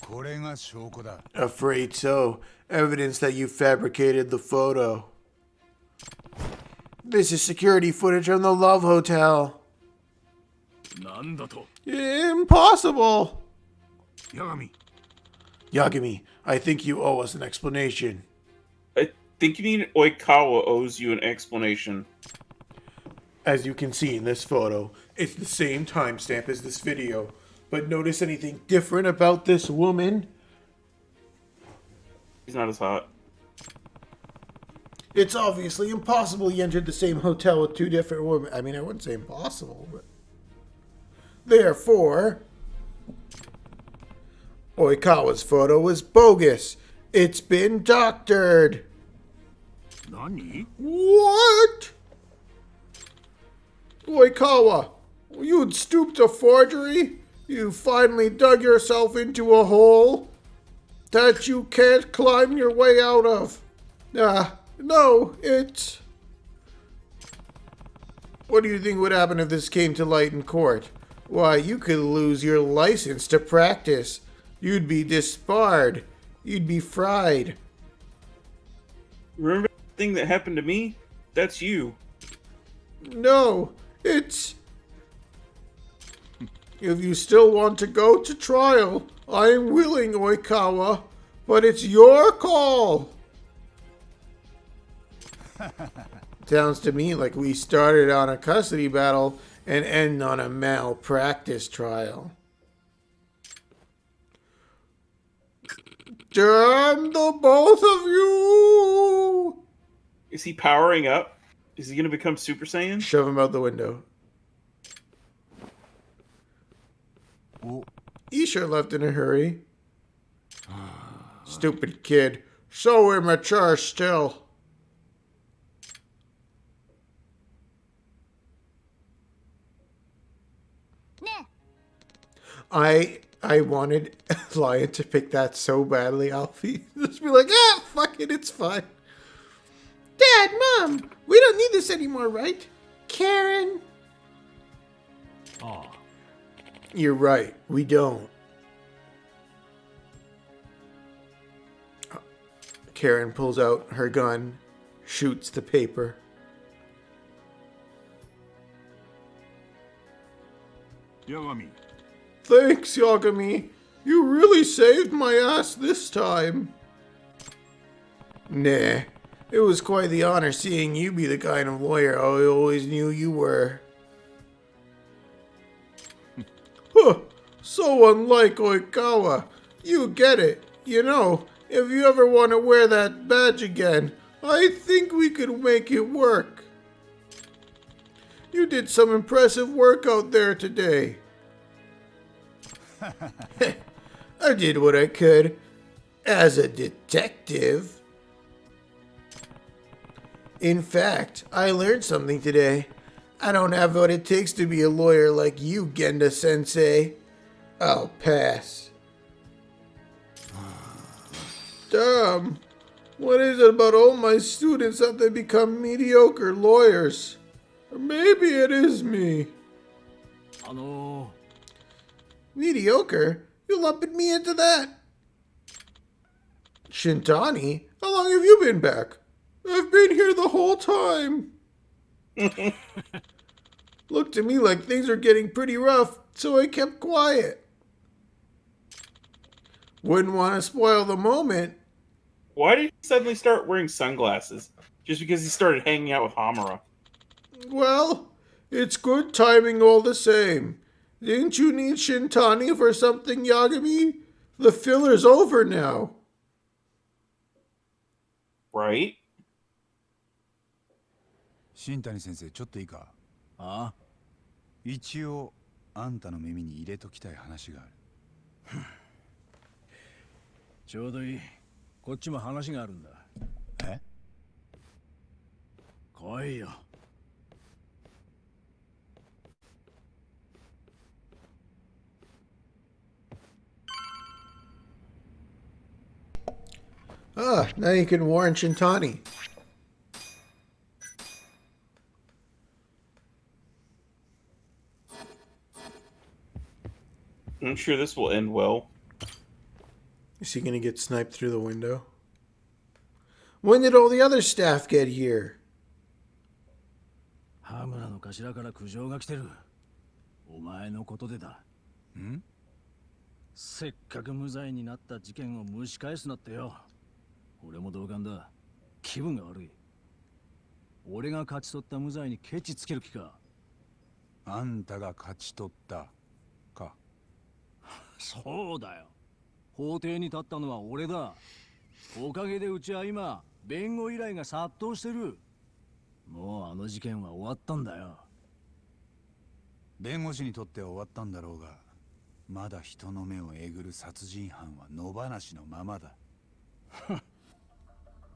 これが証拠だ。 Afraid so. Evidence that you fabricated the photo. This is security footage from the Love Hotel. なんだと Impossible! 八神 Yagami, I think you owe us an explanation. I think you mean Oikawa owes you an explanation. As you can see in this photo, it's the same timestamp as this video. But notice anything different about this woman? He's not as hot. It's obviously impossible he entered the same hotel with two different women. I mean, I wouldn't say impossible, but... Therefore, Oikawa's photo was bogus. It's been doctored. 何 What? Oikawa, you'd stooped to forgery? You finally dug yourself into a hole that you can't climb your way out of. No, it's... What do you think would happen if this came to light in court? Why, you could lose your license to practice. You'd be disbarred. You'd be fried. Remember the thing that happened to me? That's you. No, it's... If you still want to go to trial, I am willing, Oikawa, but it's your call. Sounds to me like we started on a custody battle and end on a malpractice trial. Damn the both of you! Is he powering up? Is he going to become Super Saiyan? Shove him out the window. He sure left in a hurry. Stupid kid. So immature still. I wanted Lion to pick that so badly, Alfie. Just be like, fuck it, it's fine. Dad, Mom, we don't need this anymore, right? Karen. Ah. You're right, we don't. Karen pulls out her gun, shoots the paper. Yagami. Thanks, Yagami. You really saved my ass this time. Nah, it was quite the honor seeing you be the kind of lawyer I always knew you were. Huh, so unlike Oikawa. You get it. You know, if you ever want to wear that badge again, I think we could make it work. You did some impressive work out there today. I did what I could as a detective. In fact, I learned something today. I don't have what it takes to be a lawyer like you, Genda-sensei. I'll pass. Damn. What is it about all my students that they become mediocre lawyers? Or maybe it is me. Mediocre? You lumping me into that? Shintani? How long have you been back? I've been here the whole time. Looked to me like things are getting pretty rough, so I kept quiet. Wouldn't want to spoil the moment. Why did he suddenly start wearing sunglasses? Just because he started hanging out with Hamura. Well, it's good timing all the same. Didn't you need Shintani for something, Yagami? The filler's over now. Right? 新谷先生、ちょっといいか？ああ、一応あんたの耳に入れときたい話がある。ちょうどいい。こっちも話があるんだ。え？来いよ。Ah, now you can warn Shintani. I'm sure this will end well. Is he going to get sniped through the window? When did all the other staff get here? 羽村の頭から苦情が来てる。お前のことでだ。ん？せっかく無罪になった事件を蒸し返すなってよ。俺も同感だ。気分が悪い。俺が勝ち取った無罪にケチつける気か。あんたが勝ち取ったか。そうだよ。法廷に立ったのは俺だ。おかげでうちは今、弁護依頼が殺到してる。もうあの事件は終わったんだよ。弁護士にとっては終わったんだろうが、まだ人の目をえぐる殺人犯は野放しのままだ。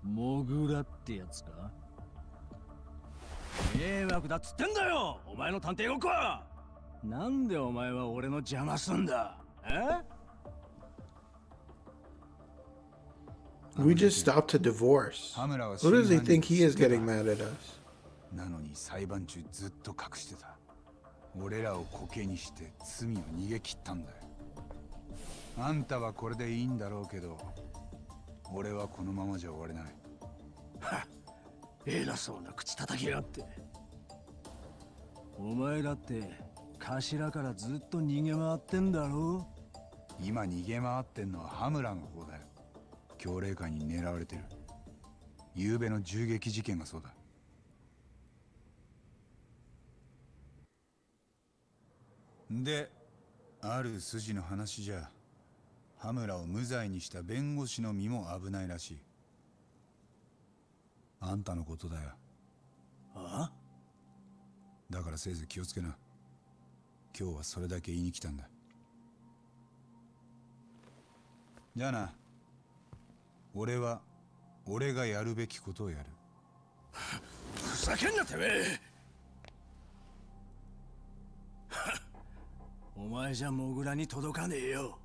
モグラってやつか？迷惑だっつってんだよ、お前の探偵ごっこは。なんでお前は俺の邪魔すんだ？えWe just stopped a divorce. What does he think he is getting mad at us? なのに裁判中ずっと隠してた。俺らをコケにして罪を逃げ切ったんだよ。あんたはこれでいいんだろうけど、俺はこのままじゃ終われない。はっ、偉そうな口叩きやがって。お前だって頭からずっと逃げ回ってんだろ。今逃げ回ってんのは羽村の方だよ。強霊会に狙われてる。昨べの銃撃事件がそうだ。で、ある筋の話じゃ、羽村を無罪にした弁護士の身も危ないらしい。あんたのことだよ。あ？だからせいぜい気をつけな。今日はそれだけ言いに来たんだ。じゃあな。俺は俺がやるべきことをやる。ふざけんなてめえ。お前じゃモグラに届かねえよ。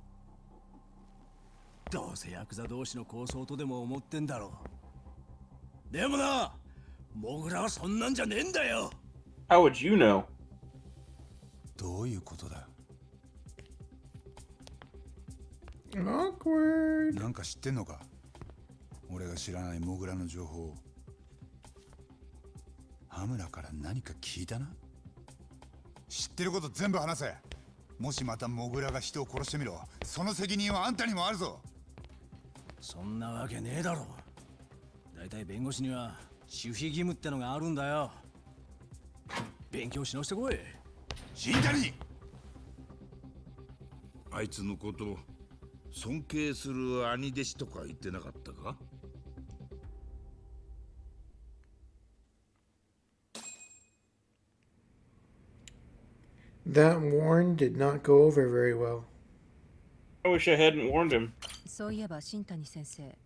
どうせヤクザ同士の抗争とでも思ってんだろう。でもな、モグラはそんなんじゃねえんだよ。How would you know? どういうことだ？ Awkward. なんか知ってんのか？俺が知らないモグラの情報。羽村から何か聞いたな？知ってること全部話せ。もしまたモグラが人を殺してみろ。その責任はあんたにもあるぞ。そんなわけねえだろ。だいたい弁護士には守秘義務ってのがあるんだよ。勉強し直してこい。新谷！あいつのこと尊敬する兄弟子とか言ってなかったか？That warn did not go over very well. I wish I hadn't warned him. そういえば新谷先生、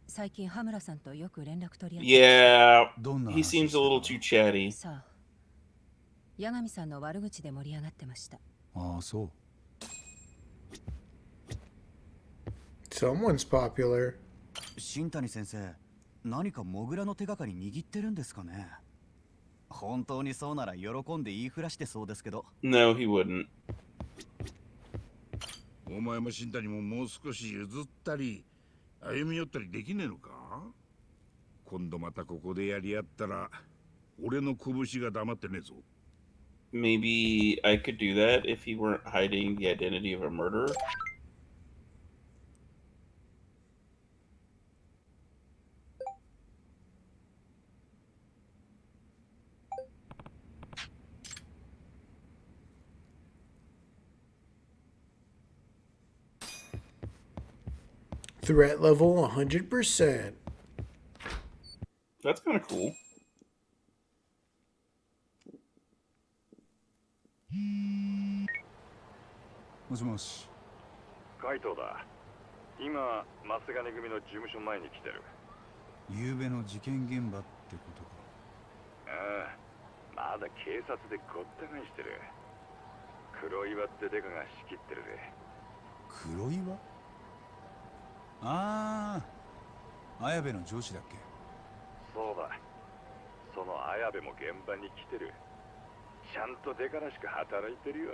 最近羽村さんとよく連絡取り合って。 Yeah, he seems a little too chatty. さあ、八神さんの悪口で盛り上がってました。ああ、そう。Someone's popular. 新谷先生、何かモグラの手がかり握ってるんですかね？本当にそうなら喜んで言いふらしてそうですけど。No, he wouldn't. お前も新谷ももう少し譲ったり歩み寄ったりできねえのか？今度またここでやり合ったら俺の拳が黙ってねえぞ。 Maybe I could do that if he weren't hiding the identity of a murderer. Threat level 100%. That's kind of cool. もしもし。カイトだ。今マスガネ組の事務所前に来てる。昨べの事件現場ってことか。ああ、まだ警察でごった返してる。黒岩ってデカが仕切ってるぜ。黒岩？ああ、綾部の上司だっけ？そうだ。その綾部も現場に来てる。ちゃんとデカらしく働いてるよ。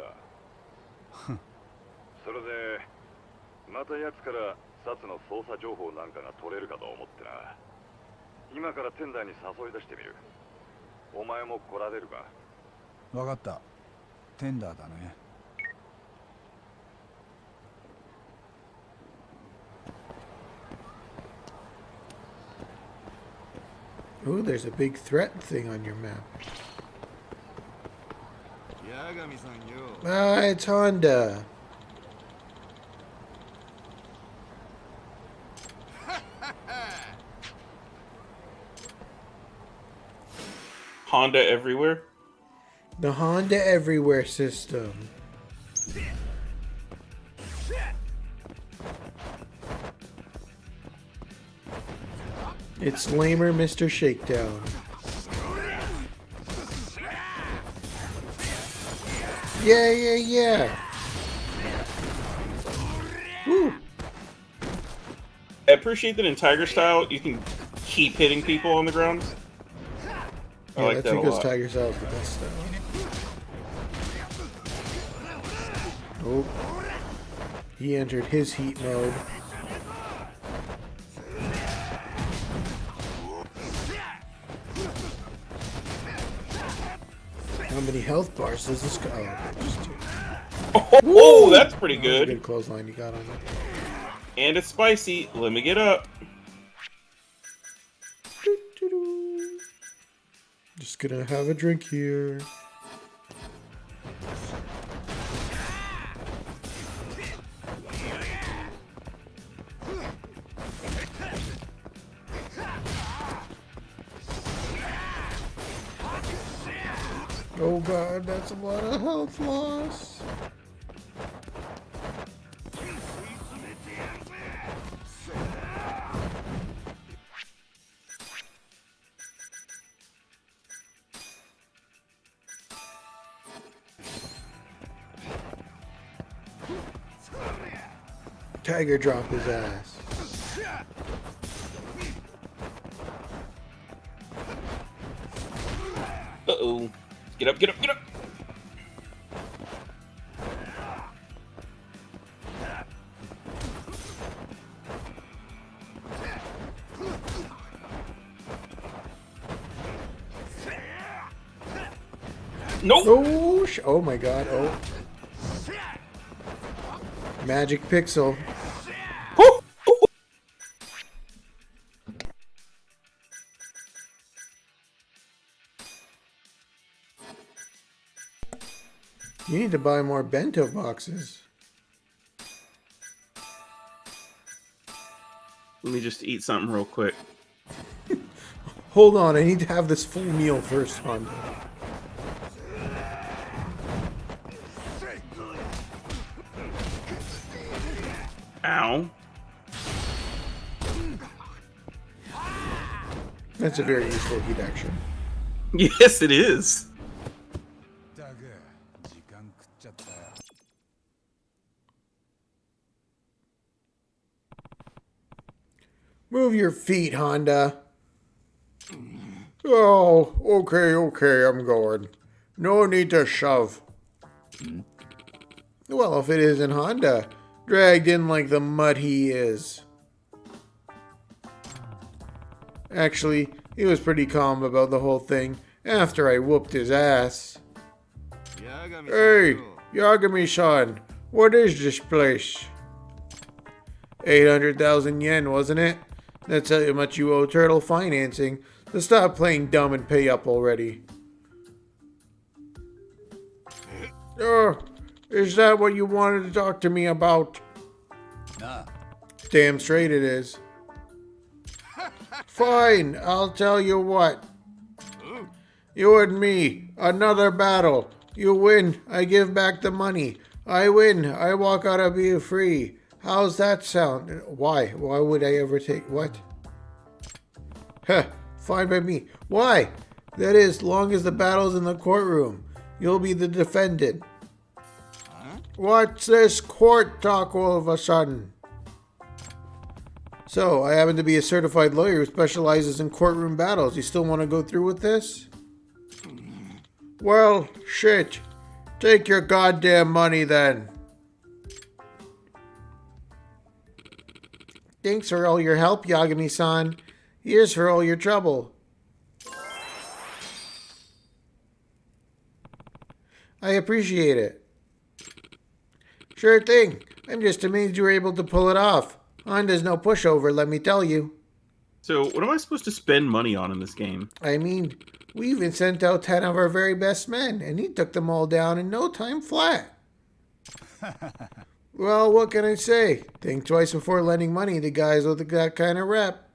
それでまた奴から札の捜査情報なんかが取れるかと思ってな。今からテンダーに誘い出してみる。お前も来られるか？わかった。テンダーだね。Oh, there's a big threat thing on your map. Ah, it's Honda. Honda everywhere? The Honda Everywhere system. It's lamer Mr. Shakedown. Yeah. Woo. I appreciate that in Tiger Style you can keep hitting people on the ground. I like that's that a because lot. Tiger Style is the best style. Oh. He entered his heat mode. How many health bars does this guy? Oh, that's pretty That was a good. good clothesline you got on it. And it's spicy. Let me get up. Just gonna have a drink here. Oh god, that's a lot of health loss. Tiger drop his ass. Uh-oh. Get up, get up, get up! Nope! Oh, oh my god, oh. Magic Pixel. You need to buy more bento boxes. Let me just eat something real quick. Hold on, I need to have this full meal first, Honda. Ow. That's a very useful heat action. Yes, it is. Move your feet, Honda. Oh, okay, I'm going. No need to shove. Well, if it isn't Honda, dragged in like the mud he is. Actually, he was pretty calm about the whole thing after I whooped his ass. Hey, Yagami-san, what is this place? 800,000 yen, wasn't it? That's how much you owe Turtle Financing. So stop playing dumb and pay up already. Oh, is that what you wanted to talk to me about? Nah. Damn straight it is. Fine, I'll tell you what. You and me, another battle. You win, I give back the money. I win, I walk out of you free. How's that sound? Why? Why would I ever take what? Heh, fine by me. Why? That is, long as the battle's in the courtroom. You'll be the defendant. What's this court talk all of a sudden? So, I happen to be a certified lawyer who specializes in courtroom battles. You still want to go through with this? Well, shit. Take your goddamn money then. Thanks for all your help, Yagami-san. Here's for all your trouble. I appreciate it. Sure thing. I'm just amazed you were able to pull it off. Honda's no pushover, let me tell you. So, what am I supposed to spend money on in this game? I mean, we even sent out 10 of our very best men, and he took them all down in no time flat. Well, what can I say? Think twice before lending money to guys with that kind of rep.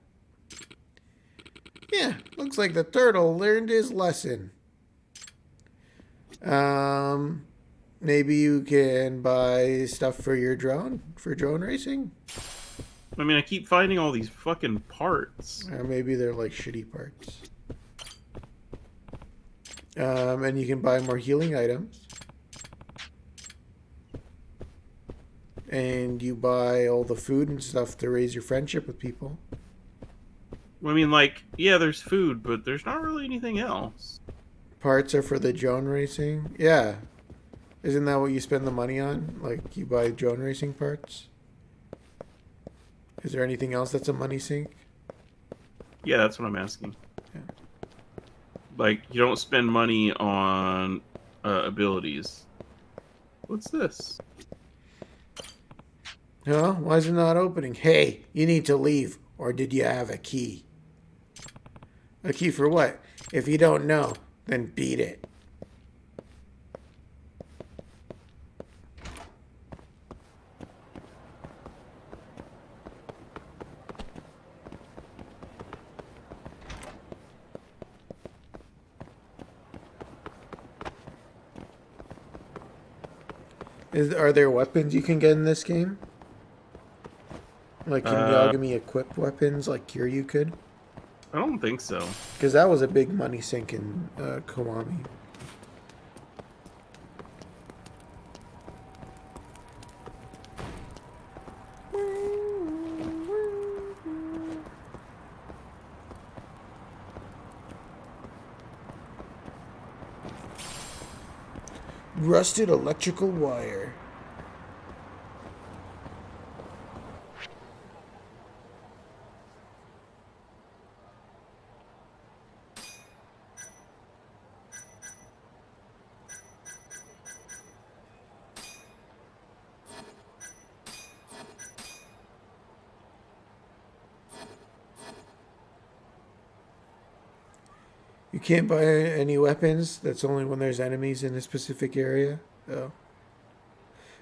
Yeah, looks like the turtle learned his lesson. Maybe you can buy stuff for your drone, for drone racing? I mean, I keep finding all these fucking parts. Or maybe they're like shitty parts. And you can buy more healing items. And you buy all the food and stuff to raise your friendship with people. I mean, like, yeah, there's food, but there's not really anything else. Parts are for the drone racing? Yeah. Isn't that what you spend the money on? Like, you buy drone racing parts? Is there anything else that's a money sink? Yeah, that's what I'm asking. Yeah. Like, you don't spend money on abilities. What's this? Huh? Why is it not opening? Hey, you need to leave. Or did you have a key? A key for what? If you don't know, then beat it. Are there weapons you can get in this game? Like, can Yagami equip weapons like Kiryu could? I don't think so. Because that was a big money sink in Kiwami. Rusted electrical wire. You can't buy any weapons. That's only when there's enemies in a specific area. Oh.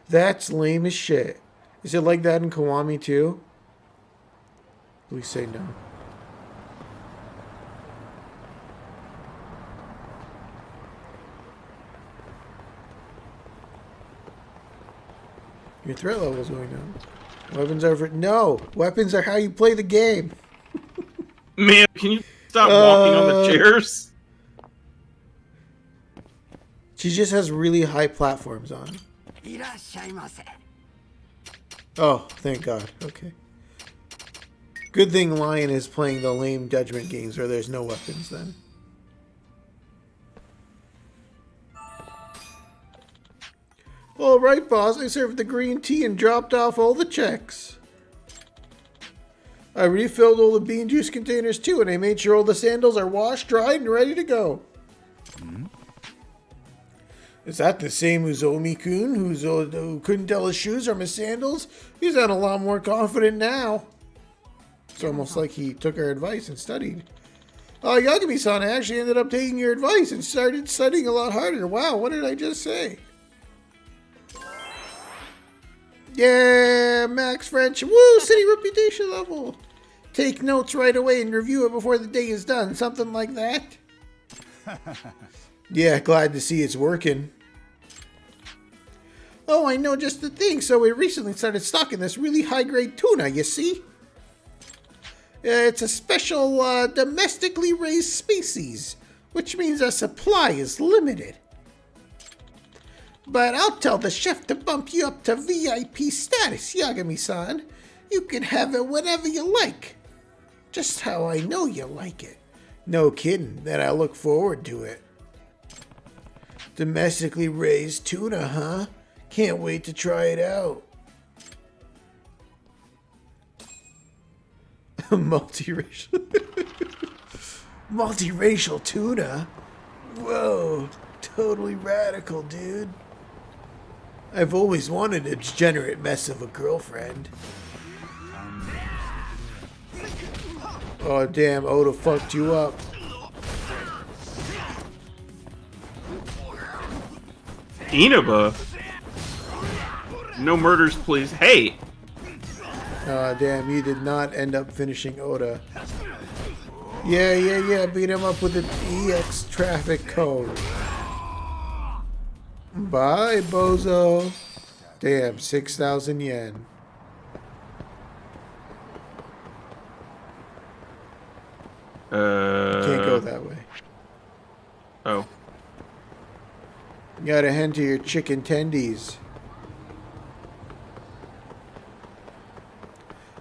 That's lame as shit. Is it like that in Kiwami too? Please say no. Your threat level's going down. Weapons are for... No! Weapons are how you play the game! Man, can you stop walking on the chairs? She just has really high platforms on. Oh, thank God. Okay. Good thing Lion is playing the lame judgment games where there's no weapons then. Alright, boss. I served the green tea and dropped off all the checks. I refilled all the bean juice containers too, and I made sure all the sandals are washed, dried, and ready to go. Is that the same Uzomi-kun who couldn't tell his shoes from his sandals? He's a lot more confident now. It's almost like he took our advice and studied. Oh, Yagami-san, I actually ended up taking your advice and started studying a lot harder. Wow, what did I just say? Yeah, max French. Woo, city reputation level. Take notes right away and review it before the day is done. Something like that. Yeah, glad to see it's working. Oh, I know just the thing. So we recently started stocking this really high-grade tuna, you see? It's a special domestically raised species, which means our supply is limited. But I'll tell the chef to bump you up to VIP status, Yagami-san. You can have it whenever you like. Just how I know you like it. No kidding, that I look forward to it. Domestically raised tuna, huh? Can't wait to try it out. Multiracial. Multiracial tuna? Whoa, totally radical, dude. I've always wanted a degenerate mess of a girlfriend. Oh damn, Oda fucked you up. Inaba? No murders, please. Hey! Oh damn, you did not end up finishing Oda. Yeah, beat him up with the EX traffic code. Bye, bozo. Damn, 6,000 yen. Can't go that way. Oh. You gotta head to your chicken tendies.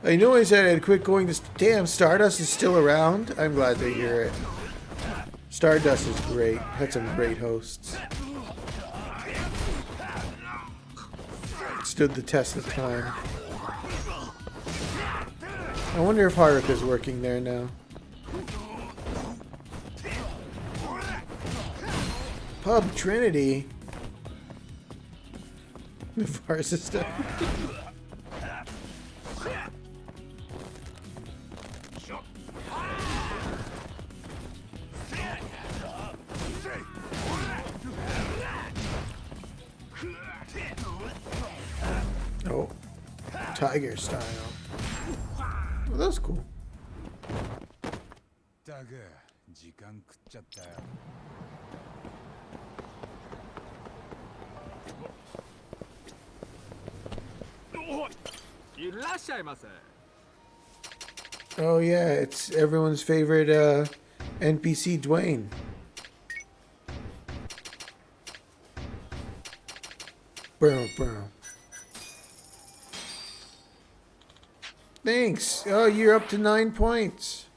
I know I said I'd quit going to... Damn, Stardust is still around? I'm glad to hear it. Stardust is great. Had some great hosts. Stood the test of time. I wonder if Haruka's working there now. Pub Trinity. The far system. Oh, tiger style. Well, that's cool. Oh yeah, it's everyone's favorite NPC, Dwayne. Bro. Thanks. Oh, you're up to 9 points.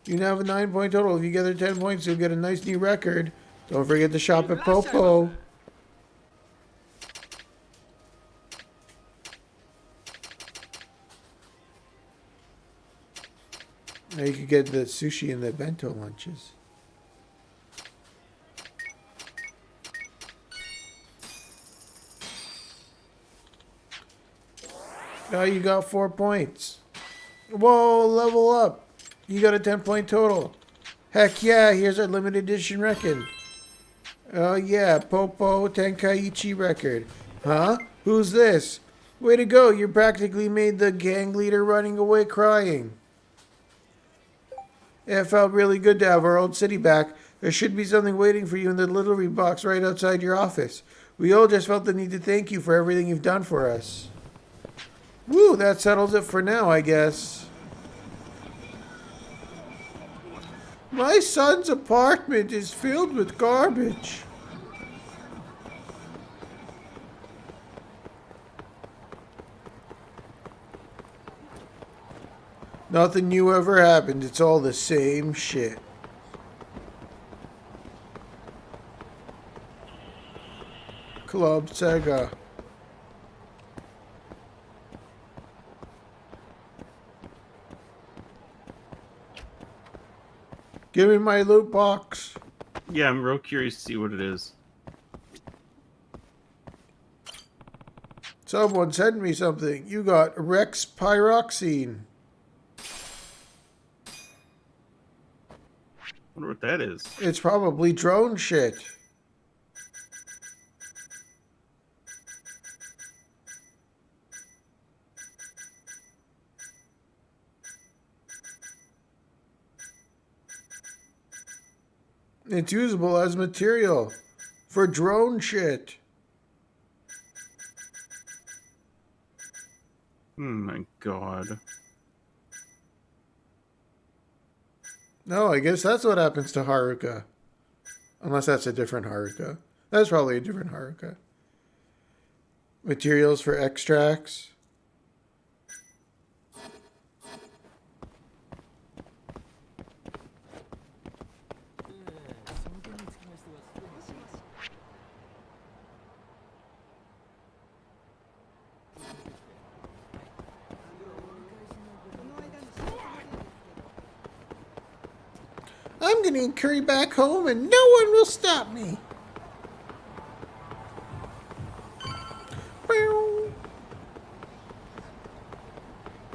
You now have a 9-point total. If you gather 10 points, you'll get a nice new record. Don't forget to shop at Popo. Now you could get the sushi and the bento lunches. Now you got 4 points. Whoa, level up. You got a 10-point total. Heck yeah, here's our limited edition record. Oh yeah, Popo Tenkaichi record. Huh? Who's this? Way to go, you practically made the gang leader running away crying. It felt really good to have our old city back. There should be something waiting for you in the delivery box right outside your office. We all just felt the need to thank you for everything you've done for us. Woo, that settles it for now, I guess. My son's apartment is filled with garbage. Nothing new ever happened. It's all the same shit. Club Sega. Give me my loot box. Yeah, I'm real curious to see what it is. Someone send me something. You got Rex Pyroxene. Wonder what that is. It's probably drone shit. It's usable as material for drone shit. Oh my god. No, I guess that's what happens to Haruka. Unless that's a different Haruka. That's probably a different Haruka. Materials for extracts. I'm getting curry back home and no one will stop me.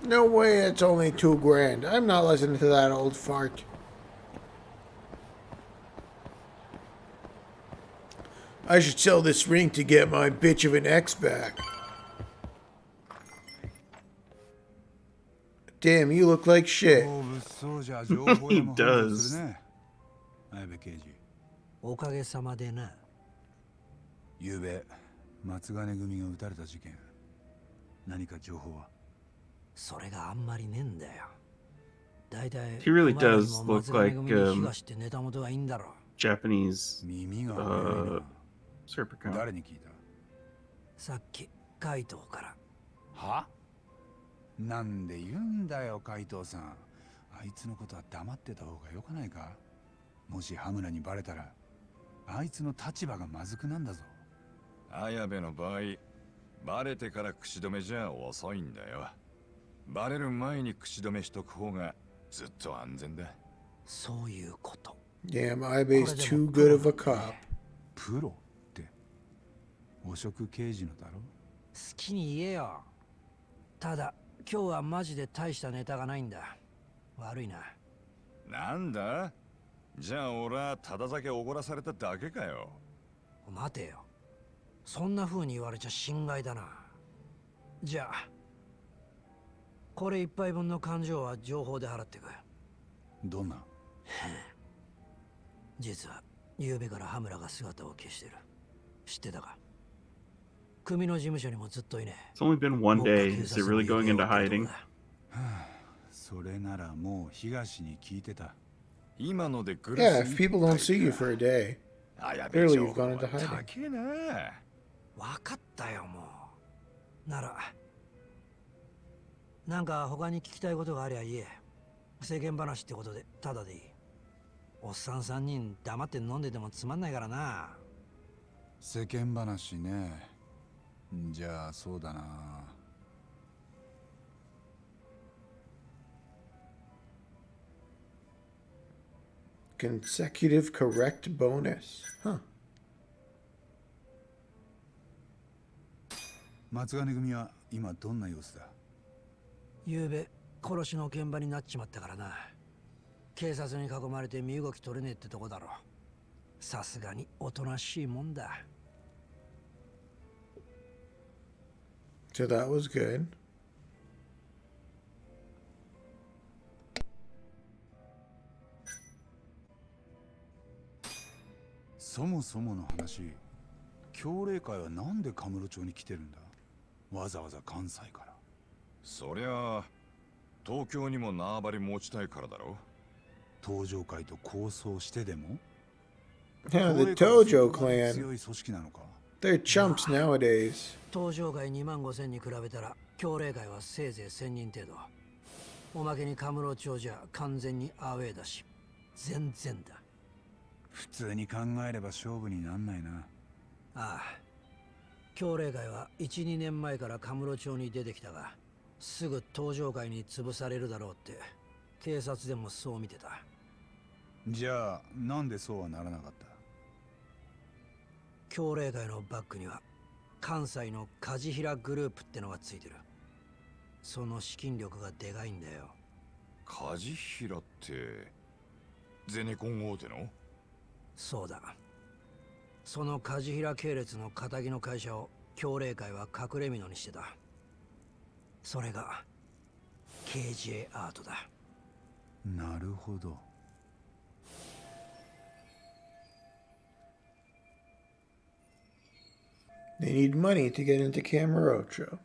No way, it's only $2,000. I'm not listening to that old fart. I should sell this ring to get my bitch of an ex back. Damn, you look like shit. He does. おかげさまでな。ゆうべ松金組が撃たれた事件、何か情報は？それがあんまりねえんだよ。だいたい He really does look like 東ってネタ元がいいんだろ。Japanese 耳が Serpicon. 誰に聞いた？さっき海藤から。は？なんで言うんだよ海藤さん。あいつのことは黙ってた方がよくないか？もし羽村にバレたらあいつの立場がまずくなんだぞ。綾部の場合、バレてから口止めじゃ遅いんだよ。バレる前に口止めしとく方がずっと安全だ。そういうこと。Damn, Ibe's too good of a cop. プロって汚職刑事のだろ？好きに言えよ。ただ今日はマジで大したネタがないんだ。悪いな。なんだ？じゃあ俺はただ酒おごらされただけかよ。待てよ。そんな風に言われちゃ心外だな。じゃあこれ一杯分の勘定は情報で払ってく。どんな？実は昨べから羽村が姿を消してる。知ってたか？組の事務所にもずっといねえ。 It's only been one day. Is it really going into hiding? それならもう東に聞いてた。今のでグ Yeah, if people don't see you for a day, clearly you've gone into hiding. わかったよもう。ならなんか他に聞きたいことがありゃ言え。世間話ってことでただでいい。おっさん3人黙って飲んでてもつまんないからな。世間話ね。じゃあそうだな。Consecutive correct bonus. Huh. 松金組は今どんな様子だ？昨べ殺しの現場になっちまったからな。警察に囲まれて身動き取れねえってとこだろ。さすがにおとなしいもんだ。So that was good. そもそもの話、協励会はなんでカムロ町に来てるんだ？わざわざ関西から。そりゃ東京にも縄張り持ちたいからだろ。東上会と抗争してでも？ Yeah, the Tojo clan. 強い組織なのか？ They're chumps nowadays. 東上会25000に比べたら協励会はせいぜい1000人程度。おまけにカムロ町じゃ完全にアウェーだし全然だ。普通に考えれば勝負になんないな。ああ、協励会は 1,2 年前からカムロ町に出てきたが、すぐ東上会に潰されるだろうって警察でもそう見てた。じゃあなんでそうはならなかった？協励会のバックには関西の梶平グループってのがついてる。その資金力がでかいんだよ。梶平ってゼネコン大手の？そうだ。その梶平系列の仇の会社を協励会は隠れ蓑にしてた。それが KJ アートだ。なるほど。They need money to get into Kamurocho.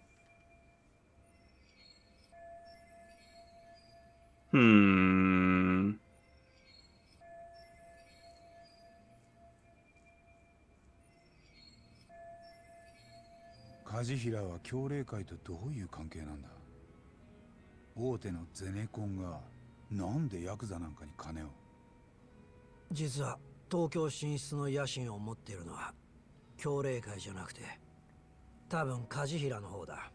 Hmm. 梶平は協励会とどういう関係なんだ？大手のゼネコンがなんでヤクザなんかに金を？実は東京進出の野心を持っているのは協励会じゃなくて多分梶平の方だ。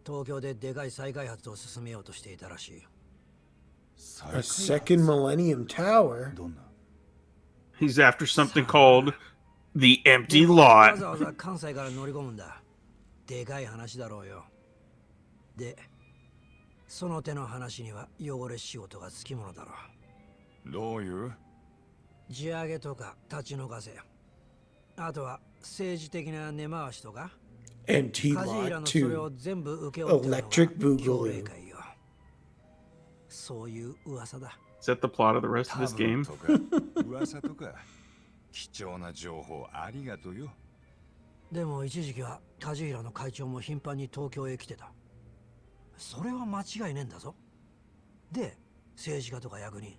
東京ででかい再開発を進めようとしていたらしい。A second Millennium Tower? どんな？ He's after something called the empty わ lot. ざわざ関西から乗り込むんだ。でかい話だろうよ。で、その手の話には汚れ仕事がつきものだろう。どういう？地上げとか立ち退かせ。あとは政治的な根回しとか。 Empty 梶平 lot のそれ to を全部請け負ってるのが Electric 協励 Boogaloo. 会よ。そういう噂だ。Is that the plot of the rest of this game? とか噂とか貴重な情報ありがとうよ。でも一時期は梶平の会長も頻繁に東京へ来てた。それは間違いねえんだぞ。で、政治家とか役人、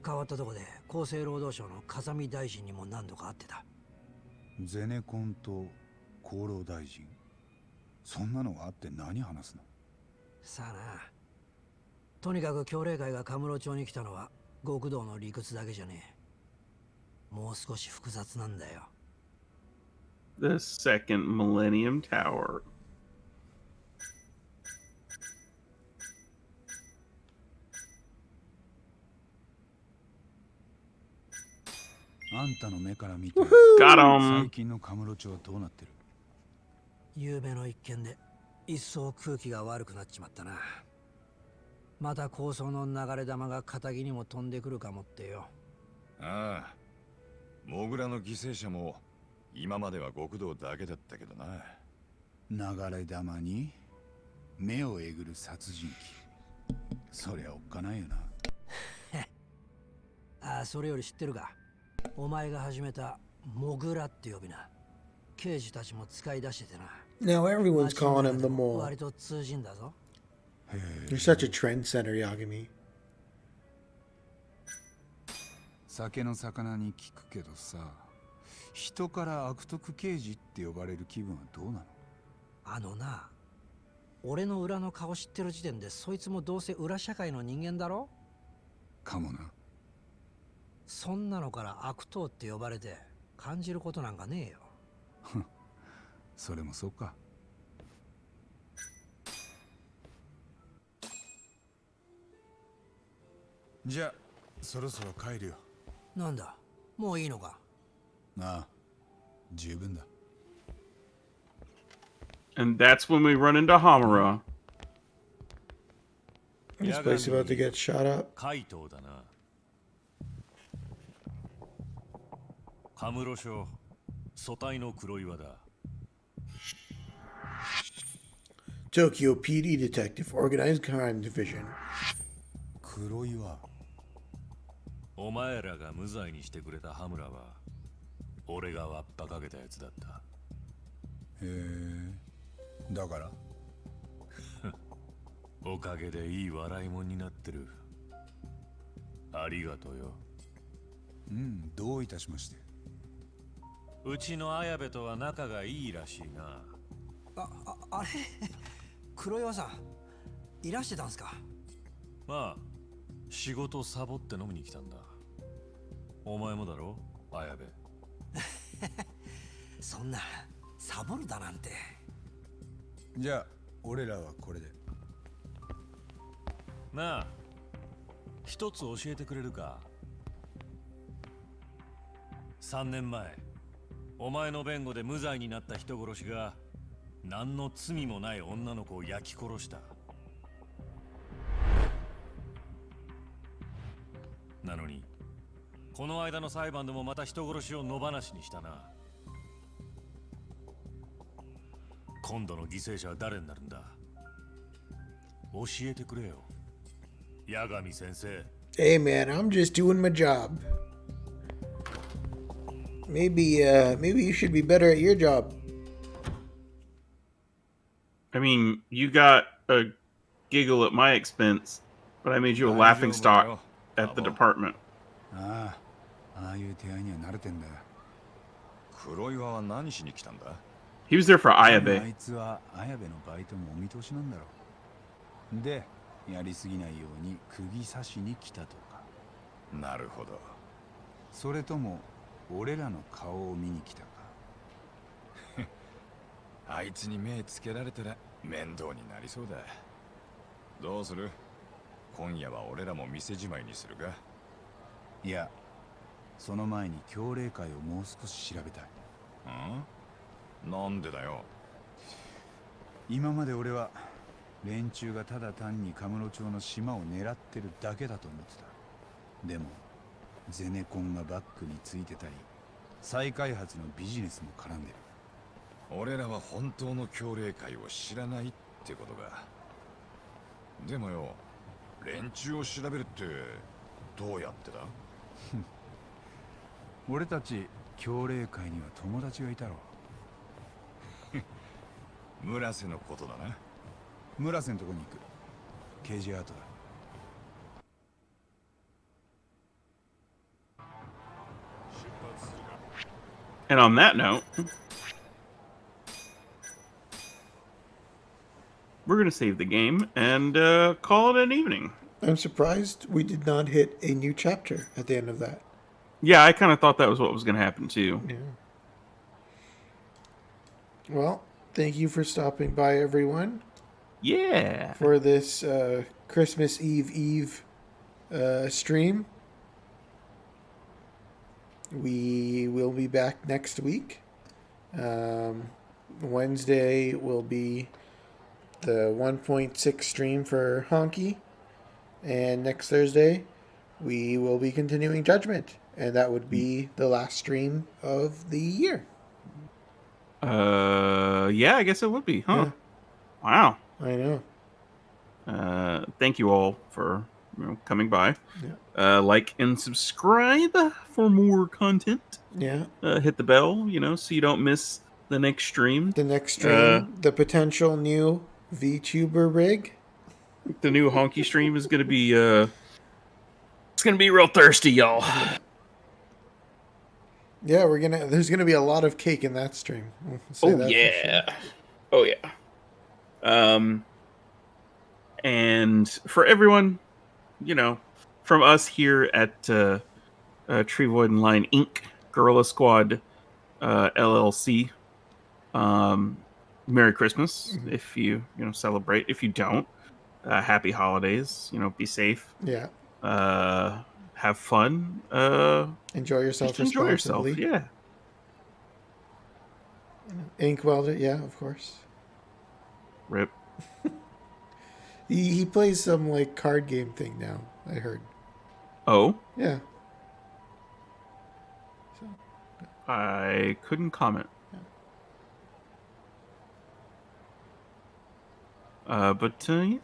変わったとこで厚生労働省の風見大臣にも何度か会ってた。ゼネコンと厚労大臣、そんなのがあって何話すの？さあな。とにかく協励会がカムロ町に来たのは極道の理屈だけじゃねえ。もう少し複雑なんだよ。The second Millennium Tower. あんたの目から見て Got him. 最近のカムロ町はどうなってる？夕べの一件で一層空気が悪くなっちまったな。また構想の流れ弾が仇にも飛んでくるかもってよ。ああ、モグラの犠牲者も今までは極道だけだったけどな。流れ弾に目をえぐる殺人鬼、そりゃおっかないよな。ああ、それより知ってるか。お前が始めたモグラって呼びな。刑事たちも使い出しててな。 Now everyone's calling him the mole. 割と通じんだぞ。You're such a trendsetter, Yagami. 酒の魚に聞くけどさ、人から悪徳刑事って呼ばれる気分はどうなの？あのな、俺の裏の顔知ってる時点でそいつもどうせ裏社会の人間だろ？かもな。そんなのから悪党って呼ばれて感じることなんかねえよ。それもそうか。じゃあそろそろ帰るよ。なんだ、もういいのか？ああ、十分だ。And that's when we run into Hamura. This place about to get shot up. 怪盗だな。カムロ署組対の黒岩だ。Tokyo PD Detective, Organized Crime Division. 黒岩。お前らが無罪にしてくれた羽村は俺がわっぱかけたやつだった。へえ、だからおかげでいい笑いもんになってる。ありがとうよ。うん、どういたしまして。うちの綾部とは仲がいいらしいな。あれ黒岩さんいらしてたんすか？まあ仕事サボって飲みに来たんだ。お前もだろ綾部。そんなサボるだなんて。じゃあ俺らはこれで。なあ、一つ教えてくれるか。3年前お前の弁護で無罪になった人殺しが何の罪もない女の子を焼き殺した。なのにこの間の裁判でもまた人殺しを野放しにしたな。今度の犠牲者は誰になるんだ。教えてくれよ、八神先生。 Hey man, I'm just doing my job. Maybe you should be better at your job. I mean, you got a giggle at my expense, but I made you a laughing stock at the department. ああ、ああいう手合いには慣れてんだよ。黒岩は何しに来たんだ。 He was there for あ Ayabe. いつは綾部のバイトもお見通しなんだろう。で、やりすぎないように釘刺しに来たとか。なるほど。それとも俺らの顔を見に来たか。あいつに目つけられたら面倒になりそうだ。どうする？今夜は俺らも店じまいにするか？いや、その前に協励会をもう少し調べたい。なんでだよ。今まで俺は連中がただ単にカムロ町の島を狙ってるだけだと思ってた。でもゼネコンがバックについてたり、再開発のビジネスも絡んでる。俺らは本当の協励会を知らないってことか。でもよ、連中を調べるってどうやってだ？俺たち協励会には友達がいたろ。村瀬のことだな。村瀬のとこに行く。刑事アートだ。And on that note, we're going to save the game and call it an evening. I'm surprised we did not hit a new chapter at the end of that. Yeah, I kind of thought that was what was going to happen too. Yeah. Well, thank you for stopping by, everyone. Yeah. For this Christmas Eve stream. We will be back next week. Wednesday will be the 1.6 stream for Honky. And next Thursday, we will be continuing Judgment. And that would be the last stream of the year. Yeah, I guess it would be, huh? Yeah. Wow. I know. Thank you all for coming by. Yeah. Like and subscribe for more content. Yeah. Hit the bell, so you don't miss the next stream. The next stream, the potential new VTuber rig. The new Honky stream is gonna be it's gonna be real thirsty, y'all. Yeah, there's gonna be a lot of cake in that stream. Oh yeah. Sure. Oh yeah. And for everyone, from us here at TreeVoid and Lion Inc., Gorilla Squad LLC, Merry Christmas if you celebrate. If you don't, happy holidays. Be safe. Yeah. Have fun. Enjoy yourself. Enjoy yourself. Yeah. Ink welder. Yeah, of course. Rip. He plays some card game thing now, I heard. Oh? Yeah. So. I couldn't comment. Yeah. Yeah.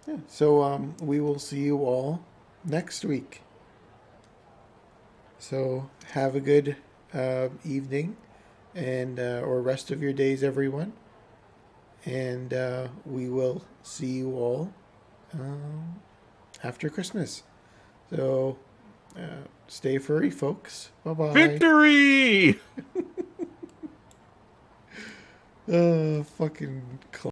Yeah. So we will see you all next week. So have a good evening and or rest of your days, everyone. And we will see you all after Christmas. So stay furry, folks. Bye-bye. Victory! Fucking